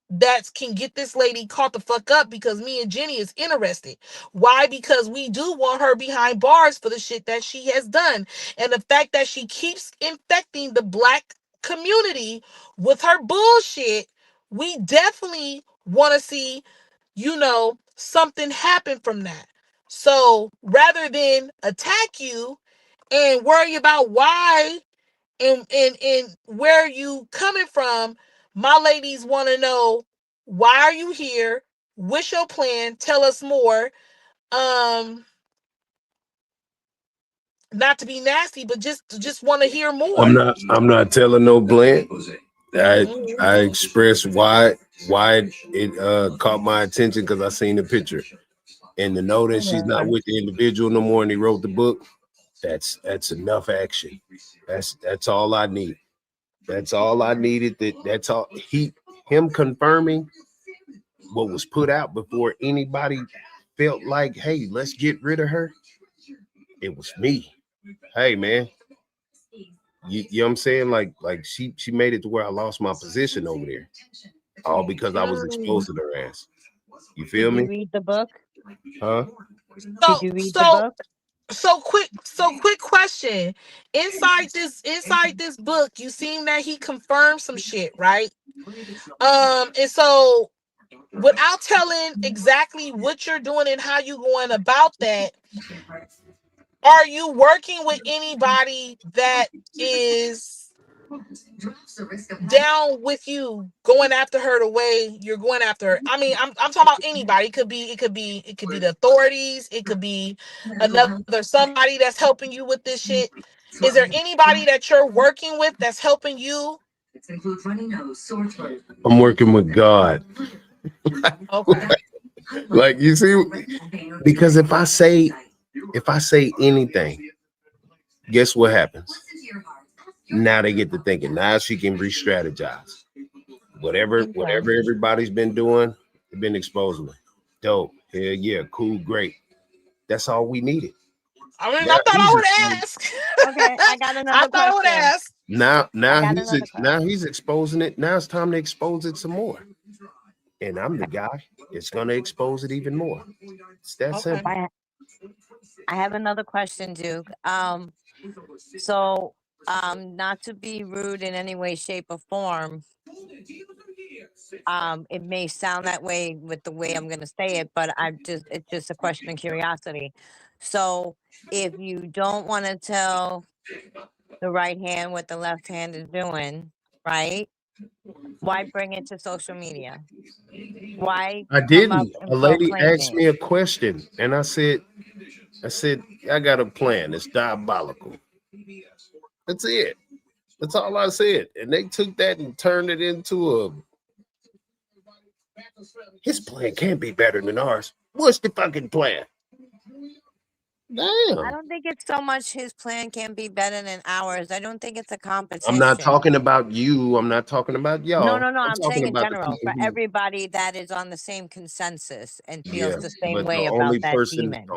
S1: that can get this lady caught the fuck up? Because me and Jenny is interested. Why? Because we do want her behind bars for the shit that she has done. And the fact that she keeps infecting the Black community with her bullshit, we definitely want to see, something happen from that. So rather than attack you and worry about why and where you coming from, my ladies want to know, why are you here? What's your plan? Tell us more. Not to be nasty, but just want to hear more.
S3: I'm not telling no blend. I expressed why it caught my attention because I seen the picture. And to know that she's not with the individual no more and he wrote the book, that's enough action. That's all I need. That's all I needed. That's all him confirming what was put out before anybody felt like, hey, let's get rid of her. It was me. Hey man. You know what I'm saying? Like she made it to where I lost my position over there. All because I was exposing her ass. You feel
S2: Did
S3: me?
S2: you read the book?
S3: Huh?
S2: Did you read the book?
S1: So quick question. Inside this book, you seen that he confirmed some shit, right? And so without telling exactly what you're doing and how you going about that, are you working with anybody that is down with you going after her the way you're going after her? I mean, I'm talking about anybody. It could be the authorities, it could be another somebody that's helping you with this shit. Is there anybody that you're working with that's helping you?
S3: I'm working with God.
S1: Okay.
S3: Like you see, because if I say anything, guess what happens? Now they get to thinking. Now she can re-strategize. Whatever everybody's been doing, they've been exposing me. Dope. Hell yeah, cool, great. That's all we needed.
S1: I mean, I thought I would ask.
S2: Okay, I got another
S1: I thought I would
S2: question.
S1: ask.
S3: Now he's exposing it. Now it's time to expose it some more. And I'm the guy that's gonna expose it even more. It's that simple.
S2: I have another question, Duke. So not to be rude in any way, shape, or form, It may sound that way with the way I'm going to say it, but it's just a question of curiosity. So if you don't want to tell the right hand what the left hand is doing, right? Why bring it to social media? Why
S3: I
S2: come up
S3: didn't.
S2: and
S3: A lady
S2: proclaim
S3: asked
S2: it?
S3: me a question, and I said, I got a plan. It's diabolical. That's it. That's all I said. And they took that and turned it into his plan can't be better than ours. What's the fucking plan?
S2: I
S3: Damn.
S2: don't think it's so much his plan can be better than ours. I don't think it's a
S3: I'm not
S2: competition.
S3: talking about you. I'm not talking about y'all.
S2: No.
S3: I'm
S2: I'm
S3: talking
S2: saying in
S3: about the
S2: general
S3: people
S2: for
S3: who,
S2: everybody that is on the same consensus and feels
S3: yeah.
S2: the same
S3: But the
S2: way
S3: only
S2: about that
S3: person,
S2: demon.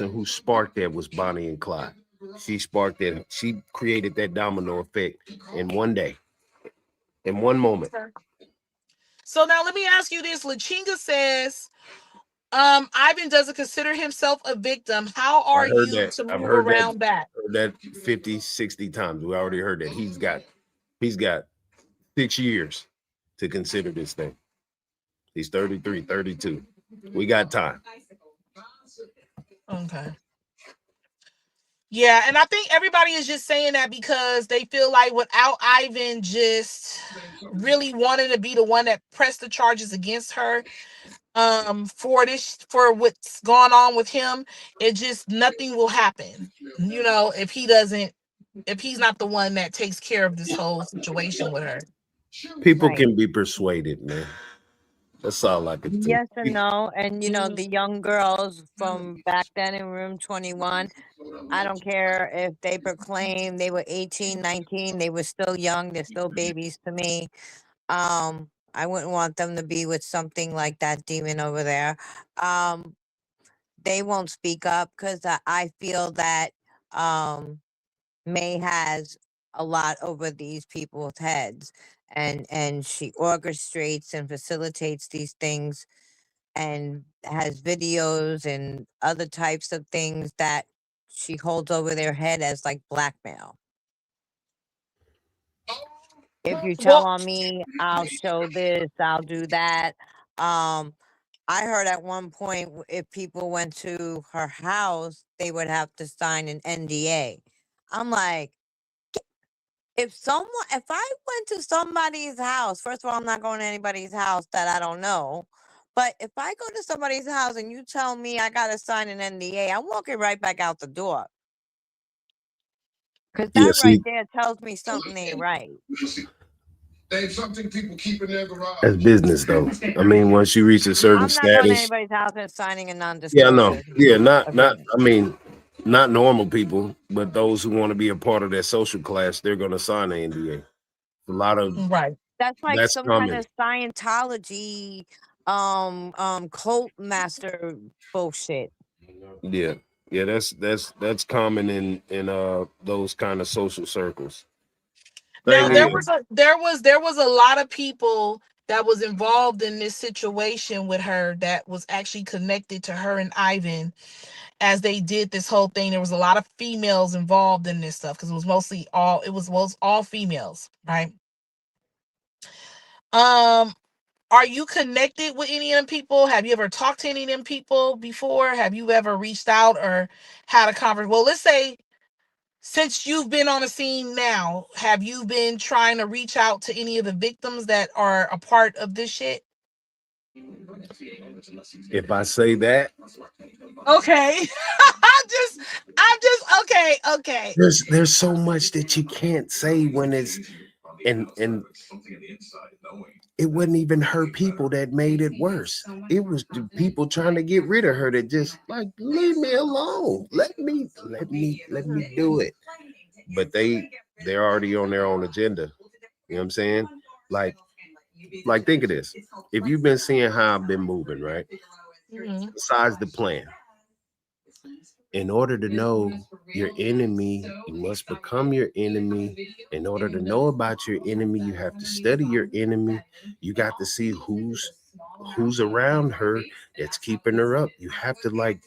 S3: who sparked that was Bonnie and Clyde. She sparked that. She created that domino effect in one day, in one moment.
S1: So now let me ask you this. Lachinga says, Ivan doesn't consider himself a victim. How
S3: I
S1: are
S3: heard
S1: you
S3: that.
S1: to
S3: I've
S1: move
S3: heard
S1: around that?
S3: that 50, 60 times. We already heard that. He's got 6 years to consider this thing. He's 33, 32. We got time.
S1: Okay. Yeah, and I think everybody is just saying that because they feel like without Ivan just really wanting to be the one that pressed the charges against her, for what's gone on with him, it just nothing will happen. If he's not the one that takes care of this whole situation with her.
S3: People
S2: Right.
S3: can be persuaded, man. That's all I can think.
S2: Yes and no. And the young girls from back then in room 21, I don't care if they proclaim they were 18, 19, they were still young, they're still babies to me. I wouldn't want them to be with something like that demon over there. Um, they won't speak up because I feel that May has a lot over these people's heads, and she orchestrates and facilitates these things and has videos and other types of things that she holds over their head as like blackmail. If you tell
S1: Well,
S2: on me, I'll show this, I'll do that. I heard at one point if people went to her house, they would have to sign an NDA. I'm like, if I went to somebody's house, first of all, I'm not going to anybody's house that I don't know. But if I go to somebody's house and you tell me I got to sign an NDA, I'm walking right back out the door. Because
S3: Yeah,
S2: that right
S3: see,
S2: there tells me something ain't right.
S4: There's something people keep in their garage.
S3: that's business though. I mean, once you reach a certain
S2: I'm not going to
S3: status,
S2: anybody's house and signing a
S3: yeah, I know.
S2: non-disclosure
S3: Yeah, not
S2: agreement.
S3: I mean, not normal people, but those who want to be a part of that social class, they're gonna sign an NDA. A lot of
S1: right.
S2: That's like
S3: that's
S2: some kind
S3: common.
S2: of Scientology, cult master bullshit.
S3: Yeah. Yeah, that's common in those kind of social circles.
S1: Now
S3: Thing
S1: there
S3: is,
S1: was a lot of people that was involved in this situation with her that was actually connected to her and Ivan as they did this whole thing. There was a lot of females involved in this stuff because it was all females, right? Are you connected with any of them people? Have you ever talked to any of them people before? Have you ever reached out or had a conversation? Well, let's say since you've been on the scene now, have you been trying to reach out to any of the victims that are a part of this shit?
S3: if I say that,
S1: Okay. I'm just okay.
S3: there's so much that you can't say when it's and it wasn't even her people that made it worse. It was the people trying to get rid of her that just like leave me alone. Let me do it. But they're already on their own agenda. You know what I'm saying? Like think of this. If you've been seeing how I've been moving, right?
S1: Mhm.
S3: Besides the plan. In order to know your enemy, you must become your enemy. In order to know about your enemy, you have to study your enemy. You got to see who's around her that's keeping her up. You have to like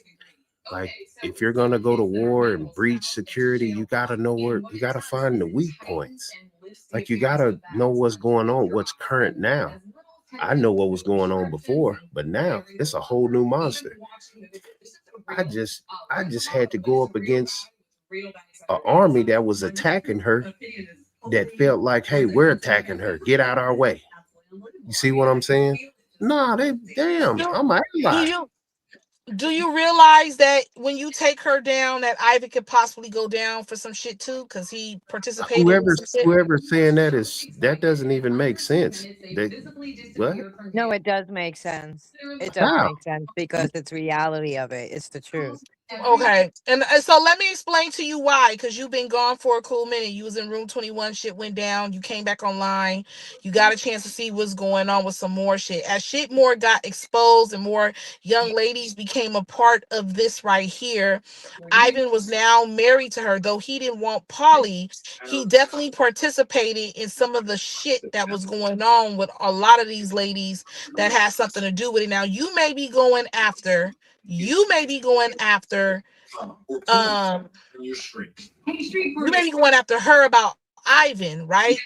S3: if you're gonna go to war and breach security, you gotta know where you gotta find the weak points. Like you gotta know what's going on, what's current now. I know what was going on before, but now it's a whole new monster. I just had to go up against an army that was attacking her, that felt like, hey, we're attacking her. Get out our way. You see what I'm saying? Nah, they damn,
S1: Do,
S3: I'm an
S1: do
S3: ally.
S1: you do you realize that when you take her down, that Ivan could possibly go down for some shit too, because he participated in
S3: Whoever
S1: some shit?
S3: whoever's saying that doesn't even make sense. What?
S2: No, it does make sense. It does
S3: How?
S2: make sense because it's reality of it. It's the truth.
S1: Okay, and so let me explain to you why. Because you've been gone for a cool minute. You was in room 21. Shit went down. You came back online. You got a chance to see what's going on with some more shit. As shit more got exposed and more young ladies became a part of this right here, Ivan was now married to her. Though he didn't want Polly, he definitely participated in some of the shit that was going on with a lot of these ladies that has something to do with it. Now you may be going after um you may be going after her about Ivan, right?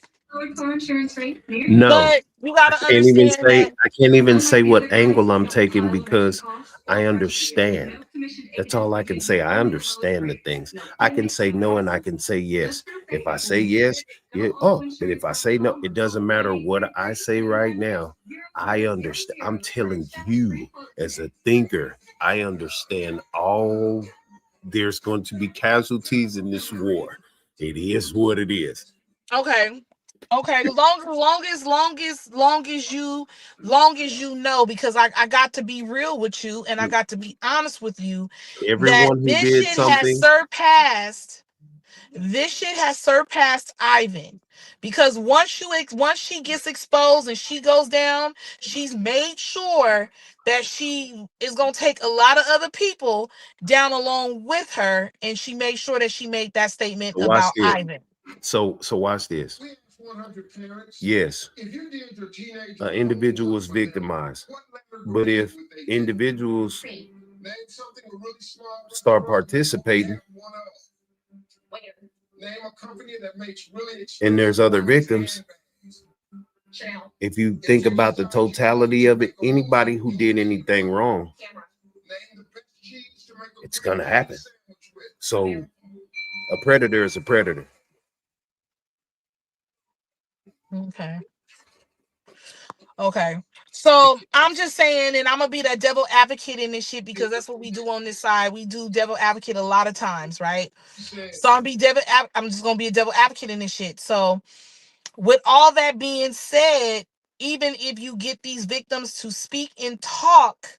S3: No.
S1: But you got
S3: I
S1: to
S3: can't even
S1: understand
S3: say
S1: that.
S3: I can't even say what angle I'm taking because I understand. That's all I can say. I understand the things. I can say no and I can say yes. If I say yes, yeah, oh, but if I say no, it doesn't matter what I say right now. I understand. I'm telling you, as a thinker, I understand all. There's going to be casualties in this war. It is what it is.
S1: Okay. Okay, long as you know, because I got to be real with you and I got to be honest with you that
S3: Everyone who did something,
S1: this shit has surpassed Ivan, because once she gets exposed and she goes down, she's made sure that she is going to take a lot of other people down along with her, and she made sure that she made that statement
S3: watch
S1: about
S3: this.
S1: Ivan.
S3: So watch this.
S4: We asked 100 parents.
S3: Yes,
S4: If you did your teenager
S3: an individual was victimized, but if individuals
S4: name something a really smart
S3: start participating
S4: name a company that makes really
S3: and there's other victims, if you think about the totality of it, anybody who did anything wrong, it's gonna happen. So a predator is a predator.
S1: Okay. Okay. So I'm just saying, and I'm gonna be that devil advocate in this shit, because that's what we do on this side. We do devil advocate a lot of times, right? So I'm just gonna be a devil advocate in this shit. So with all that being said, even if you get these victims to speak and talk,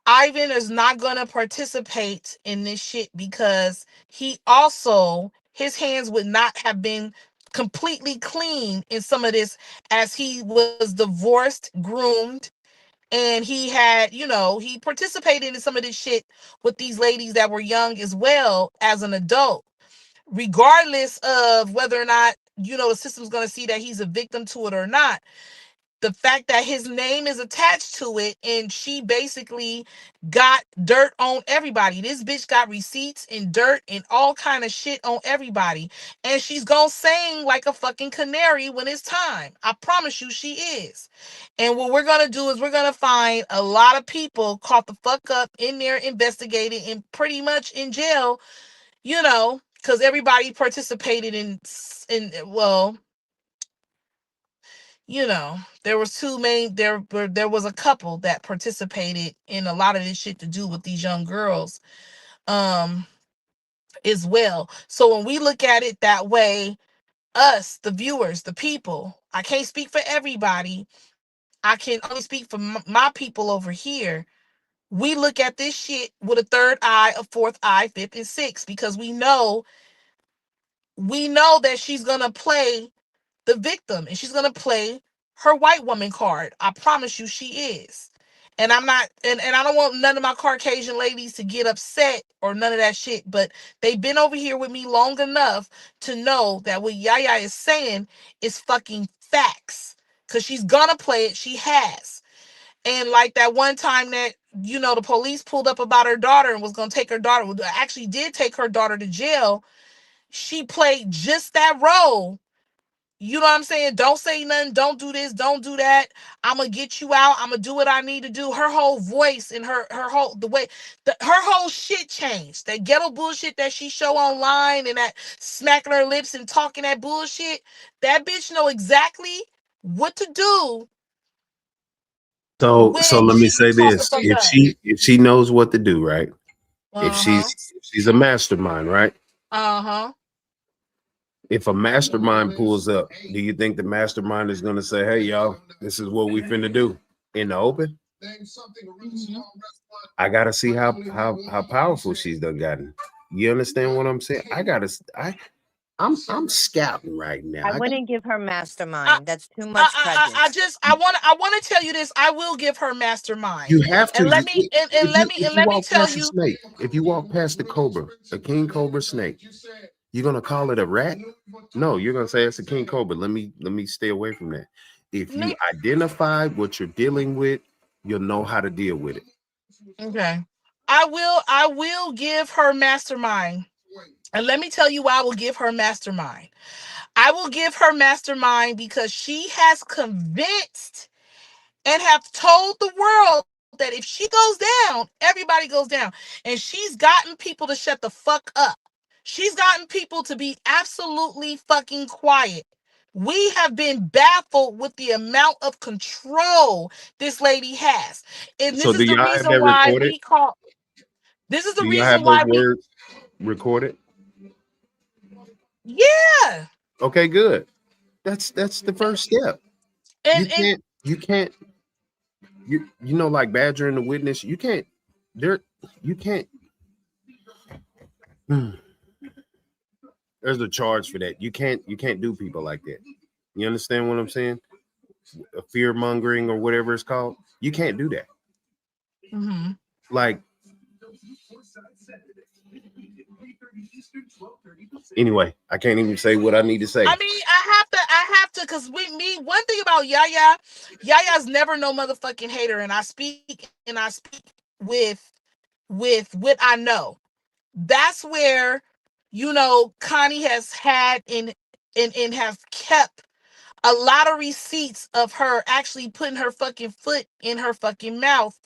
S1: Ivan is not going to participate in this shit, because he also, his hands would not have been completely clean in some of this, as he was divorced, groomed, and he had, he participated in some of this shit with these ladies that were young as well as an adult, regardless of whether or not, the system's going to see that he's a victim to it or not. The fact that his name is attached to it, and she basically got dirt on everybody. This bitch got receipts and dirt and all kind of shit on everybody, and she's gonna sing like a fucking canary when it's time. I promise you she is. And what we're gonna do is we're gonna find a lot of people caught the fuck up in there, investigated, and pretty much in jail, because everybody participated in well, there was there was a couple that participated in a lot of this shit to do with these young girls um as well. So when we look at it that way, us, the viewers, the people, I can't speak for everybody, I can only speak for my people over here. We look at this shit with a third eye, a fourth eye, fifth and sixth, because we know that she's gonna play the victim, and she's gonna play her white woman card. I promise you she is. And I'm not, and I don't want none of my Caucasian ladies to get upset or none of that shit, but they've been over here with me long enough to know that what Yaya is saying is fucking facts. Cause she's gonna play it. She has. And like that one time that, the police pulled up about her daughter and was gonna take her daughter, actually did take her daughter to jail. She played just that role You know what I'm saying? Don't say nothing. Don't do this. Don't do that. I'm gonna get you out. I'm gonna do what I need to do. Her whole voice and her whole her whole shit changed. That ghetto bullshit that she show online and that smacking her lips and talking that bullshit. That bitch know exactly what to do.
S3: So let me
S1: She
S3: say
S1: talk the
S3: this:
S1: fuck
S3: if she knows what to do, right? If
S1: up.
S3: she's a mastermind, right?
S1: Uh-huh.
S3: If a mastermind pulls up, do you think the mastermind is gonna say, "Hey, y'all, this is what we finna do in the open"?
S1: Mm-hmm.
S3: I gotta see how powerful she's done gotten. You understand what I'm saying? I'm scouting right now.
S2: I wouldn't give her mastermind. That's too much credit.
S1: I want to tell you this. I will give her mastermind.
S3: You have to.
S1: And let me
S3: If you
S1: let me
S3: walk
S1: tell
S3: past a
S1: you.
S3: snake, if you walk past the cobra, a king cobra snake, you're gonna call it a rat? No, you're gonna say it's a king cobra. Let me stay away from that. If you identify what you're dealing with, you'll know how to deal with it.
S1: Okay. I will give her mastermind. And let me tell you why I will give her mastermind. I will give her mastermind because she has convinced and have told the world that if she goes down, everybody goes down. And she's gotten people to shut the fuck up. She's gotten people to be absolutely fucking quiet. We have been baffled with the amount of control this lady has. And
S3: So
S1: this
S3: do
S1: is the
S3: y'all have
S1: reason
S3: that
S1: why
S3: recorded?
S1: we call this is the
S3: Do y'all
S1: reason
S3: have those
S1: why we
S3: words recorded?
S1: yeah.
S3: Okay, good. That's the first step.
S1: And
S3: You can't you know like badgering the witness. You can't there you can't. There's a charge for that. You can't do people like that. You understand what I'm saying? Fear mongering or whatever it's called. You can't do that.
S1: mm-hmm.
S3: Like anyway, I can't even say what I need to say.
S1: I mean, I have to, because with me, one thing about Yaya's never no motherfucking hater, and I speak with what I know. That's where, Connie has had and have kept a lot of receipts of her actually putting her fucking foot in her fucking mouth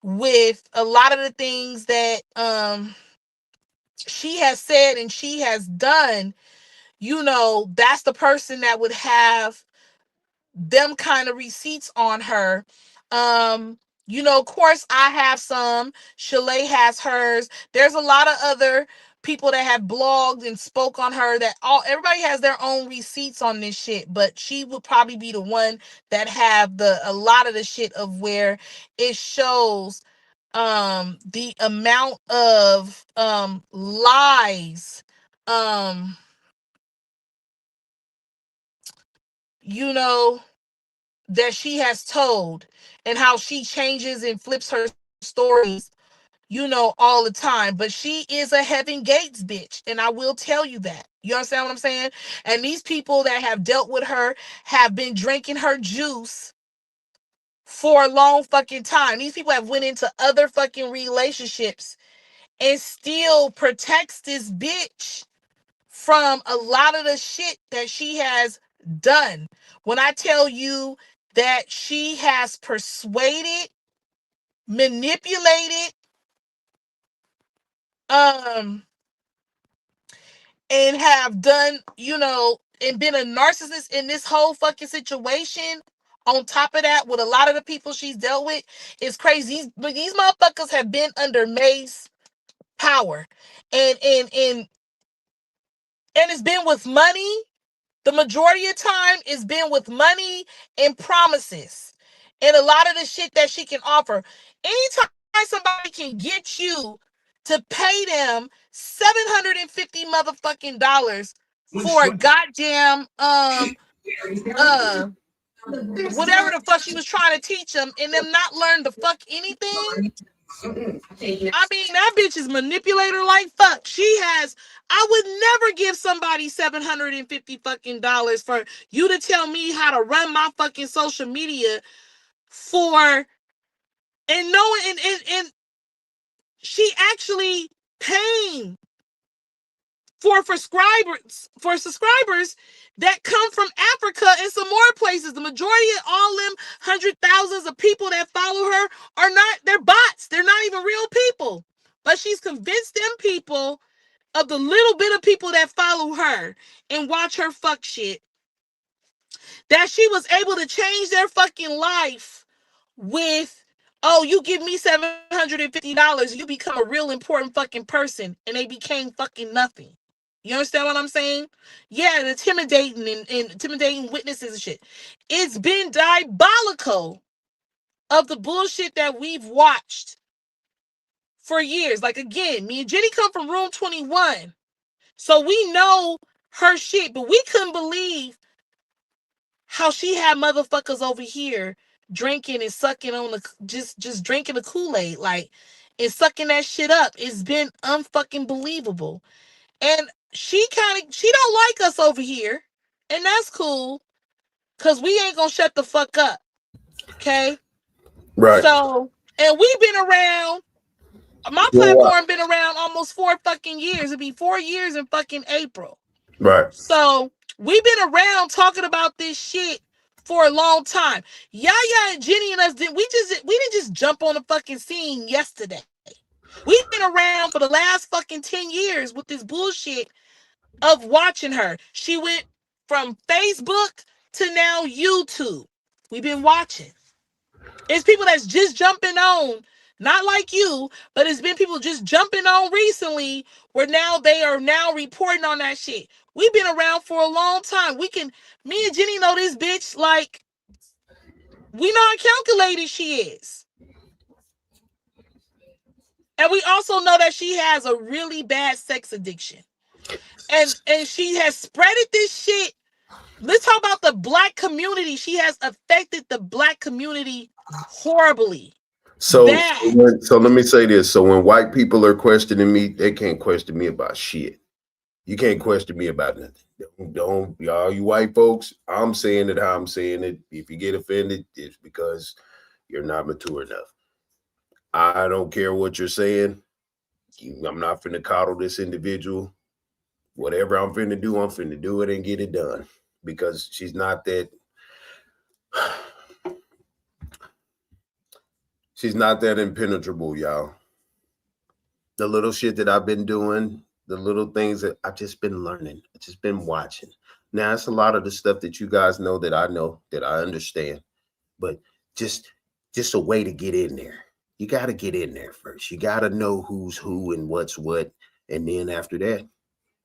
S1: with a lot of the things that she has said and she has done. That's the person that would have them kind of receipts on her. Of course, I have some. Chalet has hers. There's a lot of other people that have blogged and spoke on her that everybody has their own receipts on this shit, but she would probably be the one that have a lot of the shit of where it shows the amount of lies that she has told, and how she changes and flips her stories, all the time. But she is a Heaven Gates bitch, and I will tell you that. You understand what I'm saying? And these people that have dealt with her have been drinking her juice for a long fucking time. These people have went into other fucking relationships and still protects this bitch from a lot of the shit that she has done. When I tell you that she has persuaded, manipulated, and have done, and been a narcissist in this whole fucking situation. On top of that, with a lot of the people she's dealt with, is crazy. These motherfuckers have been under May's power, and it's been with money. The majority of time it's been with money and promises, and a lot of the shit that she can offer. Anytime somebody can get you to pay them $750 motherfucking dollars for a goddamn whatever the fuck she was trying to teach them, and them not learn the fuck anything. I mean, that bitch is manipulator like fuck. I would never give somebody $750 fucking dollars for you to tell me how to run my fucking social media and knowing and she actually paying for subscribers that come from Africa and some more places. The majority of all them hundred thousands of people that follow her are not, they're bots. They're not even real people. But she's convinced them people, of the little bit of people that follow her and watch her fuck shit, that she was able to change their fucking life with, oh, you give me $750, you become a real important fucking person, and they became fucking nothing. You understand what I'm saying? Yeah, the intimidating and intimidating witnesses and shit. It's been diabolical of the bullshit that we've watched for years. Like, again, me and Jenny come from Room 21. So we know her shit, but we couldn't believe how she had motherfuckers over here drinking and sucking on the, just drinking the Kool-Aid, like, and sucking that shit up. It's been unfucking believable. And she don't like us over here, and that's cool, because we ain't gonna shut the fuck up. Okay?
S3: Right.
S1: So, and we've been around, my platform been around almost 4 fucking years. It'll be 4 years in fucking April.
S3: Right.
S1: So we've been around talking about this shit for a long time. Yaya and Jenny and us we didn't just jump on the fucking scene yesterday. We've been around for the last fucking 10 years with this bullshit of watching her. She went from Facebook to now YouTube. We've been watching. It's people that's just jumping on, not like you, but it's been people just jumping on recently where now they are now reporting on that shit. We've been around for a long time. Me and Jenny know this bitch, like, we know how calculated she is. And we also know that she has a really bad sex addiction. And she has spreaded this shit. Let's talk about the Black community. She has affected the Black community horribly.
S3: So let me say this. So when white people are questioning me, they can't question me about shit. You can't question me about nothing. Don't y'all, you white folks, I'm saying it how I'm saying it. If you get offended, it's because you're not mature enough. I don't care what you're saying. I'm not finna coddle this individual. Whatever I'm finna do it and get it done. Because she's not that. She's not that impenetrable, y'all. The little shit that I've been doing, the little things that I've just been learning, I've just been watching. Now, it's a lot of the stuff that you guys know, that I understand, but just a way to get in there. You got to get in there first. You got to know who's who and what's what. And then after that,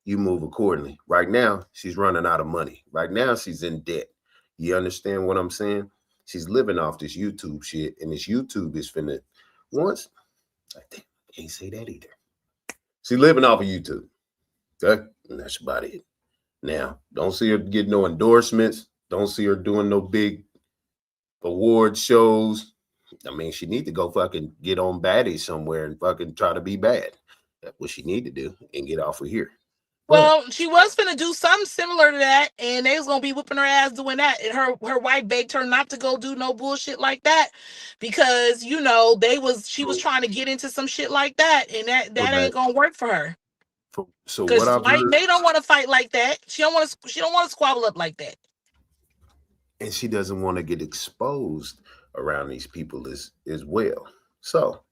S3: you move accordingly. Right now, she's running out of money. Right now, she's in debt. You understand what I'm saying? She's living off this YouTube shit, and this YouTube is finna once. I can't say that either. She's living off of YouTube. Okay, and that's about it. Now, don't see her get no endorsements. Don't see her doing no big award shows. I mean, she need to go fucking get on Baddies somewhere and fucking try to be bad. That's what she need to do and get off of here.
S1: Well, she was finna do something similar to that, and they was gonna be whooping her ass doing that. And her wife begged her not to go do no bullshit like that, because you know she was trying to get into some shit like that, and that ain't gonna work for her.
S3: So what I've heard,
S1: they don't want to fight like that. She don't want to squabble up like that,
S3: and she doesn't want to get exposed around these people as well. So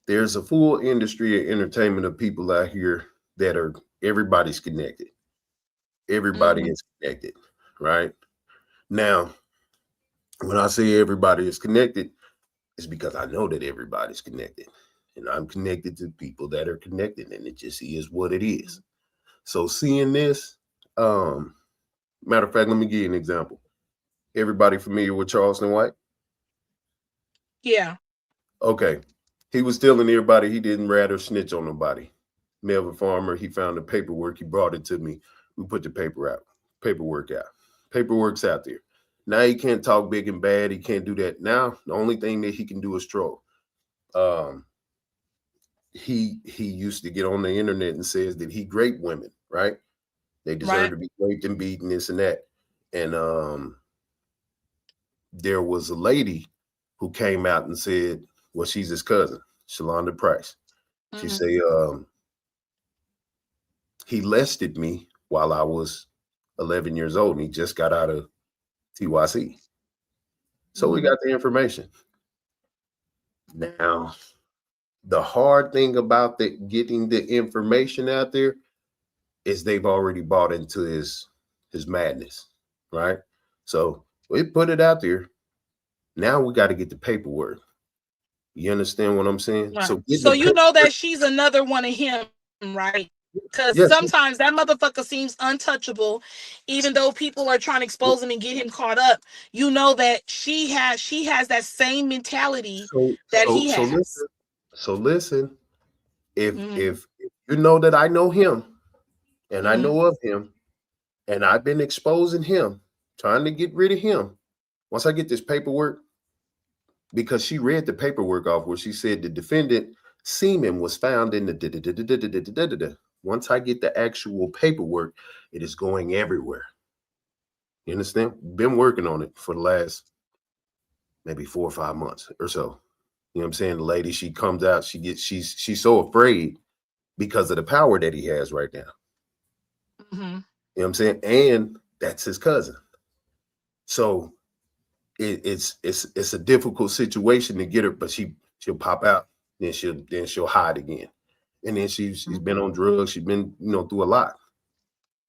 S3: there's a full industry of entertainment of people out here that are. Everybody's connected. Everybody is connected, right? Now, when I say everybody is connected, it's because I know that everybody's connected. And I'm connected to people that are connected, and it just is what it is. So seeing this, matter of fact, let me give you an example. Everybody familiar with Charleston White?
S1: Yeah.
S3: Okay. He was telling everybody he didn't rather snitch on nobody. Melvin Farmer, he found the paperwork. He brought it to me. We put the paperwork out. Paperwork's out there. Now he can't talk big and bad. He can't do that. Now the only thing that he can do is troll. He used to get on the internet and says that he raped women, right? They deserve to be raped and beaten, this and that. And there was a lady who came out and said, well, she's his cousin, Shalonda Price. She say, he lested me while I was 11 years old, and he just got out of TYC. So we got the information. Now, the hard thing about getting the information out there is they've already bought into his madness, right? So we put it out there. Now we got to get the paperwork. You understand what I'm saying?
S1: Right.
S3: So
S1: you know that she's another one of him, right? Because sometimes that motherfucker seems untouchable, even though people are trying to expose him and get him caught up. You know that she has that same mentality that he has.
S3: So listen, if you know that I know him and I know of him and I've been exposing him, trying to get rid of him, once I get this paperwork, because she read the paperwork off where she said the defendant semen was found in the once I get the actual paperwork, it is going everywhere. You understand? Been working on it for the last maybe 4 or 5 months or so. You know what I'm saying? The lady, she comes out, she's so afraid because of the power that he has right now. You know what I'm saying? And that's his cousin. So it's a difficult situation to get her, but she'll pop out, then she'll hide again. And then she's been on drugs, she's been, through a lot.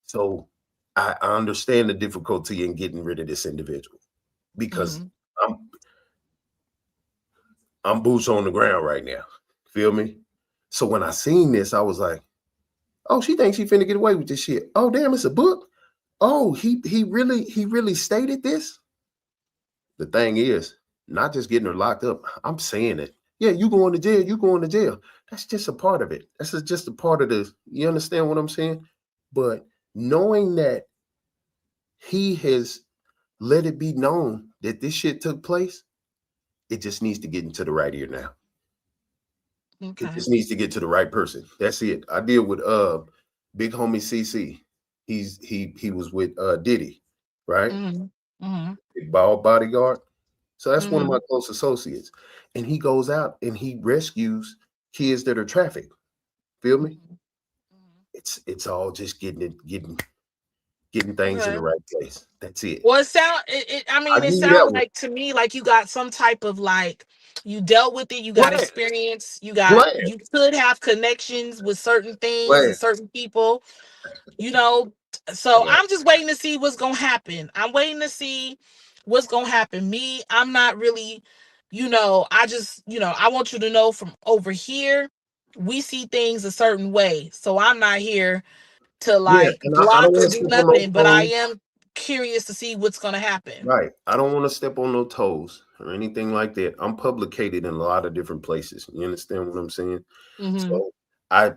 S3: So I understand the difficulty in getting rid of this individual because I'm boots on the ground right now. Feel me? So when I seen this, I was like, oh, she thinks she finna get away with this shit. Oh, damn, it's a book. Oh, he really stated this. The thing is, not just getting her locked up. I'm saying it. Yeah, you going to jail, you going to jail. That's just a part of it. That's just a part of this. You understand what I'm saying? But knowing that he has let it be known that this shit took place, it just needs to get into the right ear now. Okay. It just needs to get to the right person. That's it. I deal with big homie CC. He was with Diddy, right? Big bald bodyguard. So that's one of my close associates. And he goes out and he rescues kids that are trafficked. Feel me? It's all just getting things in the right place. That's it.
S1: Well, it sounds like to me like you got some type of you dealt with it, you got experience, you could have connections with certain things and certain people, So I'm just waiting to see what's gonna happen. I'm waiting to see what's gonna happen. Me, I'm not really, I want you to know from over here, we see things a certain way. So I'm not here to block or do nothing, but I am curious to see what's going to happen.
S3: Right. I don't want to step on no toes or anything like that. I'm publicated in a lot of different places. You understand what I'm saying? So I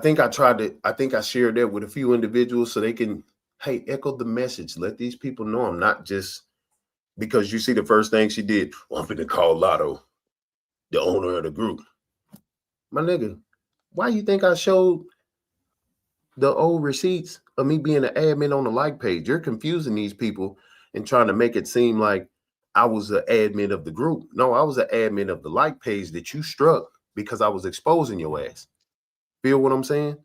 S3: think I shared that with a few individuals so they can, echo the message. Let these people know I'm not just, because you see the first thing she did, I'm going to call Lotto, the owner of the group. My nigga, why you think I showed the old receipts of me being an admin on the like page? You're confusing these people and trying to make it seem like I was an admin of the group. No, I was an admin of the like page that you struck because I was exposing your ass. Feel what I'm saying?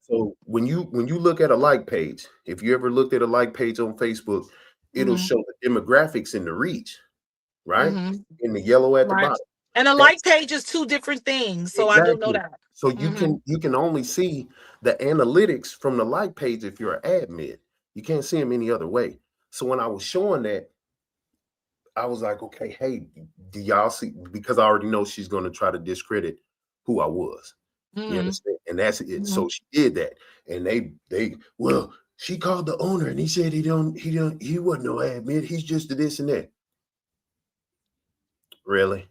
S3: So when you look at a like page, if you ever looked at a like page on Facebook, it'll show the demographics and the reach, right? In the yellow at the bottom.
S1: And a like page is two different things. So exactly. I do know that.
S3: So you can only see the analytics from the like page if you're an admin. You can't see them any other way. So when I was showing that, I was like, okay, hey, do y'all see? Because I already know she's going to try to discredit who I was. You understand? And that's it. So she did that. And well, she called the owner and he said he wasn't no admin. He's just a this and that. Really?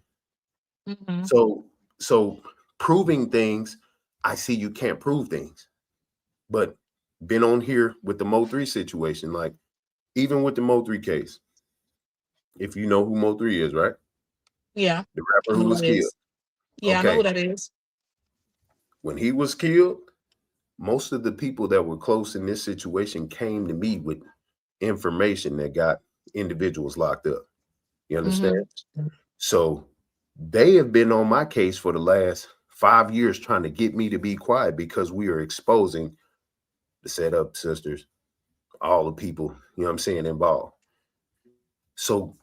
S3: So proving things, I see you can't prove things. But been on here with the Mo3 situation, like even with the Mo3 case, if you know who Mo3 is, right?
S1: Yeah.
S3: The rapper who was killed.
S1: Yeah, okay. I know who that is.
S3: When he was killed, most of the people that were close in this situation came to me with information that got individuals locked up. You understand? So they have been on my case for the last 5 years trying to get me to be quiet because we are exposing the setup sisters, all the people, you know what I'm saying, involved. So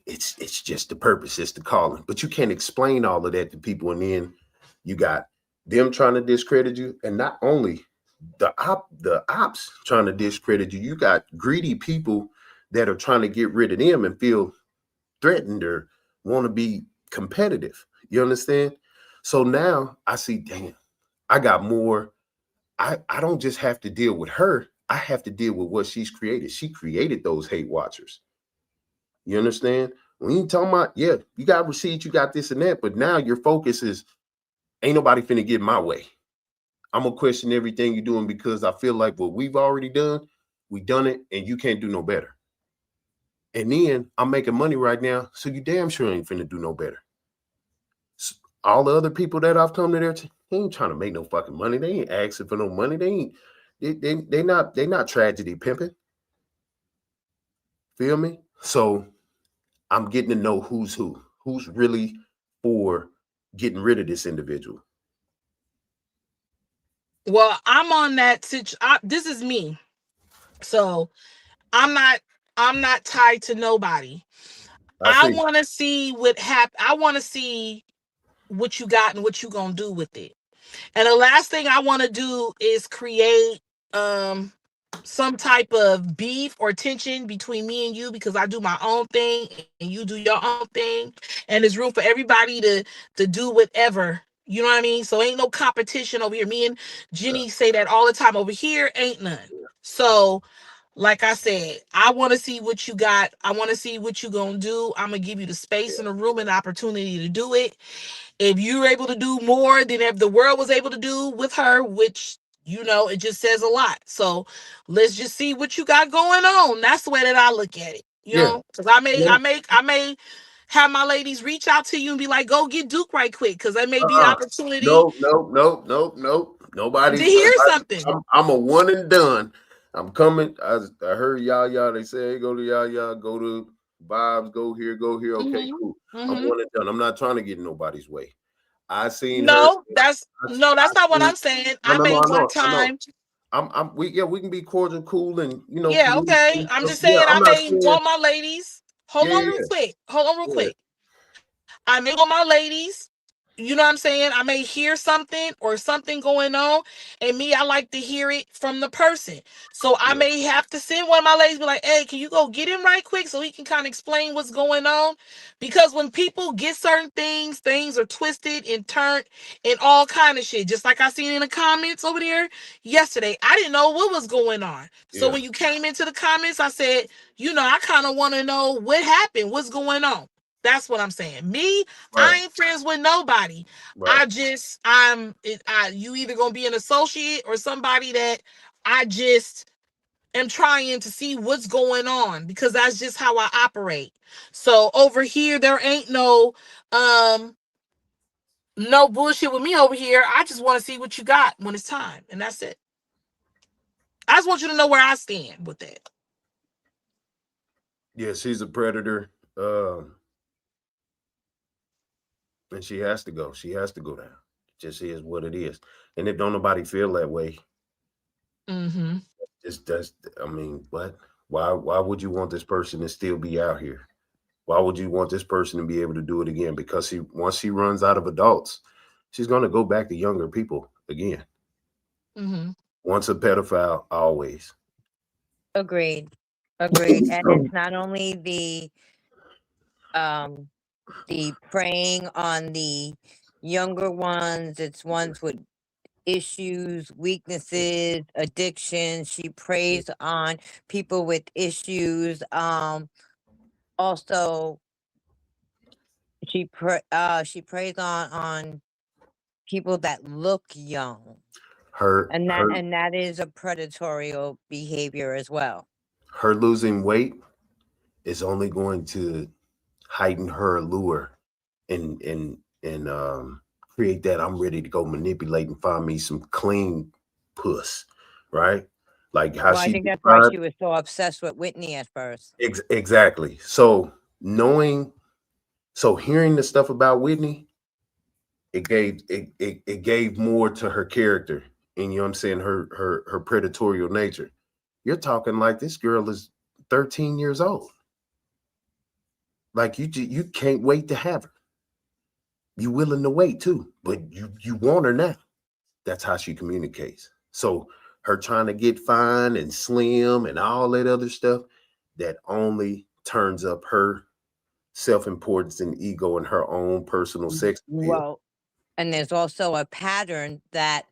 S3: it's just the purpose, it's the calling. But you can't explain all of that to people, and then you got them trying to discredit you, and not only the ops trying to discredit you, you got greedy people that are trying to get rid of them and feel threatened or want to be competitive. You understand? So now I see, damn, I got more. I don't just have to deal with her. I have to deal with what she's created. She created those hate watchers. You understand? When you talking about, yeah, you got receipts, you got this and that, but now your focus is, ain't nobody finna get my way. I'm gonna question everything you're doing because I feel like what we've already done, we done it, and you can't do no better. And then I'm making money right now, so you damn sure ain't finna do no better. So all the other people that I've come to there, they ain't trying to make no fucking money. They ain't asking for no money. They not tragedy pimping. Feel me? So I'm getting to know who's really for getting rid of this individual.
S1: Well, I'm on that this is me. So I'm not tied to nobody. I want to see what happen. I want to see what you got and what you gonna do with it. And the last thing I want to do is create some type of beef or tension between me and you, because I do my own thing and you do your own thing, and there's room for everybody to do whatever. You know what I mean? So ain't no competition over here. Me and Jenny say that all the time. Over here ain't none. So like I said, I want to see what you got. I want to see what you gonna do. I'm gonna give you the space in the room and the opportunity to do it. If you're able to do more than if the world was able to do with her, which, you know, it just says a lot. So let's just see what you got going on. That's the way that I look at it. You know, because I may have my ladies reach out to you and be like, go get Duke right quick, because that may be the opportunity.
S3: No. Nobody.
S1: To hear something.
S3: I'm a one and done. I'm coming. I heard y'all. They say, hey, go to y'all. Go to Vibes. Go here. Okay, cool. I'm one and done. I'm not trying to get in nobody's way. I seen her.
S1: That's not what I'm saying. I made one time.
S3: We can be cordial, cool, and you know.
S1: Yeah, okay. I'm just saying, I may want my ladies. Hold on real quick. I may want my ladies. You know what I'm saying? I may hear something or something going on, and I like to hear it from the person. So I may have to send one of my ladies, be like, hey, can you go get him right quick so he can kind of explain what's going on? Because when people get certain things are twisted and turned and all kind of shit. Just like I seen in the comments over there yesterday. I didn't know what was going on. So when you came into the comments, I said, you know, I kind of want to know what happened, what's going on. That's what I'm saying. I ain't friends with nobody. Right. You either gonna be an associate or somebody that I just am trying to see what's going on, because that's just how I operate. So over here, there ain't no bullshit with me over here. I just want to see what you got when it's time, and that's it. I just want you to know where I stand with that.
S3: Yeah, she's a predator. And she has to go. She has to go down. It just is what it is. And if don't nobody feel that way, I mean, what? Why would you want this person to still be out here? Why would you want this person to be able to do it again? Because once she runs out of adults, she's going to go back to younger people again. Once a pedophile, always.
S2: Agreed. And it's not only the preying on the younger ones, it's ones with issues, weaknesses, addictions. She preys on people with issues. Also, she preys on people that look young. And that is a predatory behavior as well.
S3: Her losing weight is only going to heighten her allure and create that I'm ready to go manipulate and find me some clean puss, right? Like how
S2: I think that's why she was so obsessed with Whitney at first.
S3: Exactly. So hearing the stuff about Whitney, it gave more to her character, and you know what I'm saying, her predatorial nature. You're talking like this girl is 13 years old. Like you can't wait to have her. You willing to wait too, but you want her now. That's how she communicates. So her trying to get fine and slim and all that other stuff, that only turns up her self-importance and ego and her own personal sex appeal.
S2: Well, and there's also a pattern that,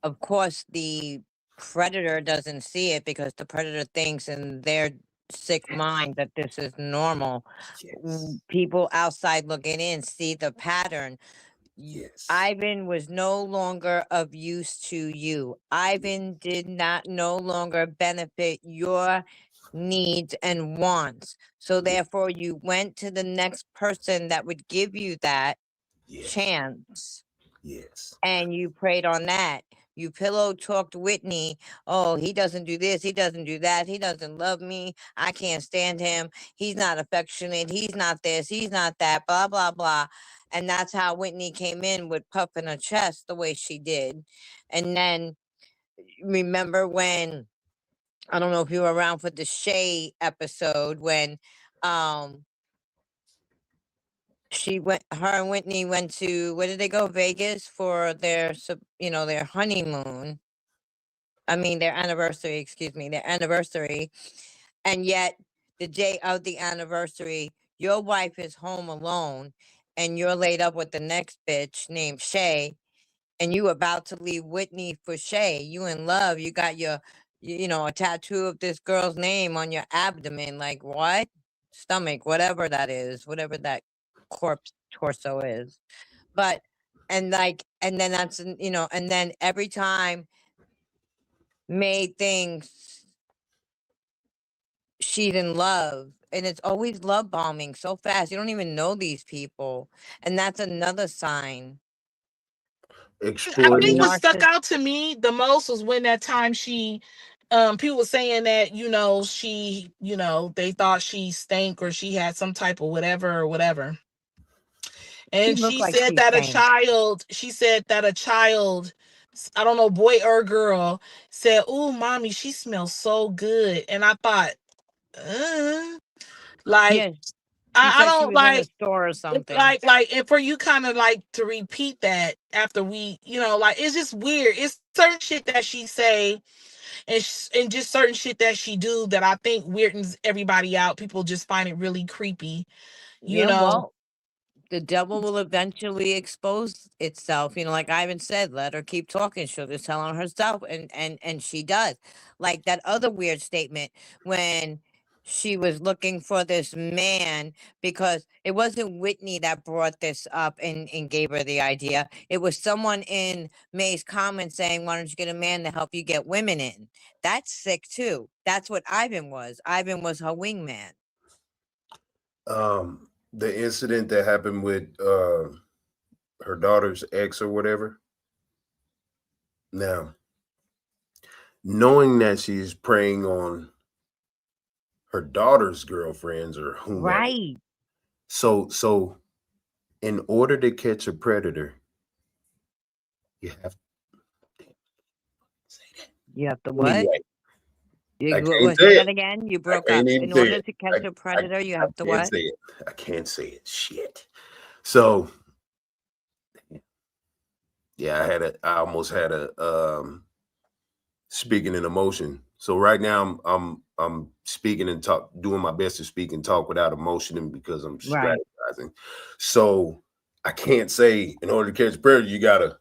S2: of course, the predator doesn't see it because the predator thinks in their sick mind that this is normal.
S3: Yes.
S2: People outside looking in see the pattern.
S3: Yes.
S2: Ivan was no longer of use to you. Ivan did not no longer benefit your needs and wants. So therefore you went to the next person that would give you that
S3: Yes.
S2: chance.
S3: Yes.
S2: And you prayed on that. You pillow talked Whitney. Oh, he doesn't do this. He doesn't do that. He doesn't love me. I can't stand him. He's not affectionate. He's not this. He's not that. Blah, blah, blah. And that's how Whitney came in with puffing her chest the way she did. And then remember when, I don't know if you were around for the Shay episode, when her and Whitney went to, where did they go? Vegas for their, their honeymoon. I mean, their anniversary, excuse me, their anniversary. And yet, the day of the anniversary, your wife is home alone and you're laid up with the next bitch named Shay, and you about to leave Whitney for Shay. You in love. You got a tattoo of this girl's name on your abdomen. Like what? Stomach, whatever that is, whatever that corpse torso is. But, and then that's, and then every time May thinks she's in love, and it's always love bombing so fast. You don't even know these people. And that's another sign.
S1: I
S3: Exploiting.
S1: think what stuck out to me the most was when that time she, people were saying that, she, they thought she stank or she had some type of whatever. And she said that a child, I don't know, boy or girl, said, "Ooh, mommy, she smells so good." And I thought, like,
S2: Yes.
S1: I don't
S2: in a
S1: like,
S2: store or something.
S1: like, and for you kind of like to repeat that after we, like, it's just weird. It's certain shit that she say and just certain shit that she do that I think weirdens everybody out. People just find it really creepy,
S2: Well, the devil will eventually expose itself. Like Ivan said, let her keep talking. She'll just tell on herself, and she does. Like that other weird statement when she was looking for this man, because it wasn't Whitney that brought this up and gave her the idea. It was someone in May's comments saying, "Why don't you get a man to help you get women in?" That's sick too. That's what Ivan was. Ivan was her wingman.
S3: The incident that happened with her daughter's ex or whatever. Now, knowing that she's preying on her daughter's girlfriends or whomever.
S2: Right.
S3: So in order to catch a predator, you have to say that.
S2: You have to what?
S3: Anyway, I can't
S2: Say
S3: say
S2: that
S3: it.
S2: again. You
S3: I
S2: broke up.
S3: can't even
S2: In
S3: say
S2: order
S3: it.
S2: to catch a predator, you have to
S3: I can't
S2: what?
S3: say it. I can't say it. Shit. So yeah, I almost had a speaking in emotion. So right now I'm speaking and doing my best to speak and talk without emotion because I'm
S2: Right.
S3: strategizing. So I can't say in order to catch a predator, you gotta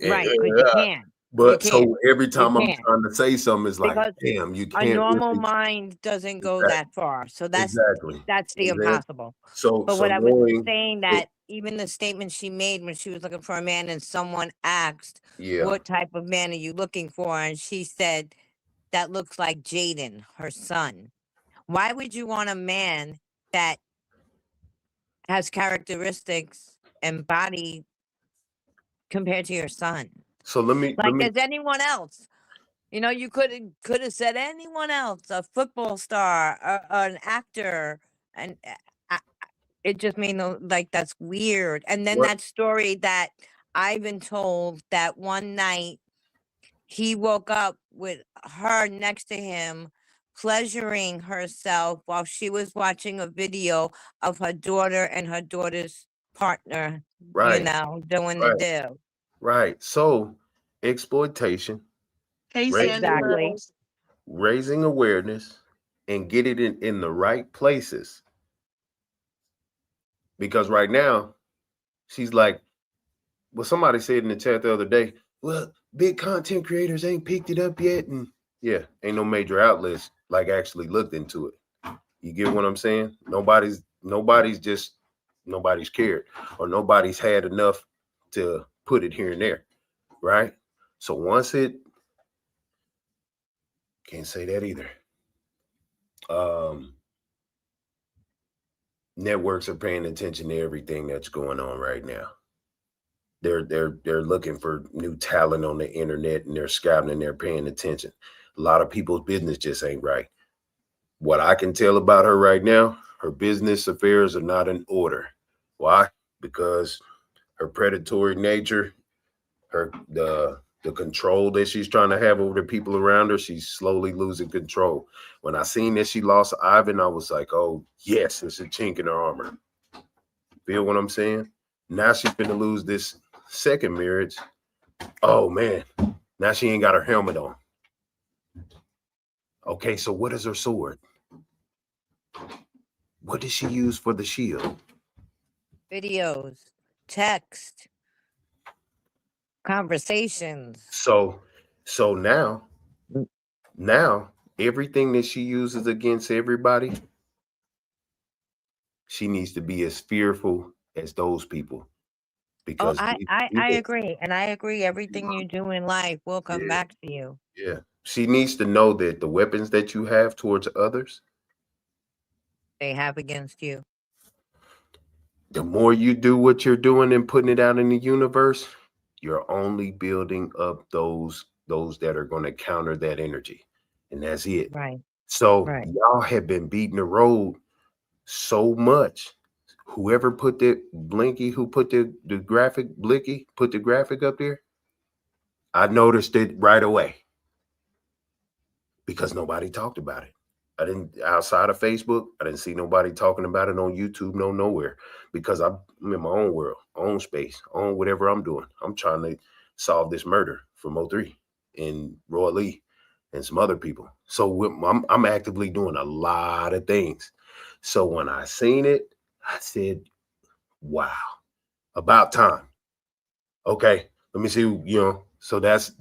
S2: Right, but you can't.
S3: But
S2: You
S3: so
S2: can't.
S3: every time I'm
S2: can't.
S3: trying to say something, it's like,
S2: Because
S3: damn, you
S2: A
S3: can't
S2: normal
S3: really.
S2: mind doesn't go
S3: Exactly.
S2: that far. So that's
S3: Exactly.
S2: the
S3: Exactly.
S2: impossible.
S3: So
S2: But
S3: so
S2: what I was
S3: knowing,
S2: saying, that even the statement she made when she was looking for a man and someone asked,
S3: yeah,
S2: "What type of man are you looking for?" And she said, "That looks like Jaden, her son." Why would you want a man that has characteristics and body compared to your son?
S3: so let me
S2: Like, as anyone else. You could have said anyone else, a football star, an actor, and it just made no, like, that's weird. And then
S3: What?
S2: that story that Ivan told, that one night he woke up with her next to him, pleasuring herself while she was watching a video of her daughter and her daughter's partner,
S3: Right,
S2: doing the
S3: right,
S2: deal.
S3: right. So exploitation,
S1: Hey, Sandy
S3: raising
S2: Exactly.
S1: Rose.
S3: raising awareness, and get it in the right places. Because right now, she's like, well, somebody said in the chat the other day, well, big content creators ain't picked it up yet. And yeah, ain't no major outlets like actually looked into it. You get what I'm saying? Nobody's cared, or nobody's had enough to put it here and there, right? So once it can't say that either. Networks are paying attention to everything that's going on right now. They're looking for new talent on the internet, and they're scouting and they're paying attention. A lot of people's business just ain't right. What I can tell about her right now, her business affairs are not in order. Why? Because her predatory nature, the control that she's trying to have over the people around her, she's slowly losing control. When I seen that she lost Ivan, I was like, oh yes, it's a chink in her armor. Feel what I'm saying? Now she's gonna lose this second marriage. Oh man, now she ain't got her helmet on. Okay, so what is her sword? What does she use for the shield?
S2: Videos, text, conversations.
S3: So now everything that she uses against everybody, she needs to be as fearful as those people.
S2: Oh,
S3: Because
S2: I agree. And I agree, everything you do in life will come
S3: Yeah.
S2: back to you.
S3: Yeah, she needs to know that the weapons that you have towards others,
S2: They have against you.
S3: the more you do what you're doing and putting it out in the universe, you're only building up those that are going to counter that energy. And that's it.
S2: Right.
S3: So
S2: Right.
S3: y'all have been beating the road so much. Whoever put the Blinky, who put the graphic, Blicky, put the graphic up there, I noticed it right away because nobody talked about it. I didn't, outside of Facebook, I didn't see nobody talking about it on YouTube, nowhere, because I'm in my own world, own space, own whatever I'm doing. I'm trying to solve this murder from O3 and Roy Lee and some other people. So I'm actively doing a lot of things. So when I seen it, I said, wow, about time. Okay, let me see, so that's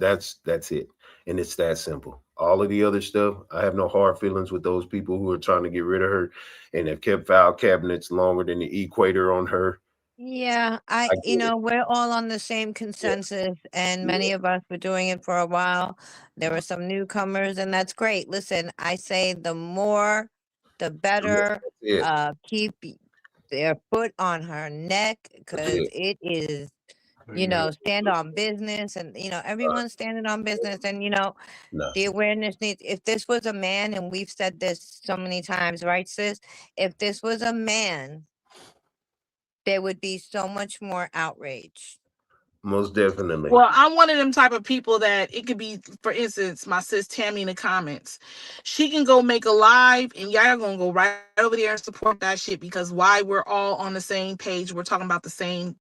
S3: it. And it's that simple. All of the other stuff, I have no hard feelings with those people who are trying to get rid of her and have kept file cabinets longer than the equator on her.
S2: Yeah,
S3: I get it.
S2: we're all on the same consensus, and
S3: Yeah.
S2: many of us were doing it for a while. There were some newcomers, and that's great. Listen, I say the more, the better.
S3: Yeah,
S2: Keep their foot on her neck, because
S3: it.
S2: it is, stand on business, and everyone's standing on business, and
S3: No.
S2: the awareness needs. If this was a man, and we've said this so many times, right, sis? If this was a man, there would be so much more outrage.
S3: Most definitely.
S1: Well, I'm one of them type of people that it could be, for instance, my sis Tammy in the comments. She can go make a live and y'all gonna go right over there and support that shit, because why? We're all on the same page. We're talking about the same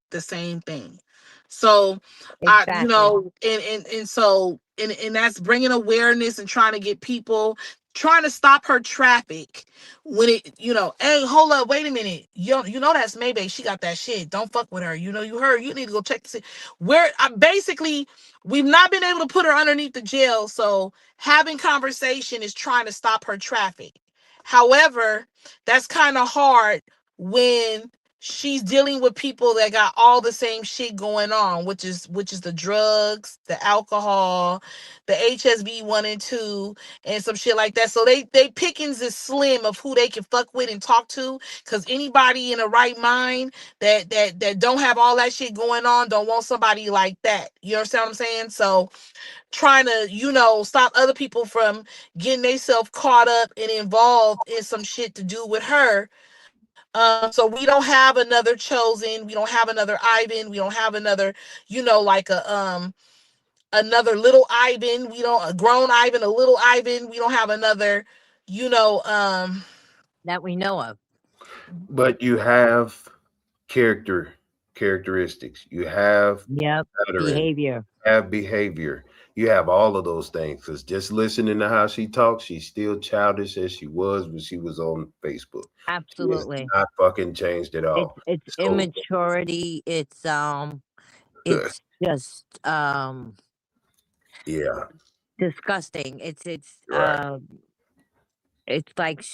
S1: thing. So
S2: Exactly.
S1: and that's bringing awareness and trying to get people, trying to stop her traffic when it, hey, hold up, wait a minute, that's Maybach, she got that shit, don't fuck with her, you heard, you need to go check to see where. Basically, we've not been able to put her underneath the jail, so having conversation is trying to stop her traffic. However, that's kind of hard when she's dealing with people that got all the same shit going on, which is the drugs, the alcohol, the HSV 1 and 2, and some shit like that. So they pickings is slim of who they can fuck with and talk to, because anybody in a right mind that don't have all that shit going on don't want somebody like that. You understand what I'm saying? So trying to, stop other people from getting themselves caught up and involved in some shit to do with her. So we don't have another Chosen. We don't have another Ivan. We don't have another, like another little Ivan. We don't a grown Ivan, a little Ivan. We don't have another,
S2: that we know of.
S3: But you have characteristics. You have
S2: Yep.
S3: pattern.
S2: Behavior.
S3: You have behavior. You have all of those things. Because just listening to how she talks, she's still childish as she was when she was on Facebook.
S2: Absolutely.
S3: She has not fucking changed at all.
S2: It's
S3: So,
S2: immaturity. It's just
S3: yeah,
S2: disgusting.
S3: right.
S2: It's like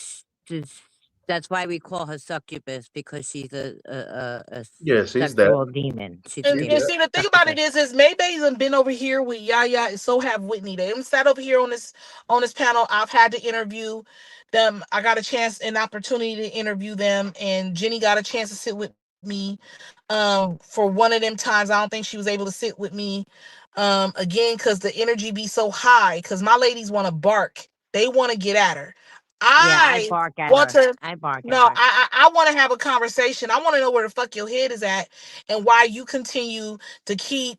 S2: that's why we call her succubus, because she's a
S3: Yes, he's that.
S2: sexual demon. She's a
S1: And,
S2: demon.
S1: and see, the thing about it is Maybay's been over here with Yaya, and so have Whitney. They sat over here on this panel. I've had to interview them. I got a chance, an opportunity to interview them, and Jenny got a chance to sit with me. For one of them times, I don't think she was able to sit with me. Again, because the energy be so high. Because my ladies want to bark. They want to get at her.
S2: I
S1: I
S2: bark at
S1: want
S2: her.
S1: to.
S2: I bark
S1: No,
S2: at her.
S1: I want to have a conversation. I want to know where the fuck your head is at and why you continue to keep,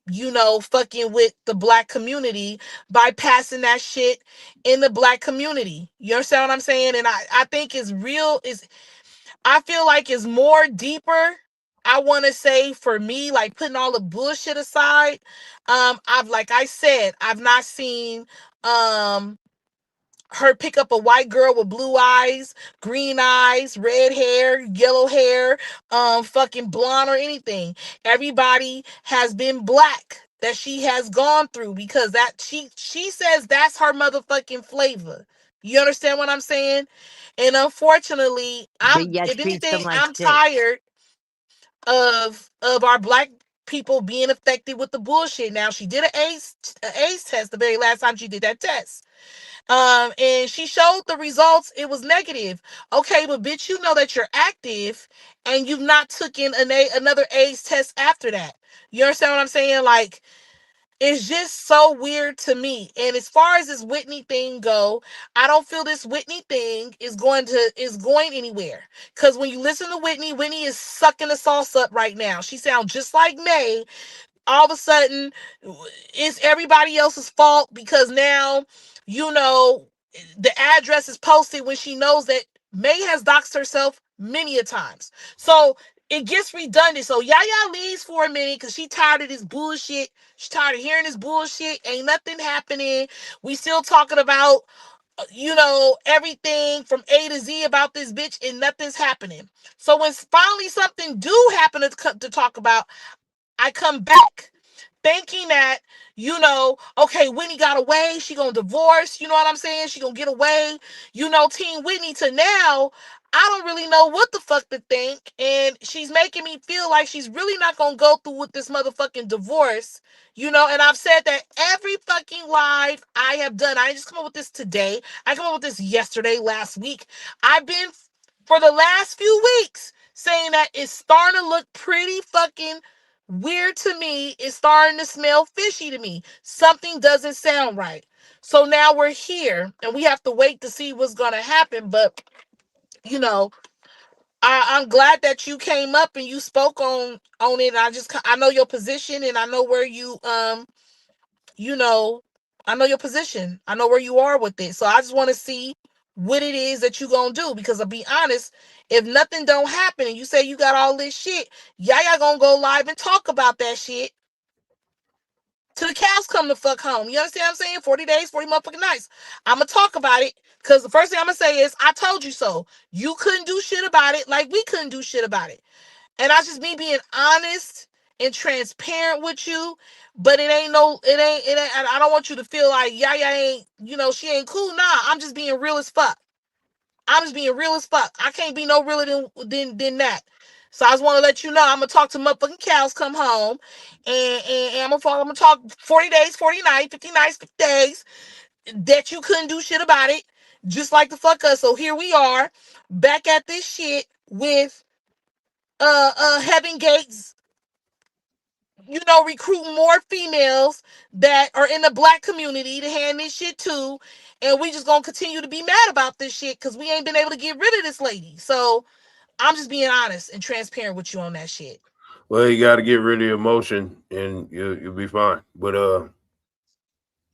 S1: fucking with the black community by passing that shit in the black community. You understand what I'm saying? And I think it's real. I feel like it's more deeper. I want to say for me, like putting all the bullshit aside, like I said, I've not seen her pick up a white girl with blue eyes, green eyes, red hair, yellow hair, fucking blonde or anything. Everybody has been black that she has gone through because that she says that's her motherfucking flavor. You understand what I'm saying? And unfortunately,
S2: But yet
S1: if
S2: treats them
S1: anything,
S2: like
S1: I'm
S2: shit.
S1: tired of our black people being affected with the bullshit. Now she did an AIDS test the very last time she did that test. And she showed the results. It was negative. Okay, but bitch, you know that you're active and you've not taken another AIDS test after that. You understand what I'm saying? Like, it's just so weird to me. And as far as this Whitney thing go, I don't feel this Whitney thing is going anywhere. Because when you listen to Whitney, Whitney is sucking the sauce up right now. She sounds just like May. All of a sudden, it's everybody else's fault because now, the address is posted when she knows that May has doxed herself many a times. So it gets redundant. So Yaya leaves for a minute because she tired of this bullshit. She's tired of hearing this bullshit. Ain't nothing happening. We still talking about, everything from A to Z about this bitch and nothing's happening. So when finally something do happen to talk about, I come back thinking that, okay, Whitney got away. She gonna divorce. You know what I'm saying? She gonna get away. Team Whitney to now, I don't really know what the fuck to think. And she's making me feel like she's really not gonna go through with this motherfucking divorce. And I've said that every fucking live I have done. I didn't just come up with this today. I come up with this yesterday, last week. I've been for the last few weeks saying that it's starting to look pretty fucking weird to me. It's starting to smell fishy to me. Something doesn't sound right. So now we're here and we have to wait to see what's going to happen. But, I'm glad that you came up and you spoke on it. I know your position and I know where you know, I know your position. I know where you are with it. So I just want to see what it is that you gonna do. Because I'll be honest, if nothing don't happen and you say you got all this shit, Yaya gonna go live and talk about that shit till the cows come the fuck home. You understand what I'm saying? 40 days, 40 motherfucking nights. I'm gonna talk about it because the first thing I'm gonna say is, I told you so. You couldn't do shit about it like we couldn't do shit about it. And that's just me being honest and transparent with you. But I don't want you to feel like Yaya ain't, she ain't cool. Nah, I'm just being real as fuck. I'm just being real as fuck. I can't be no realer than that. So I just want to let you know I'm gonna talk to motherfucking cows come home, and I'm gonna talk 40 days, 40 nights, 50 nights, 50 days that you couldn't do shit about it, just like the fuck us. So here we are, back at this shit with Heaven Gates, recruiting more females that are in the black community to hand this shit to, and we just gonna continue to be mad about this shit because we ain't been able to get rid of this lady. So I'm just being honest and transparent with you on that shit.
S3: Well, you got to get rid of the emotion, and you'll be fine. But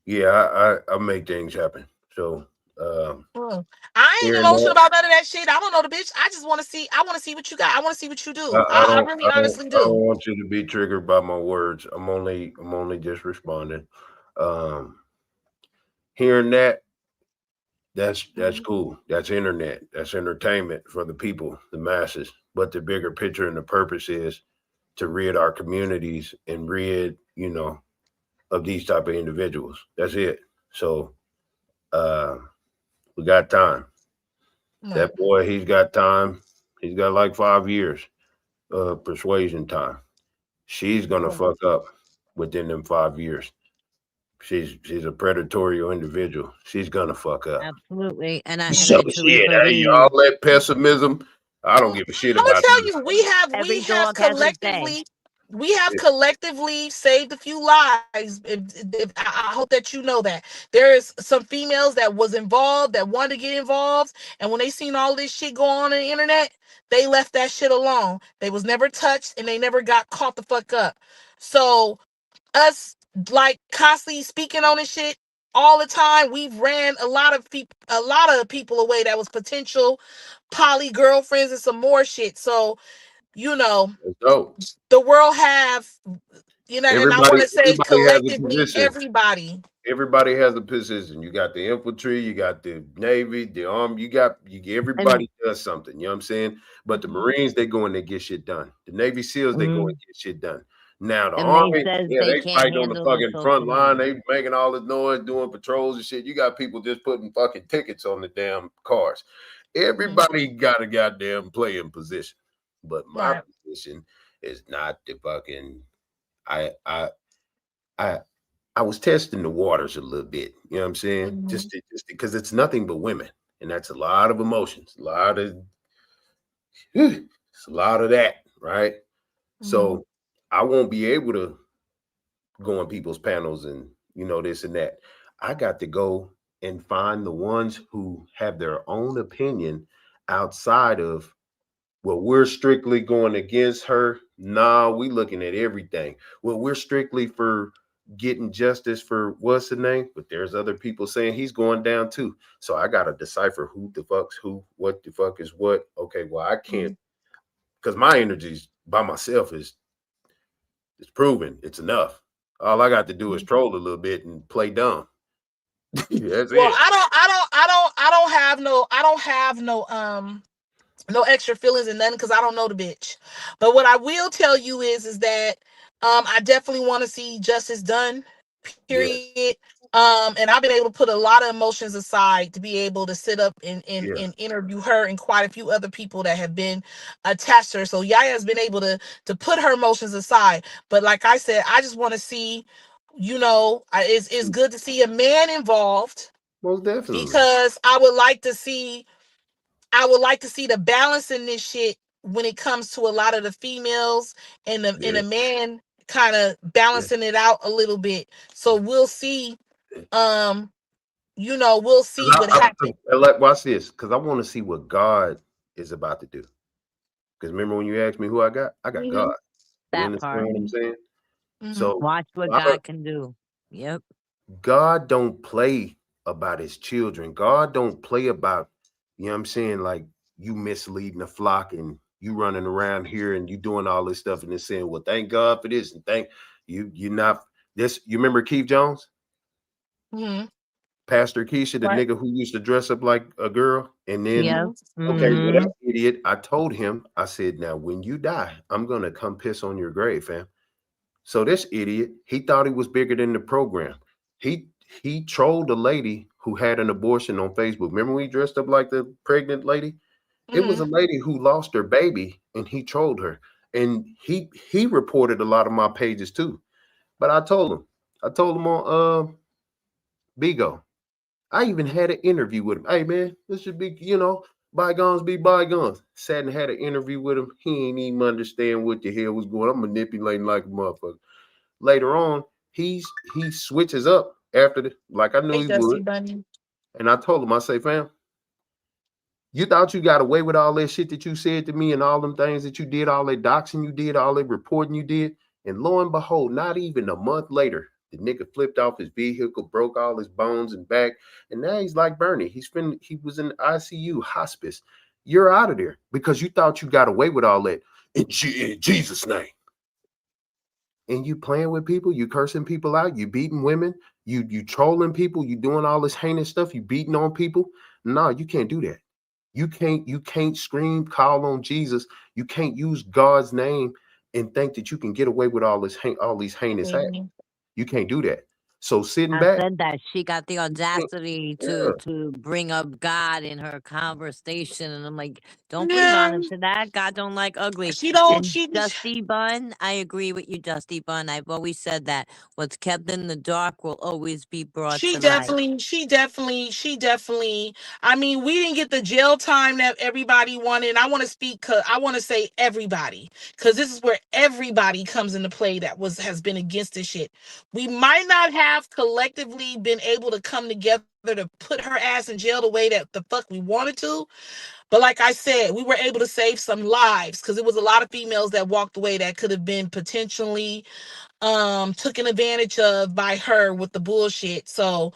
S3: yeah, I make things happen. So
S1: I ain't
S3: hearing
S1: emotional
S3: that,
S1: about none of that shit. I don't know the bitch. I just want to see. I want to see what you got. I want to see what you do.
S3: I
S1: I
S3: don't,
S1: really
S3: I don't,
S1: honestly
S3: I don't
S1: do.
S3: want you to be triggered by my words. I'm only just responding. Um, hearing that, that's cool. That's internet. That's entertainment for the people, the masses. But the bigger picture and the purpose is to rid our communities and rid, of these type of individuals. That's it. So we got time.
S1: Right.
S3: That boy, he's got time. He's got like 5 years persuasion time. She's gonna
S1: Right.
S3: fuck up within them 5 years. She's a predatory individual. She's gonna fuck up.
S2: Absolutely. And
S3: So
S2: I truly
S3: shit, hey,
S2: believe
S3: all that pessimism, I don't give a shit
S1: I'm gonna
S3: about
S1: tell
S3: this.
S1: you, we
S2: every
S1: have
S2: dog has its day.
S1: collectively saved a few lives. I hope that you know that there is some females that was involved that wanted to get involved, and when they seen all this shit go on the internet, they left that shit alone. They was never touched, and they never got caught the fuck up. So us like constantly speaking on this shit all the time, we've ran a lot of people away that was potential poly girlfriends and some more shit. So
S3: That's dope.
S1: the world have, and I want
S3: Everybody,
S1: to say
S3: everybody has a
S1: collectively
S3: position.
S1: everybody.
S3: Everybody has a position. You got the infantry, you got the Navy, the Army,
S2: And
S3: everybody does something, you know what I'm saying? But the
S1: Mhm.
S3: Marines, they go in and get shit done. The Navy SEALs, they go and
S2: mm,
S3: get shit done. Now the
S2: they
S3: Army,
S2: says
S3: yeah,
S2: they
S3: they
S2: can't
S3: fighting on the
S2: handle the
S3: fucking front
S2: social
S3: line,
S2: media.
S3: they making all this noise, doing patrols and shit. You got people just putting fucking tickets on the damn cars. Everybody got a goddamn playing position. But my
S1: Right.
S3: position is not the fucking I I I I was testing the waters a little bit, you know what I'm saying?
S1: Mhm.
S3: Just because it's nothing but women, and that's a lot of emotions, it's a lot of that, right?
S1: Mhm.
S3: So I won't be able to go on people's panels and this and that. I got to go and find the ones who have their own opinion outside of, well, we're strictly going against her. Nah, we looking at everything. Well, we're strictly for getting justice for what's the name, but there's other people saying he's going down too. So I gotta decipher who the fuck's who, what the fuck is what. Okay, well, I can't
S1: Mhm.
S3: because my energies by myself is proven. It's enough. All I got to do is
S1: Mhm.
S3: troll a little bit and play dumb. That's
S1: Well,
S3: it.
S1: I don't have no extra feelings and nothing because I don't know the bitch. But what I will tell you is that I definitely want to see justice done.
S3: Yes.
S1: Period. And I've been able to put a lot of emotions aside to be able to sit up
S3: Yeah.
S1: and interview her and quite a few other people that have been attached to her. So Yaya's been able to put her emotions aside. But like I said, I just want to see, it's good to see a man involved
S3: Most definitely.
S1: because I would like to see the balance in this shit when it comes to a lot of the females and
S3: Yeah.
S1: the man kind of
S3: Yeah.
S1: balancing it out a little bit. So we'll see. Um, we'll see what happens.
S3: Like, watch this, because I want to see what God is about to do. Because remember when you asked me who I got
S1: Mm-hmm.
S3: God. You
S2: That
S3: understand
S2: part.
S3: what I'm
S1: Mm-hmm.
S3: saying?
S1: Mm-hmm.
S3: So
S2: Watch what
S3: God,
S2: God can do. Yep.
S3: God don't play about his children. God don't play about, you know what I'm saying, like you misleading the flock and you running around here and you doing all this stuff and then saying, well, thank God for this and thank you. You're not this. You remember Keith Jones?
S1: Mm-hmm.
S3: Pastor Keisha, the
S1: Right.
S3: nigga who used to dress up like a girl. And then,
S2: Yep.
S1: Mm-hmm.
S3: okay, well,
S2: Mm-hmm.
S3: that idiot, I told him, I said, now when you die, I'm going to come piss on your grave, fam. So this idiot, he thought he was bigger than the program. He he trolled a lady who had an abortion on Facebook. Remember when he dressed up like the pregnant lady? It was
S1: Mm-hmm.
S3: a lady who lost her baby and he trolled her. And he reported a lot of my pages too. But I told him on Bigo. I even had an interview with him. Hey man, this should be, bygones be bygones. Sat and had an interview with him. He ain't even understand what the hell was going on. I'm manipulating like a motherfucker. Later on, he switches up after the like I knew
S1: Hey,
S3: he would.
S1: Dusty Bunny.
S3: And I told him, I say, fam, You thought you got away with all that shit that you said to me and all them things that you did, all that doxing you did, all that reporting you did. And lo and behold, not even a month later, the nigga flipped off his vehicle, broke all his bones and back. And now he's like Bernie. He was in ICU hospice. You're out of there because you thought you got away with all that in Jesus' name. And you playing with people, you cursing people out, you beating women, you trolling people, you doing all this heinous stuff, you beating on people. No, you can't do that. You can't scream, call on Jesus. You can't use God's name and think that you can get away with all these heinous acts.
S1: Mhm.
S3: You can't do that. So sitting
S2: I
S3: back,
S2: said that she got the audacity
S3: yeah,
S2: to bring up God in her conversation, and I'm like, don't bring God
S1: Yeah,
S2: into that. God don't like ugly.
S1: she don't.
S2: And
S1: She
S2: Dusty Bun, I agree with you, Dusty Bun. I've always said that what's kept in the dark will always be brought
S1: She
S2: to light.
S1: definitely. I mean, we didn't get the jail time that everybody wanted. I want to speak. I want to say everybody, because this is where everybody comes into play that has been against this shit. We might not have collectively been able to come together to put her ass in jail the way that the fuck we wanted to. But like I said, we were able to save some lives because it was a lot of females that walked away that could have been potentially taken advantage of by her with the bullshit. So,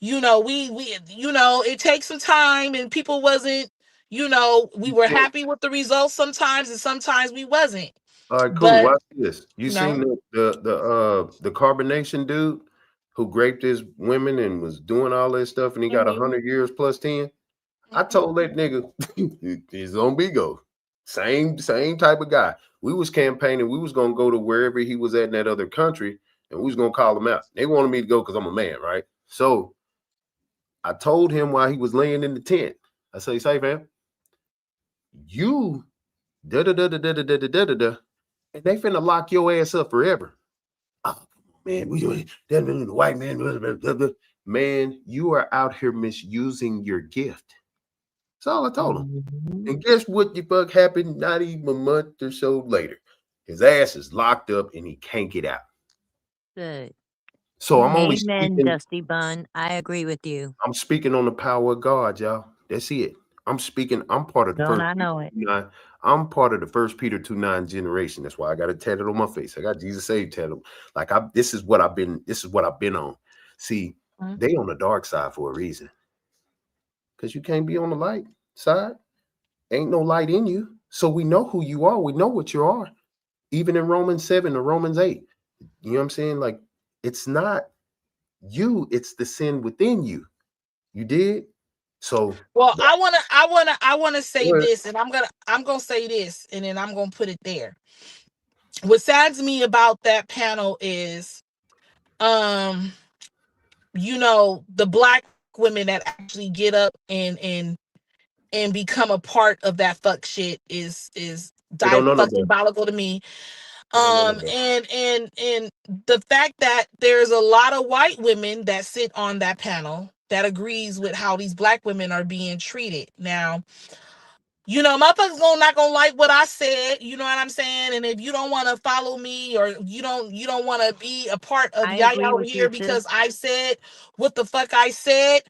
S1: we it takes some time, and people wasn't, we were
S3: yeah.
S1: happy with the results sometimes, and sometimes we wasn't.
S3: All right, cool.
S1: But
S3: Watch this. You seen the carbonation dude who raped his women and was doing all that stuff, and he got 100 years plus 10. I told that nigga he's on Bigo. Same type of guy. We was campaigning. We was gonna go to wherever he was at in that other country, and we was gonna call him out. They wanted me to go because I'm a man, right? So I told him while he was laying in the tent. I say, fam, you da da da da da da da da da da, and they finna lock your ass up forever. Oh, man, we doing that the white man. Blah, blah, blah, blah. Man, you are out here misusing your gift. That's all I told him.
S2: Mhm.
S3: And guess what the fuck happened? Not even a month or so later. His ass is locked up and he can't get out.
S2: Good.
S3: So I'm only
S2: Amen,
S3: speaking,
S2: Dusty Bun. I agree with you.
S3: I'm speaking on the power of God, y'all. That's it. I'm part of the
S2: Don't
S3: first
S2: I
S3: Peter
S2: know it?
S3: 2:9. I'm part of the first Peter 2:9 generation. That's why I got it tatted on my face. I got Jesus saved tatted. Like this is what I've been on. See,
S1: Mhm.
S3: they on the dark side for a reason. Because you can't be on the light side. Ain't no light in you. So we know who you are. We know what you are. Even in Romans 7 or Romans 8. You know what I'm saying? Like, it's not you, it's the sin within you. You did? So
S1: well, I wanna say
S3: well,
S1: this, and I'm gonna say this, and then I'm gonna put it there. What saddens me about that panel is, um, the black women that actually get up and become a part of that fuck shit is
S3: they don't know no
S1: fuck
S3: better.
S1: diabolical to me.
S3: They don't know no better.
S1: And the fact that there's a lot of white women that sit on that panel that agrees with how these black women are being treated. Now, motherfuckers not gonna like what I said, you know what I'm saying? And if you don't want to follow me, or you don't want to be a part of
S2: I
S1: Yaya
S2: agree
S1: over
S2: with you,
S1: here
S2: sis.
S1: because I said what the fuck I said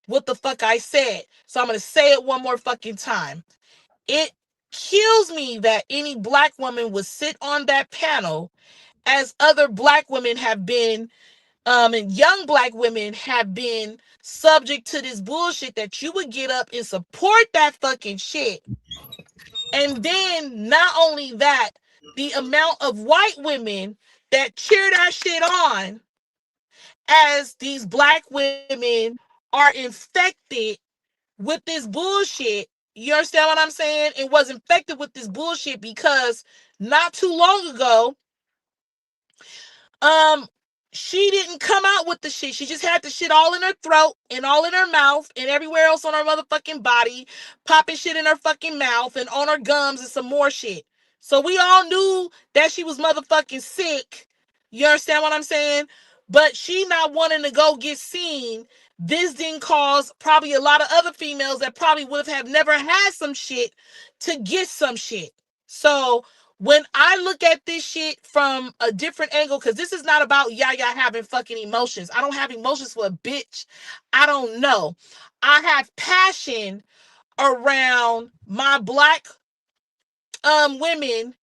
S1: what the fuck I said. So I'm gonna say it one more fucking time. It kills me that any black woman would sit on that panel, as other black women have been, and young black women have been subject to this bullshit, that you would get up and support that fucking shit. And then not only that, the amount of white women that cheer that shit on, as these black women are infected with this bullshit. You understand what I'm saying? It was infected with this bullshit because not too long ago, um, she didn't come out with the shit. She just had the shit all in her throat and all in her mouth and everywhere else on her motherfucking body, popping shit in her fucking mouth and on her gums and some more shit. So we all knew that she was motherfucking sick. You understand what I'm saying? But she not wanting to go get seen. This didn't cause probably a lot of other females that probably would have never had some shit to get some shit. So when I look at this shit from a different angle, because this is not about Yaya having fucking emotions. I don't have emotions for a bitch. I don't know. I have passion around my black women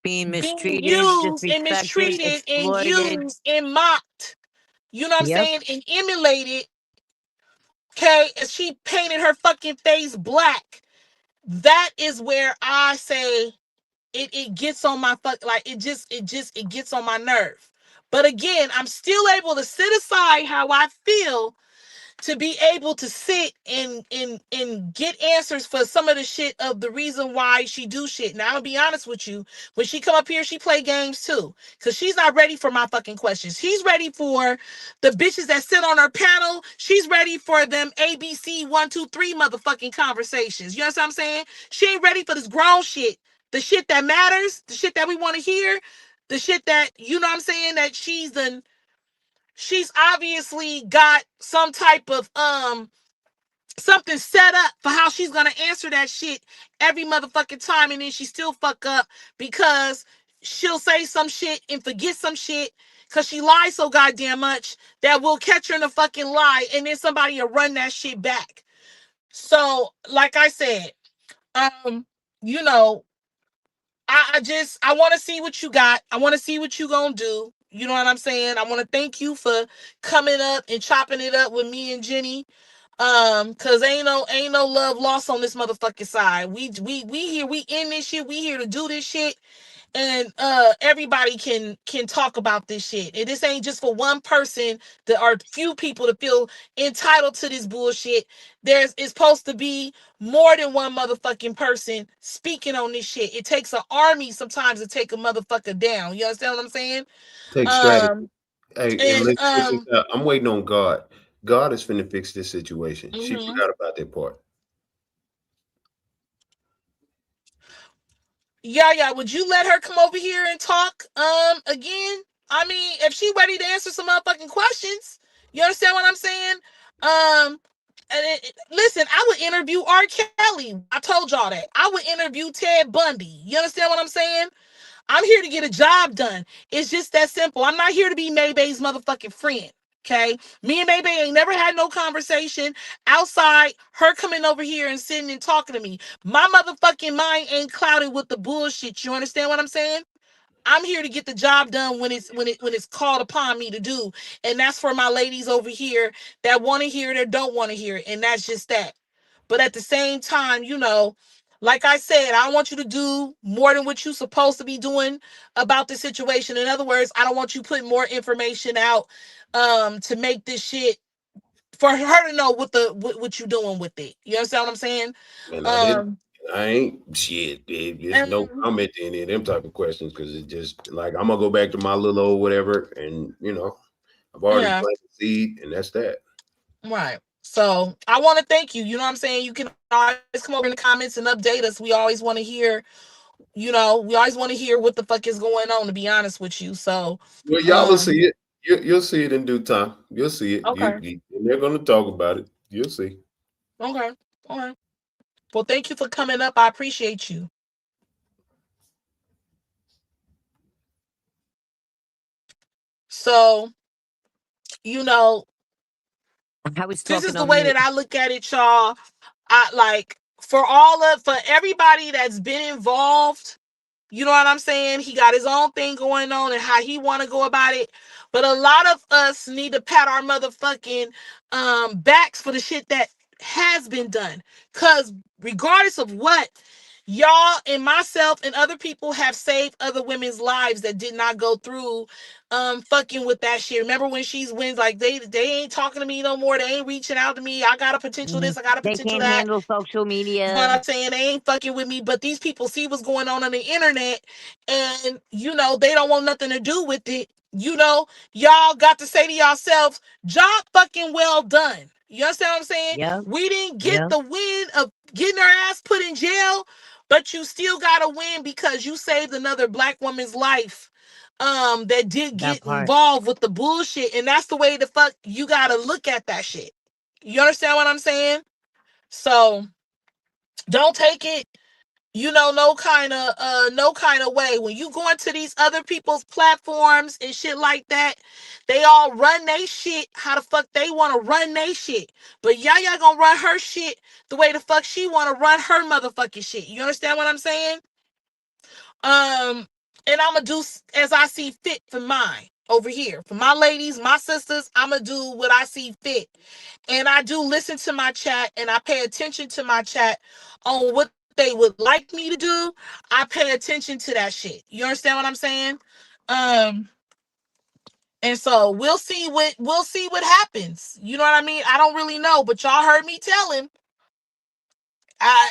S2: Being
S1: being
S2: mistreated,
S1: used and
S2: disrespected,
S1: mistreated and
S2: exploited.
S1: used and mocked. You know what I'm
S2: Yep.
S1: saying? And emulated. Okay, and she painted her fucking face black. That is where I say it gets on my fuck, like it gets on my nerve. But again, I'm still able to sit aside how I feel to be able to sit and get answers for some of the shit of the reason why she do shit. Now I'm gonna be honest with you, when she come up here, she play games too, because she's not ready for my fucking questions. She's ready for the bitches that sit on her panel. She's ready for them ABC 1, 2, 3 motherfucking conversations. You know what I'm saying? She ain't ready for this grown shit, the shit that matters, the shit that we want to hear, the shit that, you know what I'm saying, that she's obviously got some type of something set up for how she's gonna answer that shit every motherfucking time, and then she still fuck up because she'll say some shit and forget some shit because she lies so goddamn much that we'll catch her in a fucking lie, and then somebody will run that shit back. So like I said, you know, I want to see what you got. I want to see what you gonna do. You know what I'm saying? I want to thank you for coming up and chopping it up with me and Jenny. Cause ain't no love lost on this motherfucking side. We here, we in this shit. We here to do this shit, and everybody can talk about this shit. And this ain't just for one person. There are few people to feel entitled to this bullshit. It's supposed to be more than one motherfucking person speaking on this shit. It takes an army sometimes to take a motherfucker down. You understand what I'm saying?
S3: Take strategy.
S1: Um
S3: Hey, and
S1: and
S3: let's check this out. I'm waiting on God. God is finna fix this situation. She
S1: mhm.
S3: forgot about that part.
S1: Yeah, would you let her come over here and talk again? I mean, if she ready to answer some motherfucking questions, you understand what I'm saying? Listen, I would interview R. Kelly. I told y'all that. I would interview Ted Bundy. You understand what I'm saying? I'm here to get a job done. It's just that simple. I'm not here to be Maybay's motherfucking friend. Okay. Me and Maybay ain't never had no conversation outside her coming over here and sitting and talking to me. My motherfucking mind ain't clouded with the bullshit. You understand what I'm saying? I'm here to get the job done when it's called upon me to do. And that's for my ladies over here that want to hear it or don't want to hear it. And that's just that. But at the same time, you know, like I said, I don't want you to do more than what you're supposed to be doing about the situation. In other words, I don't want you putting more information out to make this shit for her to know what you're doing with it. You understand what I'm saying?
S3: And I didn't.
S1: Um
S3: I ain't shit. There's no
S1: and
S3: comment to any of them type of questions because it just like I'm gonna go back to my little old whatever, and I've already
S1: yeah,
S3: planted the seed, and that's that.
S1: right. So I want to thank you. You know what I'm saying? You can always come over in the comments and update us. We always want to hear, we always want to hear what the fuck is going on, to be honest with you. So
S3: Well, y'all will
S1: um
S3: see it. You'll see it in due time. You'll see it.
S1: okay.
S3: They're gonna talk about it. You'll see.
S1: Okay. All right. Well, thank you for coming up. I appreciate you. So, you know,
S2: I was
S1: this is
S2: talking
S1: the
S2: on
S1: way
S2: mute.
S1: that I look at it, y'all. I like for everybody that's been involved. You know what I'm saying? He got his own thing going on and how he want to go about it. But a lot of us need to pat our motherfucking backs for the shit that has been done. Cause regardless of what, y'all and myself and other people have saved other women's lives that did not go through fucking with that shit. Remember when she's wins, like they ain't talking to me no more, they ain't reaching out to me. I got a potential this, I got a
S2: They
S1: potential
S2: can't
S1: that.
S2: handle social
S1: You know what
S2: media.
S1: I'm saying? They ain't fucking with me, but these people see what's going on the internet, and they don't want nothing to do with it. Y'all got to say to yourselves, job fucking well done. You understand what I'm saying?
S2: Yep.
S1: We didn't get
S2: Yep.
S1: the win of getting our ass put in jail, but you still got to win because you saved another black woman's life that did
S2: That
S1: get
S2: part.
S1: involved with the bullshit. And that's the way the fuck you got to look at that shit. You understand what I'm saying? So don't take it no kind of way. When you go into these other people's platforms and shit like that, they all run they shit how the fuck they want to run they shit. But Yaya gonna run her shit the way the fuck she want to run her motherfucking shit. You understand what I'm saying? And I'm gonna do as I see fit for mine over here. For my ladies, my sisters, I'm gonna do what I see fit. And I do listen to my chat and I pay attention to my chat on what they would like me to do. I pay attention to that shit. You understand what I'm saying? And so we'll see what happens. You know what I mean? I don't really know, but y'all heard me tell him.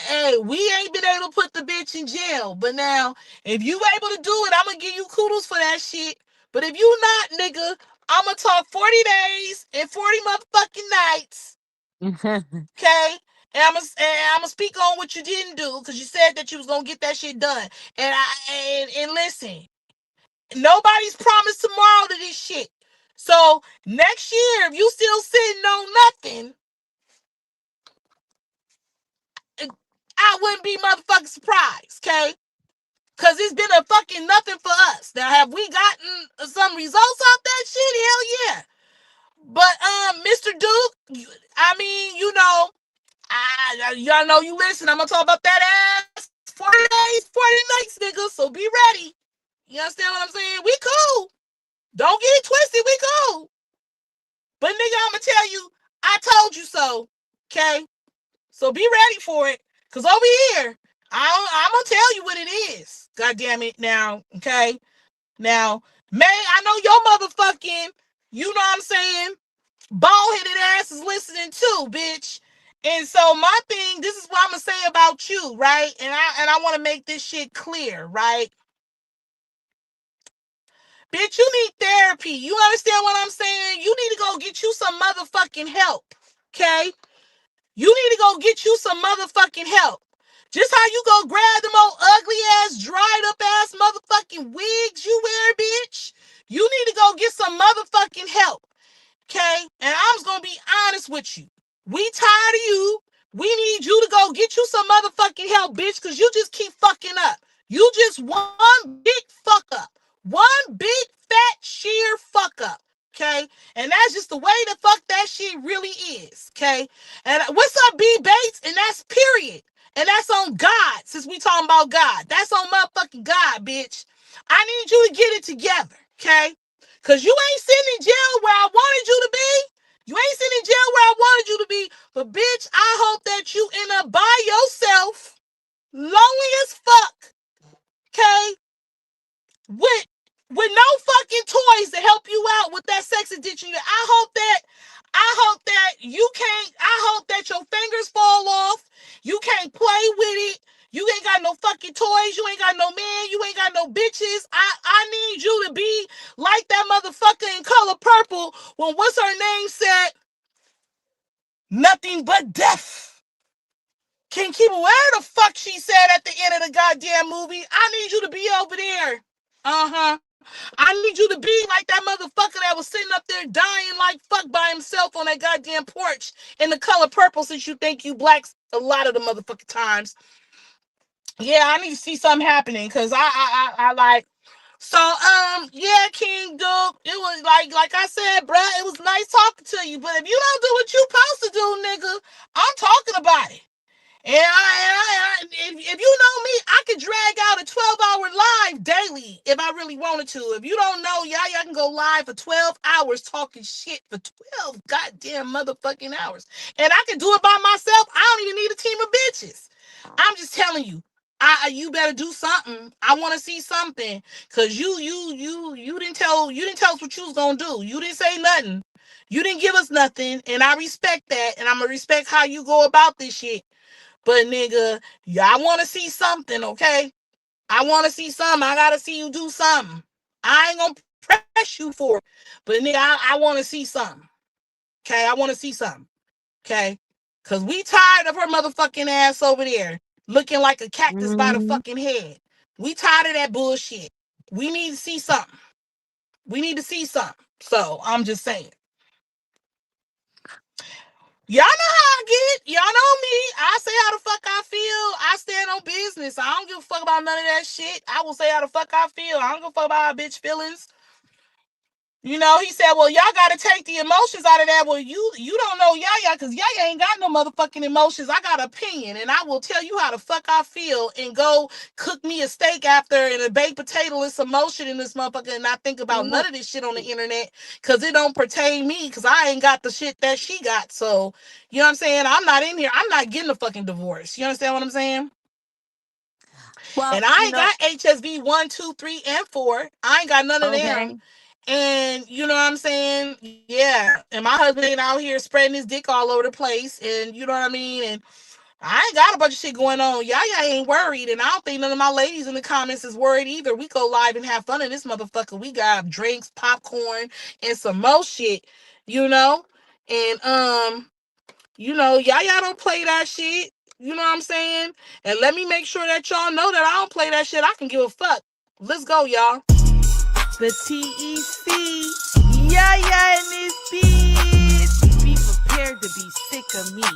S1: Hey, we ain't been able to put the bitch in jail. But now, if you able to do it, I'm gonna give you kudos for that shit. But if you not, nigga, I'm gonna talk 40 days and 40 motherfucking nights. Okay? And I'm gonna speak on what you didn't do, because you said that you was gonna get that shit done. And listen, nobody's promised tomorrow to this shit. So next year, if you still sitting on nothing, I wouldn't be motherfucking surprised, okay? Because it's been a fucking nothing for us. Now, have we gotten some results off that shit? Hell yeah. But, Mr. Duke, I mean, y'all know you listen. I'm going to talk about that ass 40 days, 40 nights, nigga. So be ready. You understand what I'm saying? We cool. Don't get it twisted. We cool. But, nigga, I'm going to tell you, I told you so, okay? So be ready for it. Because over here, I'm going to tell you what it is. God damn it. Now, okay? Now, May, I know your motherfucking, you know what I'm saying, bald-headed ass is listening too, bitch. And so my thing, this is what I'm going to say about you, right? And I want to make this shit clear, right? Bitch, you need therapy. You understand what I'm saying? You need to go get you some motherfucking help, okay? You need to go get you some motherfucking help. Just how you go grab them old ugly ass, dried up ass motherfucking wigs you wear, bitch. You need to go get some motherfucking help. Okay? And I'm just gonna be honest with you. We tired of you. We need you to go get you some motherfucking help, bitch, because you just keep fucking up. You just one big fuck up. One big fat sheer fuck up. Okay? And that's just the way the fuck that shit really is. Okay? And what's up, B Bates? And that's period. And that's on God, since we talking about God. That's on motherfucking God, bitch. I need you to get it together, okay? Because you ain't sitting in jail where I wanted you to be. You ain't sitting in jail where I wanted you to be. But, bitch, I hope that you end up by yourself, lonely as fuck, okay? With no fucking toys to help you out with that sex addiction. I hope that you can't, I hope that your fingers fall off. You can't play with it. You ain't got no fucking toys. You ain't got no man. You ain't got no bitches. I need you to be like that motherfucker in Color Purple when what's her name said, nothing but death can keep, where the fuck she said at the end of the goddamn movie. I need you to be over there. Uh-huh. I need you to be like that motherfucker that was sitting up there dying like fuck by himself on that goddamn porch in The Color Purple, since you think you blacks a lot of the motherfucking times. Yeah, I need to see something happening, because I like, so yeah, King Duke, it was like I said, bruh, it was nice talking to you, but if you don't do what you supposed to do, nigga, I'm talking about it. And if you know me, I could drag out a 12-hour live daily if I really wanted to. If you don't know, y'all can go live for 12 hours talking shit for 12 goddamn motherfucking hours. And I can do it by myself. I don't even need a team of bitches. I'm just telling you, you better do something. I want to see something, cause you didn't tell us what you was gonna do. You didn't say nothing. You didn't give us nothing, and I respect that, and I'm gonna respect how you go about this shit. But nigga, I want to see something, okay? I want to see something. I gotta see you do something. I ain't gonna press you for it, but nigga, I want to see something. Okay, I want to see something. Okay, cause we tired of her motherfucking ass over there looking like a cactus by the fucking head. We tired of that bullshit. We need to see something. We need to see something. So I'm just saying. Y'all know how I get. Y'all know me. I say how the fuck I feel. I stand on business. I don't give a fuck about none of that shit. I will say how the fuck I feel. I don't give a fuck about our bitch feelings. You know, he said, well, y'all got to take the emotions out of that. Well, you don't know Yaya because Yaya ain't got no motherfucking emotions. I got an opinion, and I will tell you how the fuck I feel and go cook me a steak after and a baked potato and some motion in this motherfucker and not think about none of this shit on the internet because it don't pertain me because I ain't got the shit that she got. So, you know what I'm saying? I'm not in here. I'm not getting a fucking divorce. You understand what I'm saying?
S2: Well,
S1: and I ain't got HSV 1, 2, 3, and 4. I ain't got none of them. And you know what I'm saying? Yeah. And my husband ain't out here spreading his dick all over the place. And you know what I mean? And I ain't got a bunch of shit going on. Yaya ain't worried. And I don't think none of my ladies in the comments is worried either. We go live and have fun in this motherfucker. We got drinks, popcorn, and some more shit, you know? And you know, Yaya don't play that shit. You know what I'm saying? And let me make sure that y'all know that I don't play that shit. I can give a fuck. Let's go, y'all. The TEC. Yaya in this bitch. Be prepared to be sick of me.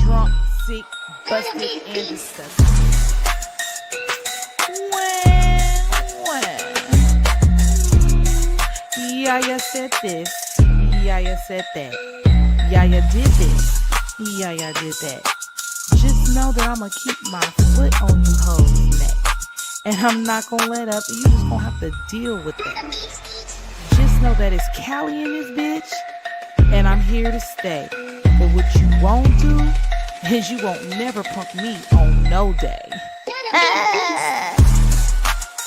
S1: Drunk, sick, busted, and disgusted. Yaya said this. Yaya said that. Yaya did this. Yaya did that. Just know that I'ma keep my foot on you hoes' neck. And I'm not gonna let up. You just gonna have to deal with that. Just know that it's Callie in this bitch. And I'm here to stay. But what you won't do is you won't never punk me on no day.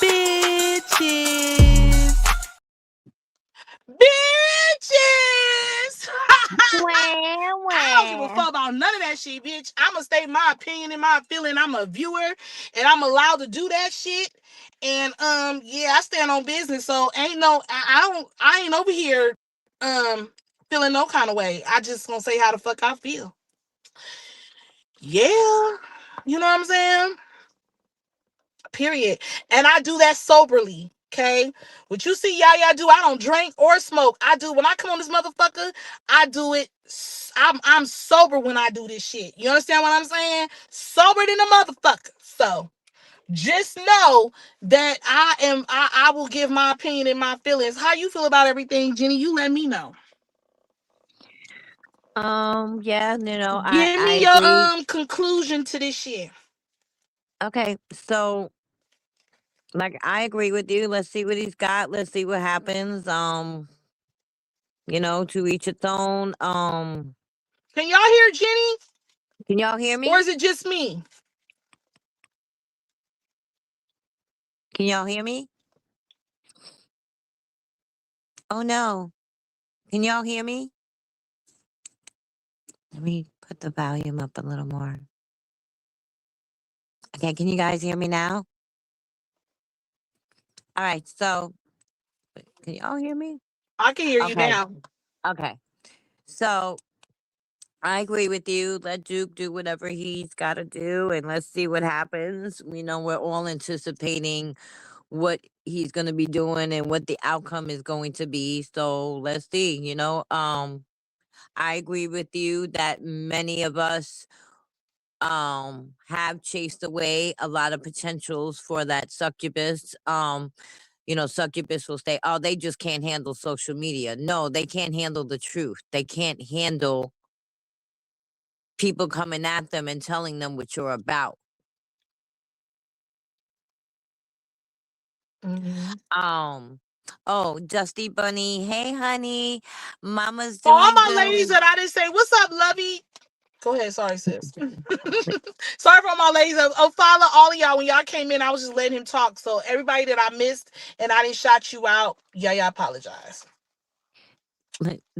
S1: Bitches. Bitches! I don't give a fuck about none of that shit, bitch. I'ma state my opinion and my feeling. I'm a viewer and I'm allowed to do that shit. And yeah, I stand on business. So ain't no I ain't over here feeling no kind of way. I just gonna say how the fuck I feel. Yeah. You know what I'm saying? Period. And I do that soberly. Okay, what you see Yaya do, I don't drink or smoke. I do when I come on this motherfucker, I do it. I'm sober when I do this shit. You understand what I'm saying? Sober than a motherfucker. So just know that I will give my opinion and my feelings. How you feel about everything, Jenny? You let me know.
S2: Yeah, you know,
S1: Give me
S2: I
S1: your
S2: agree.
S1: conclusion to this shit.
S2: Okay, so like I agree with you. Let's see what he's got. Let's see what happens. You know, to each its own.
S1: Can y'all hear Jenny?
S2: Can y'all hear me?
S1: Or is it just me?
S2: Can y'all hear me? Oh no. Can y'all hear me? Let me put the volume up a little more. Okay, can you guys hear me now? All right, so can y'all hear me?
S1: I can hear you
S2: Okay.
S1: now.
S2: Okay. So I agree with you. Let Duke do whatever he's got to do, and let's see what happens. We know we're all anticipating what he's going to be doing and what the outcome is going to be. So let's see. You know, I agree with you that many of us have chased away a lot of potentials for that succubus. You know, succubus will say, oh, they just can't handle social media. No, they can't handle the truth. They can't handle people coming at them and telling them what you're about. Oh, Dusty Bunny. Hey, honey. Mama's
S1: For all
S2: doing
S1: my ladies
S2: good.
S1: that I didn't say, what's up, lovey? Go ahead. Sorry, sis. Sorry for all my ladies. Follow all of y'all. When y'all came in, I was just letting him talk. So everybody that I missed and I didn't shout you out, yeah, I apologize.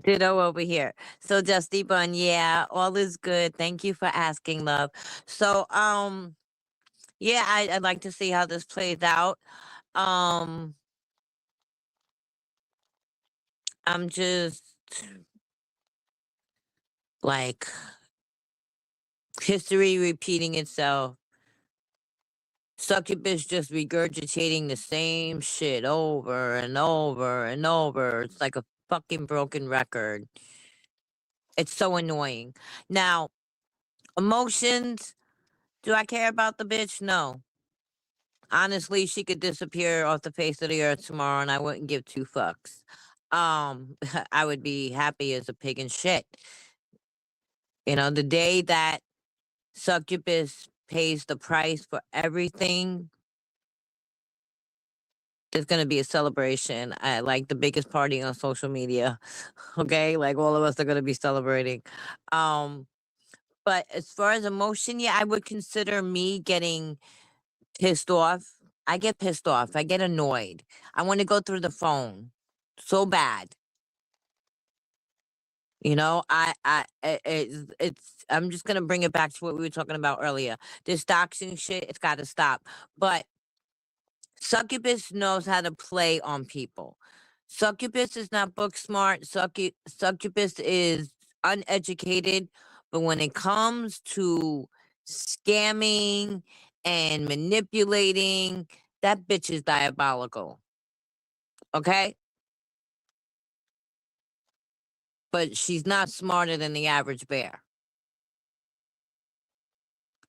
S2: Ditto over here. So Dusty Bun, yeah, all is good. Thank you for asking, love. So, yeah, I'd like to see how this plays out. I'm just like history repeating itself. Succubus just regurgitating the same shit over and over and over. It's like a fucking broken record. It's so annoying. Now, emotions. Do I care about the bitch? No. Honestly, she could disappear off the face of the earth tomorrow and I wouldn't give two fucks. I would be happy as a pig in shit. You know, the day that Succubus pays the price for everything, there's gonna be a celebration at like the biggest party on social media. Okay, like all of us are gonna be celebrating. But as far as emotion, yeah, I would consider me getting pissed off. I get pissed off. I get annoyed. I want to go through the phone so bad. You know, I'm just gonna bring it back to what we were talking about earlier. This doxing shit, it's got to stop. But Succubus knows how to play on people. Succubus is not book smart. Succubus is uneducated. But when it comes to scamming and manipulating, that bitch is diabolical. Okay? But she's not smarter than the average bear.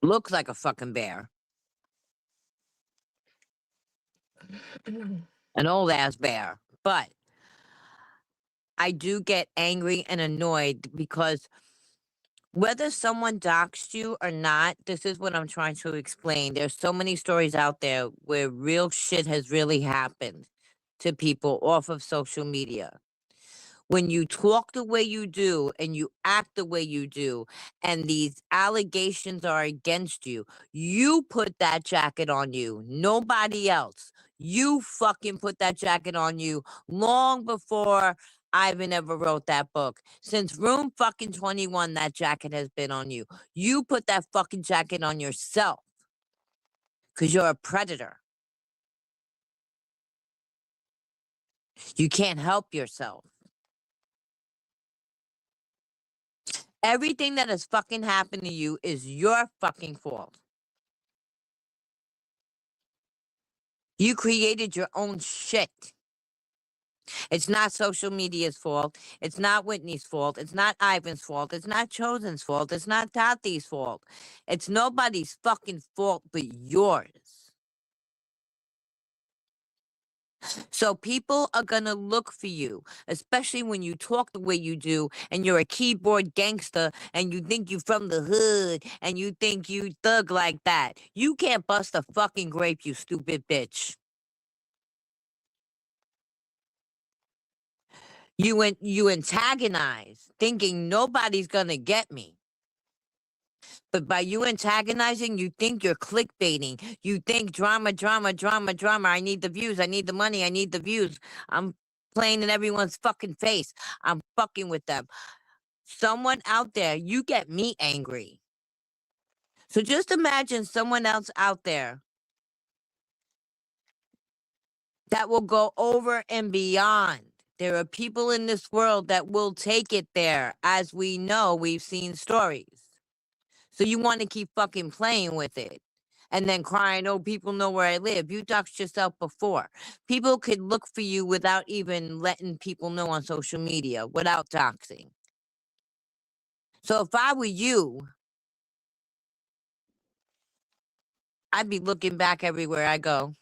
S2: Looks like a fucking bear. An old ass bear. But I do get angry and annoyed because whether someone doxed you or not, this is what I'm trying to explain. There's so many stories out there where real shit has really happened to people off of social media. When you talk the way you do and you act the way you do, and these allegations are against you, you put that jacket on you, nobody else. You fucking put that jacket on you long before Ivan ever wrote that book. Since Room fucking 21, that jacket has been on you. You put that fucking jacket on yourself because you're a predator. You can't help yourself. Everything that has fucking happened to you is your fucking fault. You created your own shit. It's not social media's fault. It's not Whitney's fault. It's not Ivan's fault. It's not Chosen's fault. It's not Tati's fault. It's nobody's fucking fault but yours. So people are gonna look for you, especially when you talk the way you do and you're a keyboard gangster and you think you from the hood and you think you thug like that. You can't bust a fucking grape, you stupid bitch. You antagonize, thinking nobody's gonna get me. But by you antagonizing, you think you're clickbaiting. You think drama, drama, drama, drama. I need the views. I need the money. I need the views. I'm playing in everyone's fucking face. I'm fucking with them. Someone out there, you get me angry. So just imagine someone else out there that will go over and beyond. There are people in this world that will take it there. As we know, we've seen stories. So you want to keep fucking playing with it and then crying, oh, people know where I live. You doxed yourself before. People could look for you without even letting people know on social media, without doxing. So if I were you, I'd be looking back everywhere I go.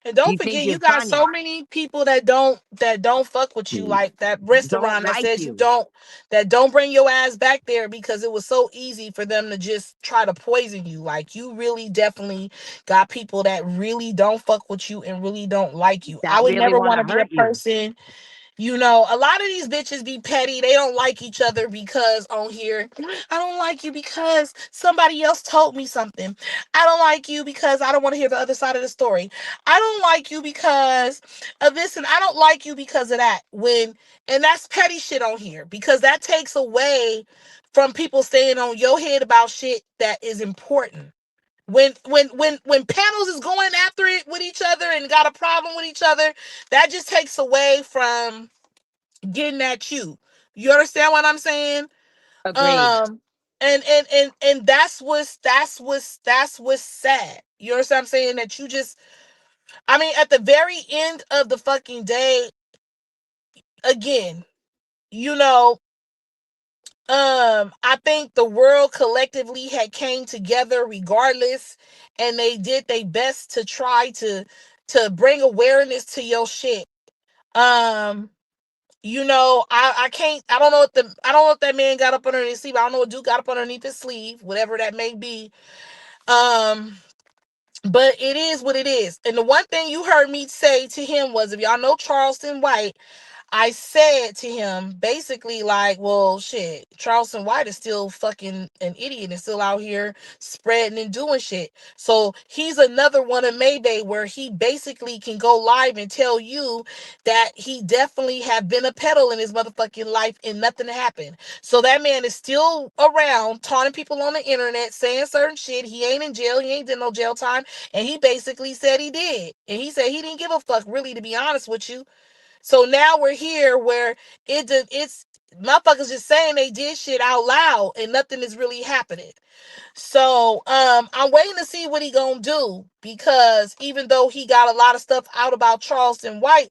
S1: And don't
S2: You think
S1: forget,
S2: you're
S1: you got
S2: funny.
S1: so many people that don't fuck with you, like that restaurant that
S2: like
S1: said
S2: you.
S1: that don't bring your ass back there because it was so easy for them to just try to poison you. Like, you really definitely got people that really don't fuck with you and really don't like you. I
S2: That
S1: would
S2: really
S1: never
S2: want
S1: want
S2: to
S1: to be a
S2: hurt you.
S1: person. You know, a lot of these bitches be petty. They don't like each other because on here, I don't like you because somebody else told me something. I don't like you because I don't want to hear the other side of the story. I don't like you because of this, and I don't like you because of that. And that's petty shit on here, because that takes away from people staying on your head about shit that is important. When panels is going after it with each other and got a problem with each other, that just takes away from getting at you. You understand what I'm saying?
S2: Agreed.
S1: And that's what's sad. You understand what I'm saying? That you just, I mean, at the very end of the fucking day, again, you know, I think the world collectively had came together regardless, and they did their best to try to bring awareness to your shit. You know, I can't, I don't know if that man got up underneath his sleeve. I don't know what dude got up underneath his sleeve, whatever that may be. But it is what it is. And the one thing you heard me say to him was, if y'all know Charleston White, I said to him basically like, well, shit, Charleston White is still fucking an idiot and still out here spreading and doing shit. So he's another one of Mayday where he basically can go live and tell you that he definitely have been a peddle in his motherfucking life and nothing happened. So that man is still around taunting people on the internet, saying certain shit. He ain't in jail. He ain't did no jail time. And he basically said he did. And he said he didn't give a fuck, really, to be honest with you. So now we're here where it's motherfuckers just saying they did shit out loud and nothing is really happening. So I'm waiting to see what he gonna do, because even though he got a lot of stuff out about Charleston White,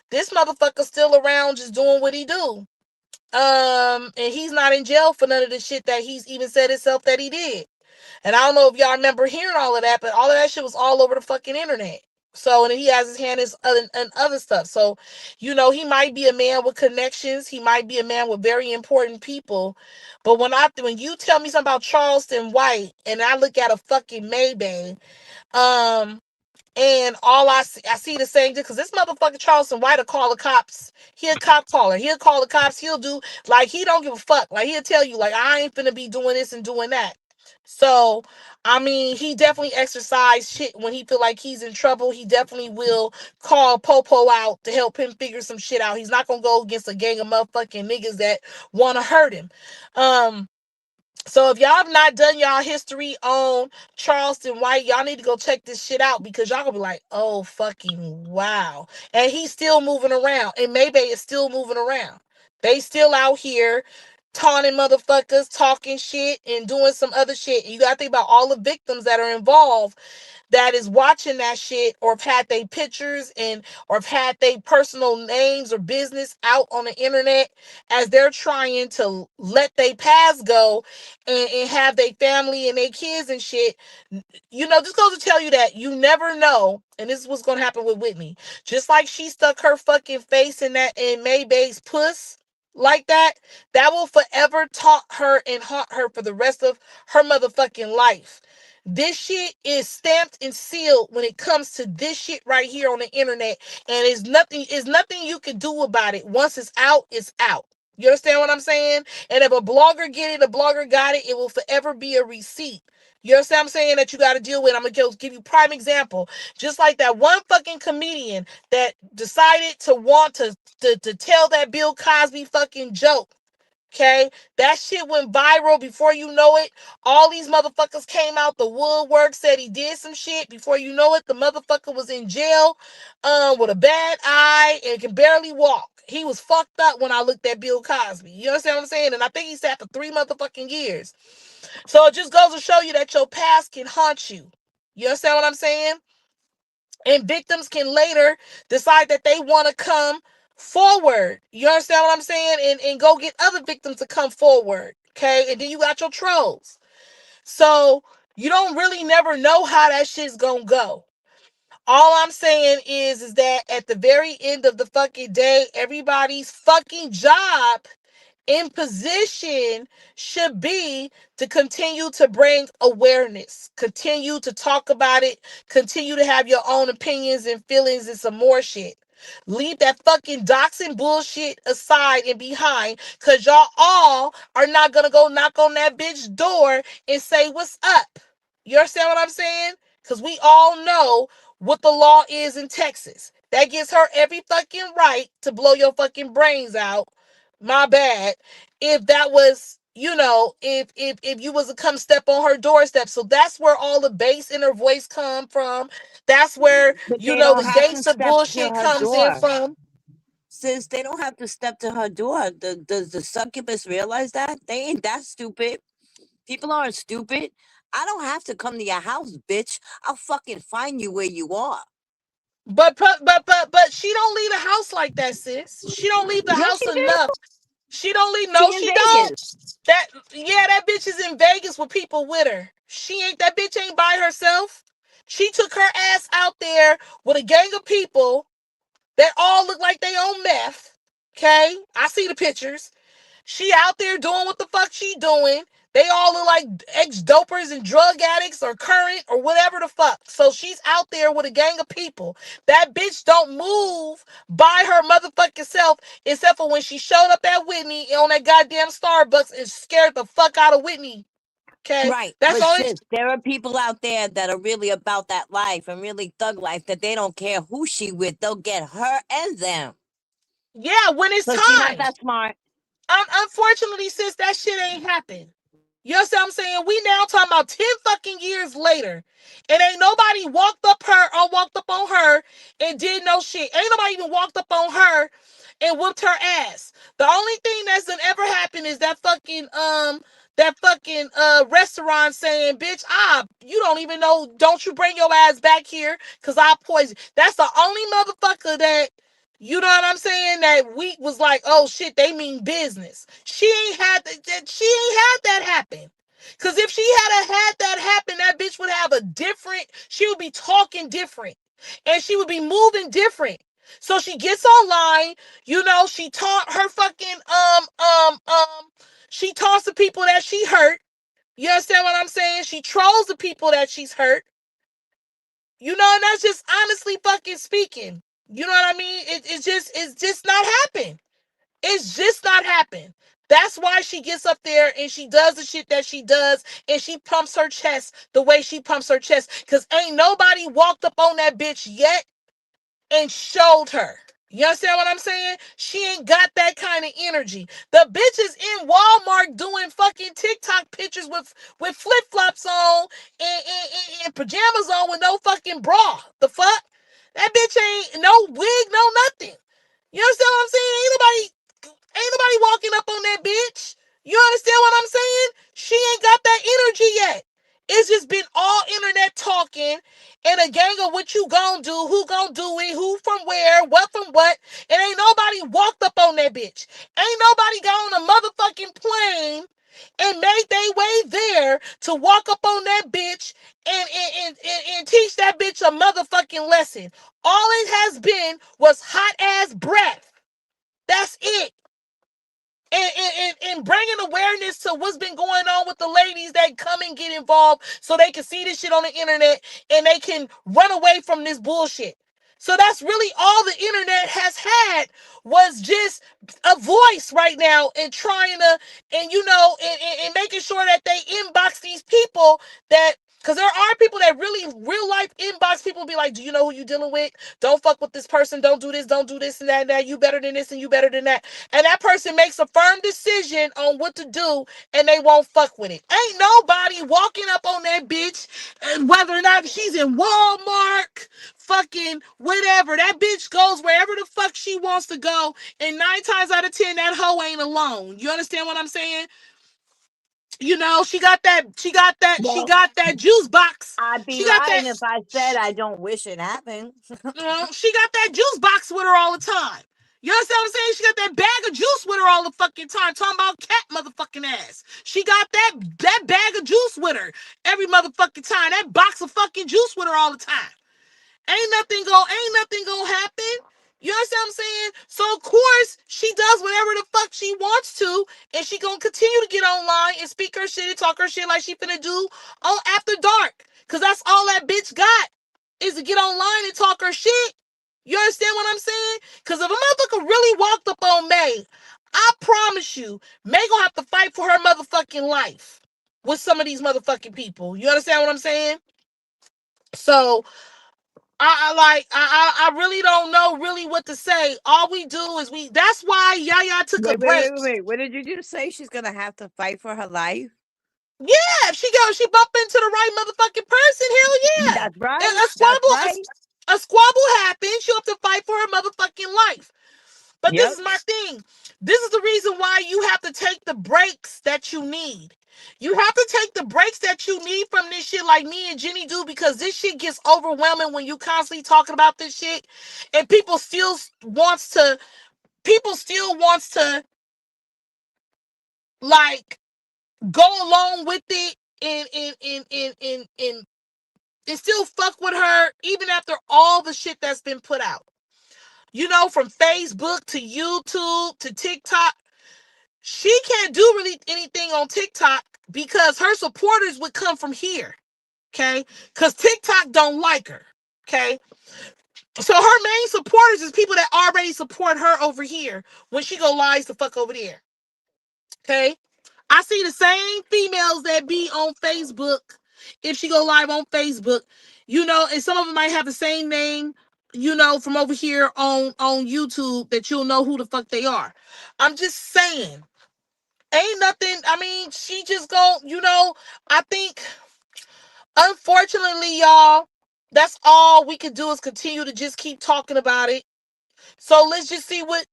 S1: this motherfucker's still around just doing what he do. And he's not in jail for none of the shit that he's even said himself that he did. And I don't know if y'all remember hearing all of that, but all of that shit was all over the fucking internet. So, and he has his hand in other stuff. So, you know, he might be a man with connections. He might be a man with very important people. But when you tell me something about Charleston White and I look at a fucking Mayday, and all I see the same thing, because this motherfucker Charleston White will call the cops. He a cop caller. He'll call the cops. He'll do, like, he don't give a fuck. Like, he'll tell you, like, I ain't finna be doing this and doing that. So, I mean, he definitely exercise shit when he feel like he's in trouble. He definitely will call Popo out to help him figure some shit out. He's not gonna go against a gang of motherfucking niggas that want to hurt him. So if y'all have not done y'all history on Charleston White, y'all need to go check this shit out, because y'all gonna be like, oh fucking wow. And he's still moving around. And Mayday is still moving around. They still out here taunting motherfuckers, talking shit, and doing some other shit. And you gotta think about all the victims that are involved that is watching that shit, or have had their pictures or have had their personal names or business out on the internet as they're trying to let their past go and have their family and their kids and shit. You know, this goes to tell you that you never know, and this is what's gonna happen with Whitney. Just like she stuck her fucking face in Maybay's puss like that will forever taunt her and haunt her for the rest of her motherfucking life. This shit is stamped and sealed when it comes to this shit right here on the internet, and it's nothing you can do about it. Once it's out, it's out. You understand what I'm saying? And if a blogger get it, a blogger got it, it will forever be a receipt. You understand what I'm saying, that you got to deal with? I'm going to give you prime example. Just like that one fucking comedian that decided to want to tell that Bill Cosby fucking joke. Okay, that shit went viral. Before you know it, all these motherfuckers came out the woodwork, said he did some shit. Before you know it, the motherfucker was in jail with a bad eye and can barely walk. He was fucked up when I looked at Bill Cosby. You understand what I'm saying? And I think he sat for 3 motherfucking years. So it just goes to show you that your past can haunt you. You understand what I'm saying? And victims can later decide that they want to come forward. You understand what I'm saying? And go get other victims to come forward. Okay. And then you got your trolls. So you don't really never know how that shit's gonna go. All I'm saying is that at the very end of the fucking day, everybody's fucking job in position should be to continue to bring awareness, continue to talk about it, continue to have your own opinions and feelings and some more shit. Leave that fucking doxing bullshit aside and behind, because y'all all are not gonna go knock on that bitch door and say what's up. You understand what I'm saying? Because we all know what the law is in Texas. That gives her every fucking right to blow your fucking brains out. My bad. If that was, you know, if you was to come step on her doorstep. So that's where all the bass in her voice come from. That's where,
S2: But
S1: you
S2: they
S1: know,
S2: don't
S1: the
S2: have to
S1: gangster
S2: step to
S1: bullshit
S2: her
S1: comes in
S2: door.
S1: from.
S2: Since they don't have to step to her door, does the succubus realize that? They ain't that stupid. People aren't stupid. I don't have to come to your house, bitch. I'll fucking find you where you are.
S1: But she don't leave the house like that, sis. She don't leave the
S2: Yes,
S1: house
S2: she do.
S1: enough. She don't leave.
S2: She
S1: No,
S2: in
S1: she don't.
S2: Vegas.
S1: That bitch is in Vegas with people with her. That bitch ain't by herself. She took her ass out there with a gang of people that all look like they own meth. Okay? I see the pictures. She out there doing what the fuck she doing. They all look like ex-dopers and drug addicts or current or whatever the fuck. So she's out there with a gang of people. That bitch don't move by her motherfucking self except for when she showed up at Whitney on that goddamn Starbucks and scared the fuck out of Whitney. Okay?
S2: Right.
S1: That's
S2: But
S1: the only...
S2: sis, there are people out there that are really about that life and really thug life that they don't care who she with. They'll get her and them.
S1: Yeah, when it's
S2: So she's not
S1: time.
S2: that smart.
S1: Unfortunately, sis, that shit ain't happened. You know what I'm saying? We now talking about 10 fucking years later. And ain't nobody walked up on her and did no shit. Ain't nobody even walked up on her and whooped her ass. The only thing that's done ever happened is that fucking restaurant saying, bitch, you don't even know, don't you bring your ass back here because I'll poison. That's the only motherfucker that, you know what I'm saying, that week was like, oh shit, they mean business. She ain't had that happen. Cause if she had that happen, that bitch would have she would be talking different. And she would be moving different. So she gets online, she taught her fucking she taunts the people that she hurt. You understand what I'm saying? She trolls the people that she's hurt. And that's just honestly fucking speaking. You know what I mean? It's just not happened. It's just not happened. That's why she gets up there and she does the shit that she does and she pumps her chest the way she pumps her chest. Because ain't nobody walked up on that bitch yet and showed her. You understand what I'm saying? She ain't got that kind of energy. The bitch is in Walmart doing fucking TikTok pictures with flip-flops on and pajamas on with no fucking bra. The fuck? That bitch ain't no wig, no nothing. You understand what I'm saying? Ain't nobody walking up on that bitch. You understand what I'm saying? She ain't got that energy yet. It's just been all internet talking and a gang of what you gonna do, who gonna do it, who from where, what from what. And ain't nobody walked up on that bitch. Ain't nobody got on a motherfucking plane and made their way there to walk up on that bitch and teach that bitch a motherfucking lesson. All it has been was hot ass breath. That's it. And bringing awareness to what's been going on with the ladies that come and get involved so they can see this shit on the internet and they can run away from this bullshit. So that's really all the internet has had was just a voice right now and trying to, and making sure that they inbox these people that, because there are people that really real life inbox people be like, do you know who you dealing with? Don't fuck with this person. Don't do this and that. You better than this and you better than that. And that person makes a firm decision on what to do and they won't fuck with it. Ain't nobody walking up on that bitch and whether or not she's in Walmart, fucking whatever. That bitch goes wherever the fuck she wants to go. And 9 times out of 10, that hoe ain't alone. You understand what I'm saying? She got that juice box.
S2: I'd be
S1: She got that,
S2: lying if I said I don't wish it happened.
S1: she got that juice box with her all the time. You understand what I'm saying? She got that bag of juice with her all the fucking time. Talking about cat motherfucking ass. She got that bag of juice with her every motherfucking time. That box of fucking juice with her all the time. Ain't nothing gonna happen. You understand what I'm saying? So of course she does whatever the fuck she wants to, and she gonna continue to get online and speak her shit and talk her shit like she finna do on After Dark. Cause that's all that bitch got is to get online and talk her shit. You understand what I'm saying? Cause if a motherfucker really walked up on May, I promise you, May gonna have to fight for her motherfucking life with some of these motherfucking people. You understand what I'm saying? So I really don't know really what to say. All we do is that's why Yaya took a break.
S2: Wait. What did you just say? She's gonna have to fight for her life?
S1: Yeah, if she bump into the right motherfucking person, hell yeah.
S2: That's right.
S1: A squabble happens, she'll have to fight for her motherfucking life. But This is my thing. This is the reason why you have to take the breaks that you need. You have to take the breaks that you need from this shit like me and Jenny do, because this shit gets overwhelming when you constantly talking about this shit and people still wants to like go along with it and still fuck with her even after all the shit that's been put out. You know, from Facebook to YouTube to TikTok. She can't do really anything on TikTok because her supporters would come from here. Okay? Because TikTok don't like her. Okay? So her main supporters is people that already support her over here when she go live the fuck over there. Okay? I see the same females that be on Facebook if she go live on Facebook, you know, and some of them might have the same name, you know, from over here on YouTube that you'll know who the fuck they are. I'm just saying, ain't nothing. I mean, she just go, you know, I think, unfortunately, y'all, that's all we can do is continue to just keep talking about it. So let's just see what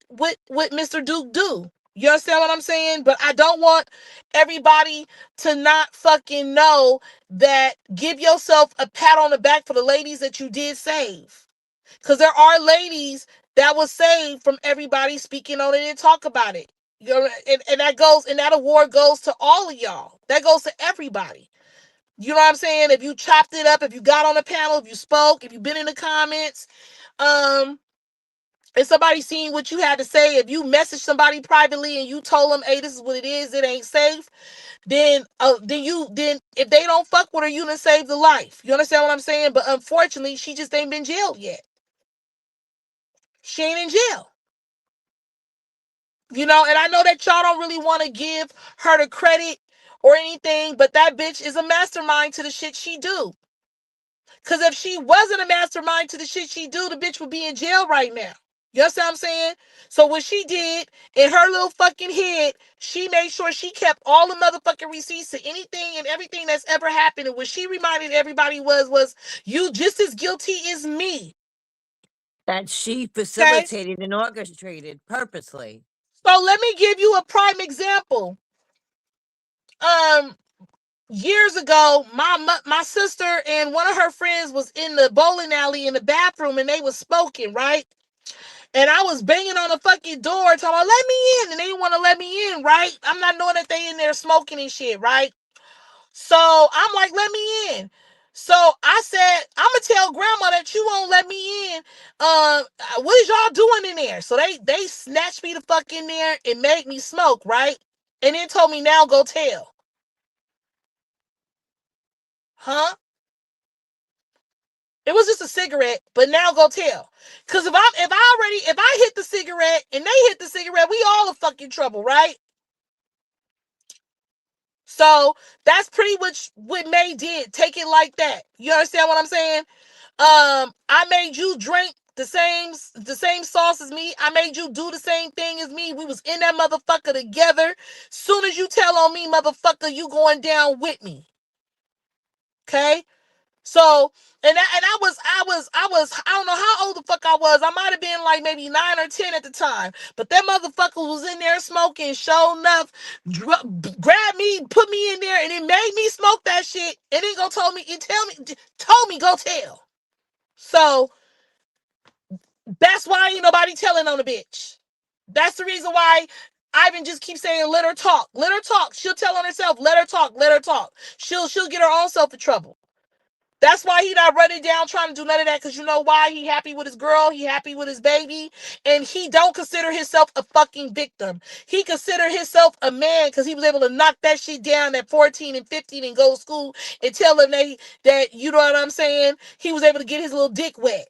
S1: Mr. Duke do. You understand what I'm saying? But I don't want everybody to not fucking know that. Give yourself a pat on the back for the ladies that you did save. Because there are ladies that was saved from everybody speaking on it and talk about it. You know, and that goes, and that award goes to all of y'all. That goes to everybody. You know what I'm saying? If you chopped it up, if you got on the panel, if you spoke, if you've been in the comments, if somebody seen what you had to say, if you messaged somebody privately and you told them, hey, this is what it is, it ain't safe, then if they don't fuck with her, you done saved the life. You understand what I'm saying? But unfortunately, she just ain't been jailed yet. She ain't in jail. You know, and I know that y'all don't really want to give her the credit or anything, but that bitch is a mastermind to the shit she do. Because if she wasn't a mastermind to the shit she do, the bitch would be in jail right now. You understand what I'm saying? So what she did in her little fucking head, she made sure she kept all the motherfucking receipts to anything and everything that's ever happened. And what she reminded everybody was you just as guilty as me.
S2: That she facilitated and orchestrated purposely.
S1: So let me give you a prime example. Years ago, my sister and one of her friends was in the bowling alley in the bathroom and they was smoking, right? And I was banging on the fucking door talking about, let me in. And they didn't want to let me in, right? I'm not knowing that they in there smoking and shit, right? So I'm like, let me in. So I said, I'm going to tell grandma that you won't let me in. What is y'all doing in there? So they snatched me the fuck in there and made me smoke, right? And then told me, now go tell. Huh? It was just a cigarette, but now go tell. Because if I hit the cigarette and they hit the cigarette, we all in fucking trouble, right? So that's pretty much what May did. Take it like that. You understand what I'm saying? I made you drink the same sauce as me. I made you do the same thing as me. We was in that motherfucker together. Soon as you tell on me, motherfucker, you going down with me. Okay? So, and I was, I don't know how old the fuck I was. I might have been like maybe 9 or 10 at the time. But that motherfucker was in there smoking, sure enough, grabbed me, put me in there, and it made me smoke that shit. And then told me, go tell. So, that's why ain't nobody telling on the bitch. That's the reason why Ivan just keeps saying, let her talk. Let her talk. She'll tell on herself. Let her talk. Let her talk. She'll get her own self in trouble. That's why he not running down trying to do none of that, because you know why? He happy with his girl. He happy with his baby. And he don't consider himself a fucking victim. He consider himself a man because he was able to knock that shit down at 14 and 15 and go to school and tell them that, you know what I'm saying? He was able to get his little dick wet.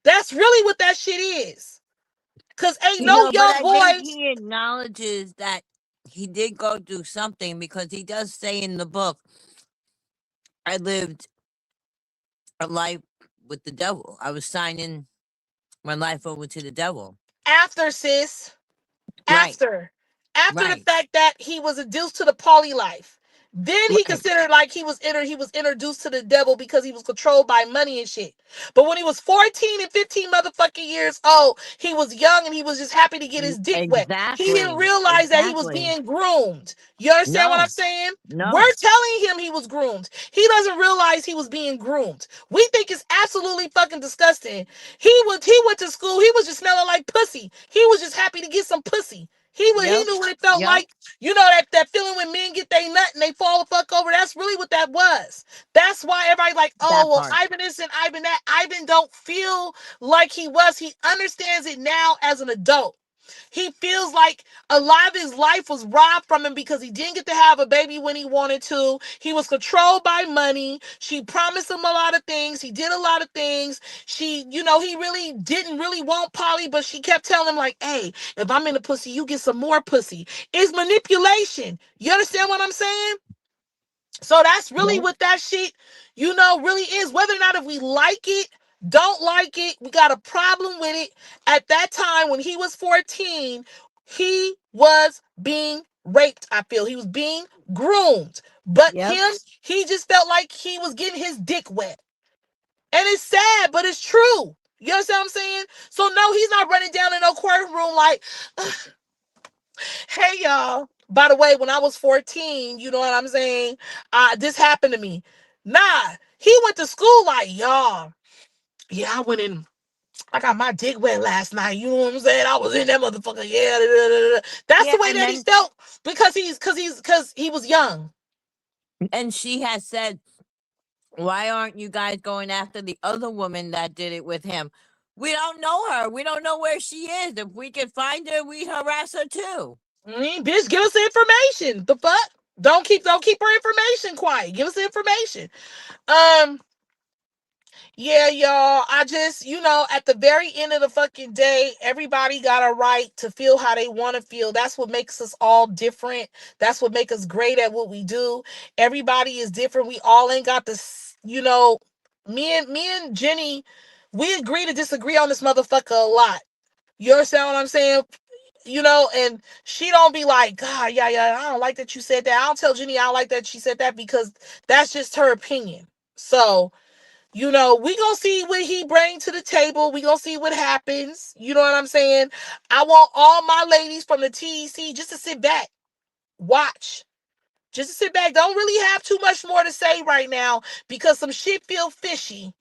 S1: That's really what that shit is. Because ain't no young boy.
S2: I think he acknowledges that he did go through something, because he does say in the book, I lived a life with the devil. I was signing my life over to the devil.
S1: After, sis. After.
S2: Right.
S1: The fact that he was induced to the poly life. Then he
S2: Right.
S1: considered like he was introduced to the devil because he was controlled by money and shit. But when he was 14 and 15 motherfucking years old, he was young and he was just happy to get his dick wet. He didn't
S2: Exactly.
S1: realize that he was
S2: Exactly.
S1: being groomed. You understand what I'm
S2: No.
S1: saying?
S2: No.
S1: We're telling him he was groomed. He doesn't realize he was being groomed. We think it's absolutely fucking disgusting. He went to school. He was just smelling like pussy. He was just happy to get some pussy. He
S2: Yep.
S1: knew what it felt
S2: Yep.
S1: like. You know that feeling when men get they nut and they fall the fuck over. That's really what that was. That's why everybody's like,
S2: That
S1: oh well,
S2: part.
S1: Ivan this and Ivan that. Ivan don't feel like he was. He understands it now as an adult. He feels like a lot of his life was robbed from him because he didn't get to have a baby when he wanted to. He was controlled by money. She promised him a lot of things. He did a lot of things. She, he really didn't really want Polly, but she kept telling him like, hey, if I'm in the pussy, you get some more pussy. It's manipulation. You understand what I'm saying? So that's really
S2: Yep.
S1: what that shit, really is. Whether or not if we like it, don't like it, we got a problem with it. At that time when he was 14, he was being raped. I feel he was being groomed. But
S2: Yep.
S1: he just felt like he was getting his dick wet. And it's sad, but it's true. You understand what I'm saying? So no, he's not running down in no courtroom like, hey y'all, by the way, when I was 14, you know what I'm saying? This happened to me. Nah, he went to school like, y'all, yeah, I went in, I got my dick wet last night. You know what I'm saying? I was in that motherfucker. Yeah, da, da, da, da. That's
S2: Yeah,
S1: the way
S2: and
S1: that he
S2: then
S1: felt because he was young.
S2: and she has said, why aren't you guys going after the other woman that did it with him? We don't know her. We don't know where she is. If we can find her, we harass her too.
S1: Bitch, give us the information. The fuck? Don't keep her information quiet. Give us the information. Yeah, y'all. I just, at the very end of the fucking day, everybody got a right to feel how they want to feel. That's what makes us all different. That's what makes us great at what we do. Everybody is different. We all ain't got this, me and Jenny, we agree to disagree on this motherfucker a lot. You understand what I'm saying? And she don't be like, God, yeah, I don't like that you said that. I don't tell Jenny I don't like that she said that because that's just her opinion. So, we gonna see what he bring to the table. We gonna see what happens. You know what I'm saying? I want all my ladies from the TEC just to sit back, watch. Just to sit back. Don't really have too much more to say right now because some shit feel fishy.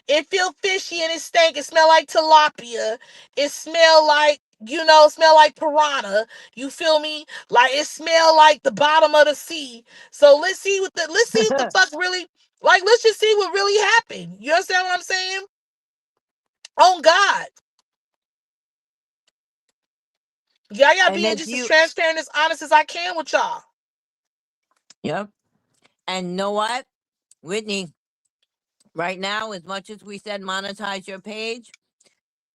S1: It feel fishy and it stank. It smell like tilapia. It smell like, smell like piranha. You feel me? Like it smell like the bottom of the sea. So let's see what the fuck really, like, let's just see what really happened. You understand what I'm saying? Oh God. Yeah,
S2: And
S1: being
S2: if
S1: just as
S2: you,
S1: transparent, as honest as I can with y'all.
S2: yep. And you know what, Whitney? Right now, as much as we said monetize your page,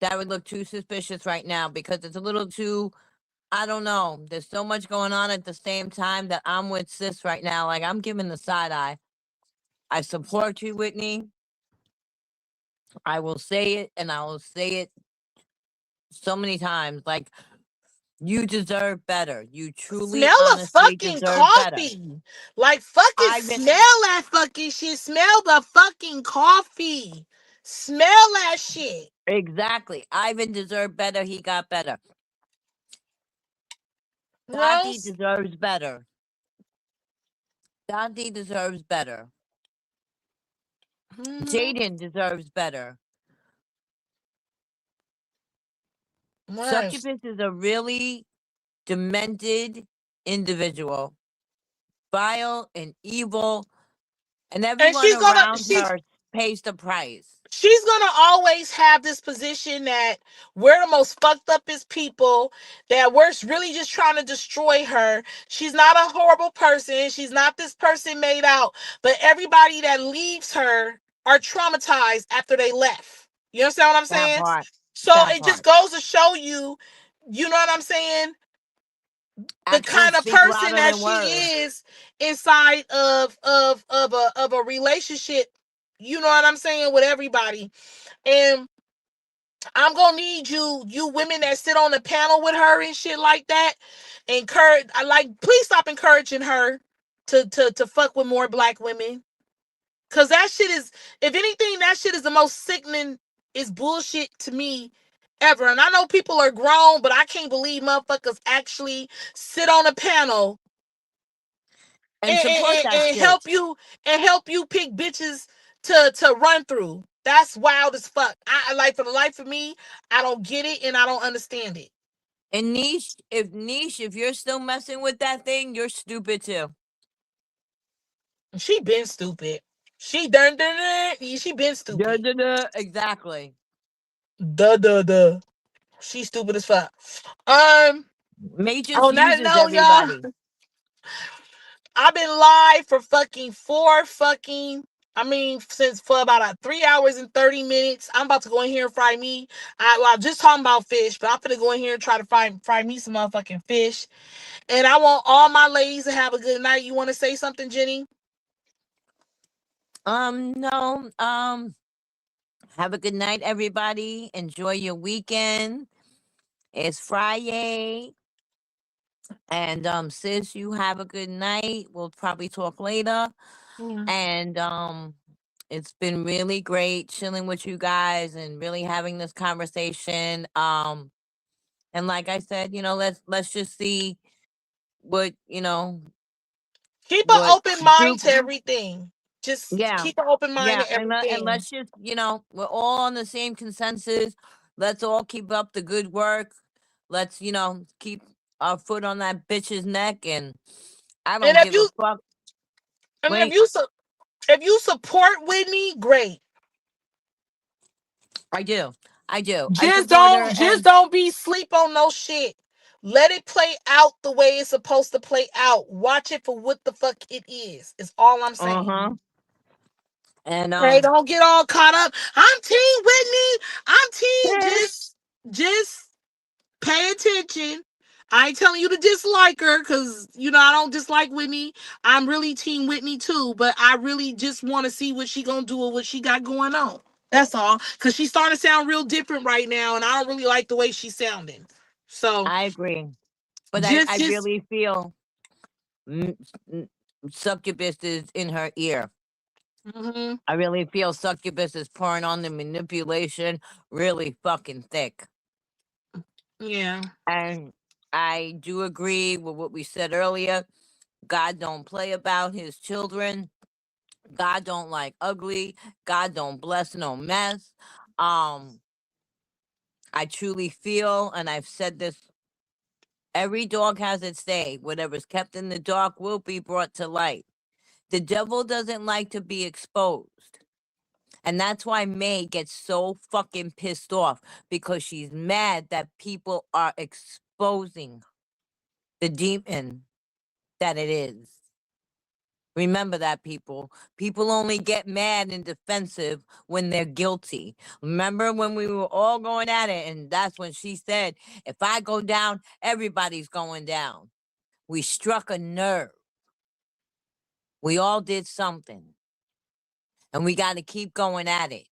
S2: that would look too suspicious right now because it's a little too, I don't know. There's so much going on at the same time that I'm with sis right now. Like, I'm giving the side eye. I support you, Whitney. I will say it, and I will say it so many times. Like, you deserve better. You truly,
S1: Smell a
S2: honestly
S1: fucking
S2: deserve better.
S1: coffee. Like fucking
S2: Ivan,
S1: smell that fucking shit. Smell the fucking coffee. Smell that shit.
S2: exactly. Ivan deserved better. He got better. Dante
S1: Rose?
S2: deserves better. Dante deserves better. Jaden deserves better.
S1: Right.
S2: Succubus is a really demented individual, vile and evil, and
S1: And
S2: everyone around her pays the price.
S1: she's gonna always have this position that we're the most fucked upest people, that we're really just trying to destroy her. She's not a horrible person. She's not this person made out, but everybody that leaves her are traumatized after they left. You understand what I'm
S2: That
S1: saying?
S2: part.
S1: So
S2: That
S1: it just
S2: part.
S1: goes to show you, you know what I'm saying? The kind
S2: Actions
S1: of
S2: speak
S1: person
S2: louder
S1: that
S2: than
S1: she
S2: words.
S1: is inside of a relationship, you know what I'm saying, with everybody. And I'm gonna need you women that sit on the panel with her and shit like that. Please stop encouraging her. to fuck with more black women. Cause that shit is, if anything, that shit is the most sickening, is bullshit to me ever. And I know people are grown, but I can't believe motherfuckers actually sit on a panel
S2: And support that
S1: and
S2: shit.
S1: help you pick bitches to run through. That's wild as fuck. I like, for the life of me, I don't get it and I don't understand it.
S2: And Niche, if you're still messing with that thing, you're stupid too.
S1: She been stupid. She been stupid.
S2: Exactly.
S1: She stupid as fuck.
S2: May just
S1: On that
S2: uses
S1: note,
S2: everybody.
S1: y'all, I've been live for since for about 3 hours and 30 minutes. I'm about to go in here and fry me. I'm just talking about fish, but I'm gonna go in here and try to fry me some motherfucking fish. And I want all my ladies to have a good night. You want to say something, Jenny?
S2: No. Have a good night, everybody. Enjoy your weekend. It's Friday. And sis, you have a good night. We'll probably talk later. And it's been really great chilling with you guys and really having this conversation. And like I said, let's just see what,
S1: keep an open mind to everything. Just keep an open mind to everything.
S2: And let's just, we're all on the same consensus. Let's all keep up the good work. Let's, keep our foot on that bitch's neck, and I don't give a fuck.
S1: I mean, if you support Whitney, great.
S2: I do.
S1: Just don't be sleep on no shit. Let it play out the way it's supposed to play out. Watch it for what the fuck it is. Is all I'm saying.
S2: And
S1: hey, don't get all caught up. I'm Team Whitney. I'm Team. Just pay attention. I ain't telling you to dislike her, because I don't dislike Whitney. I'm really Team Whitney too, but I really just want to see what she gonna do with what she got going on. That's all. Because she's starting to sound real different right now, and I don't really like the way she's sounding. So
S2: I agree, but I really feel succubus is in her ear.
S1: Mm-hmm.
S2: I really feel succubus is pouring on the manipulation really fucking thick.
S1: Yeah.
S2: And I do agree with what we said earlier. God don't play about his children. God don't like ugly. God don't bless no mess. I truly feel, and I've said this, every dog has its day. Whatever's kept in the dark will be brought to light. The devil doesn't like to be exposed. And that's why May gets so fucking pissed off, because she's mad that people are exposing the demon that it is. Remember that, people. People only get mad and defensive when they're guilty. Remember when we were all going at it, and that's when she said, if I go down, everybody's going down. We struck a nerve. We all did something. And we got to keep going at it.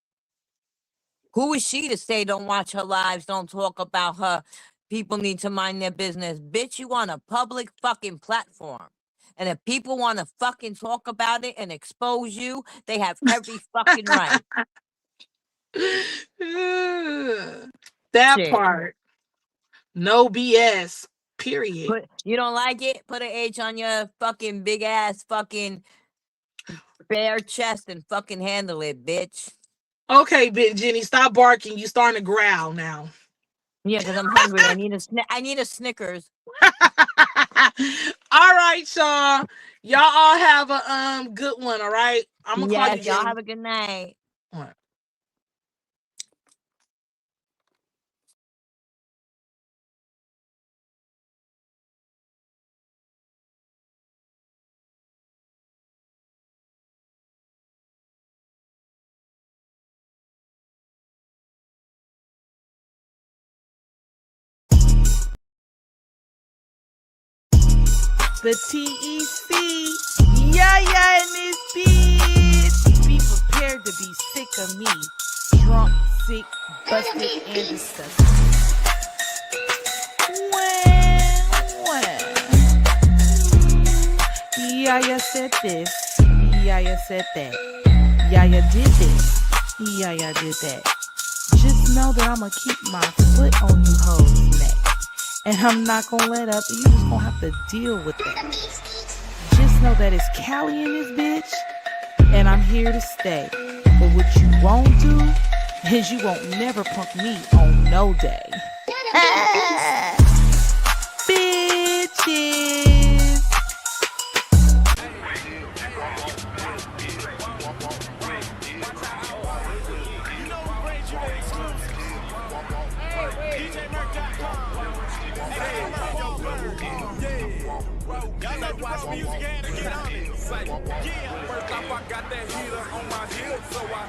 S2: Who is she to say don't watch her lives, don't talk about her, people need to mind their business? Bitch, you on a public fucking platform. And if people want to fucking talk about it and expose you, they have every fucking right.
S1: That shit. Part. No BS. Period.
S2: You don't like it? Put an H on your fucking big ass fucking bare chest and fucking handle it, bitch.
S1: Okay, Big Jenny, stop barking. You starting to growl now.
S2: Yeah, because I'm hungry. I need a Snickers.
S1: All right, y'all. Y'all all have a good one. All right. I'm gonna call you.
S2: Y'all have a good night.
S1: All right. The TEC. Yeah, in this bitch. Be prepared to be sick of me. Drunk, sick, busted, and disgusted. Well.
S5: Yaya said this. Yaya said that. Yaya did this. Yaya did that. Just know that I'ma keep my foot on you hoes' neck. And I'm not gonna let up. You just gonna have to deal with that. Just know that it's Callie in this bitch. And I'm here to stay. But what you won't do is you won't never punk me on no day. Bitches.
S6: Y'all know watch music and get on it. Say, yeah. First off, I got that heater on my hip, so I.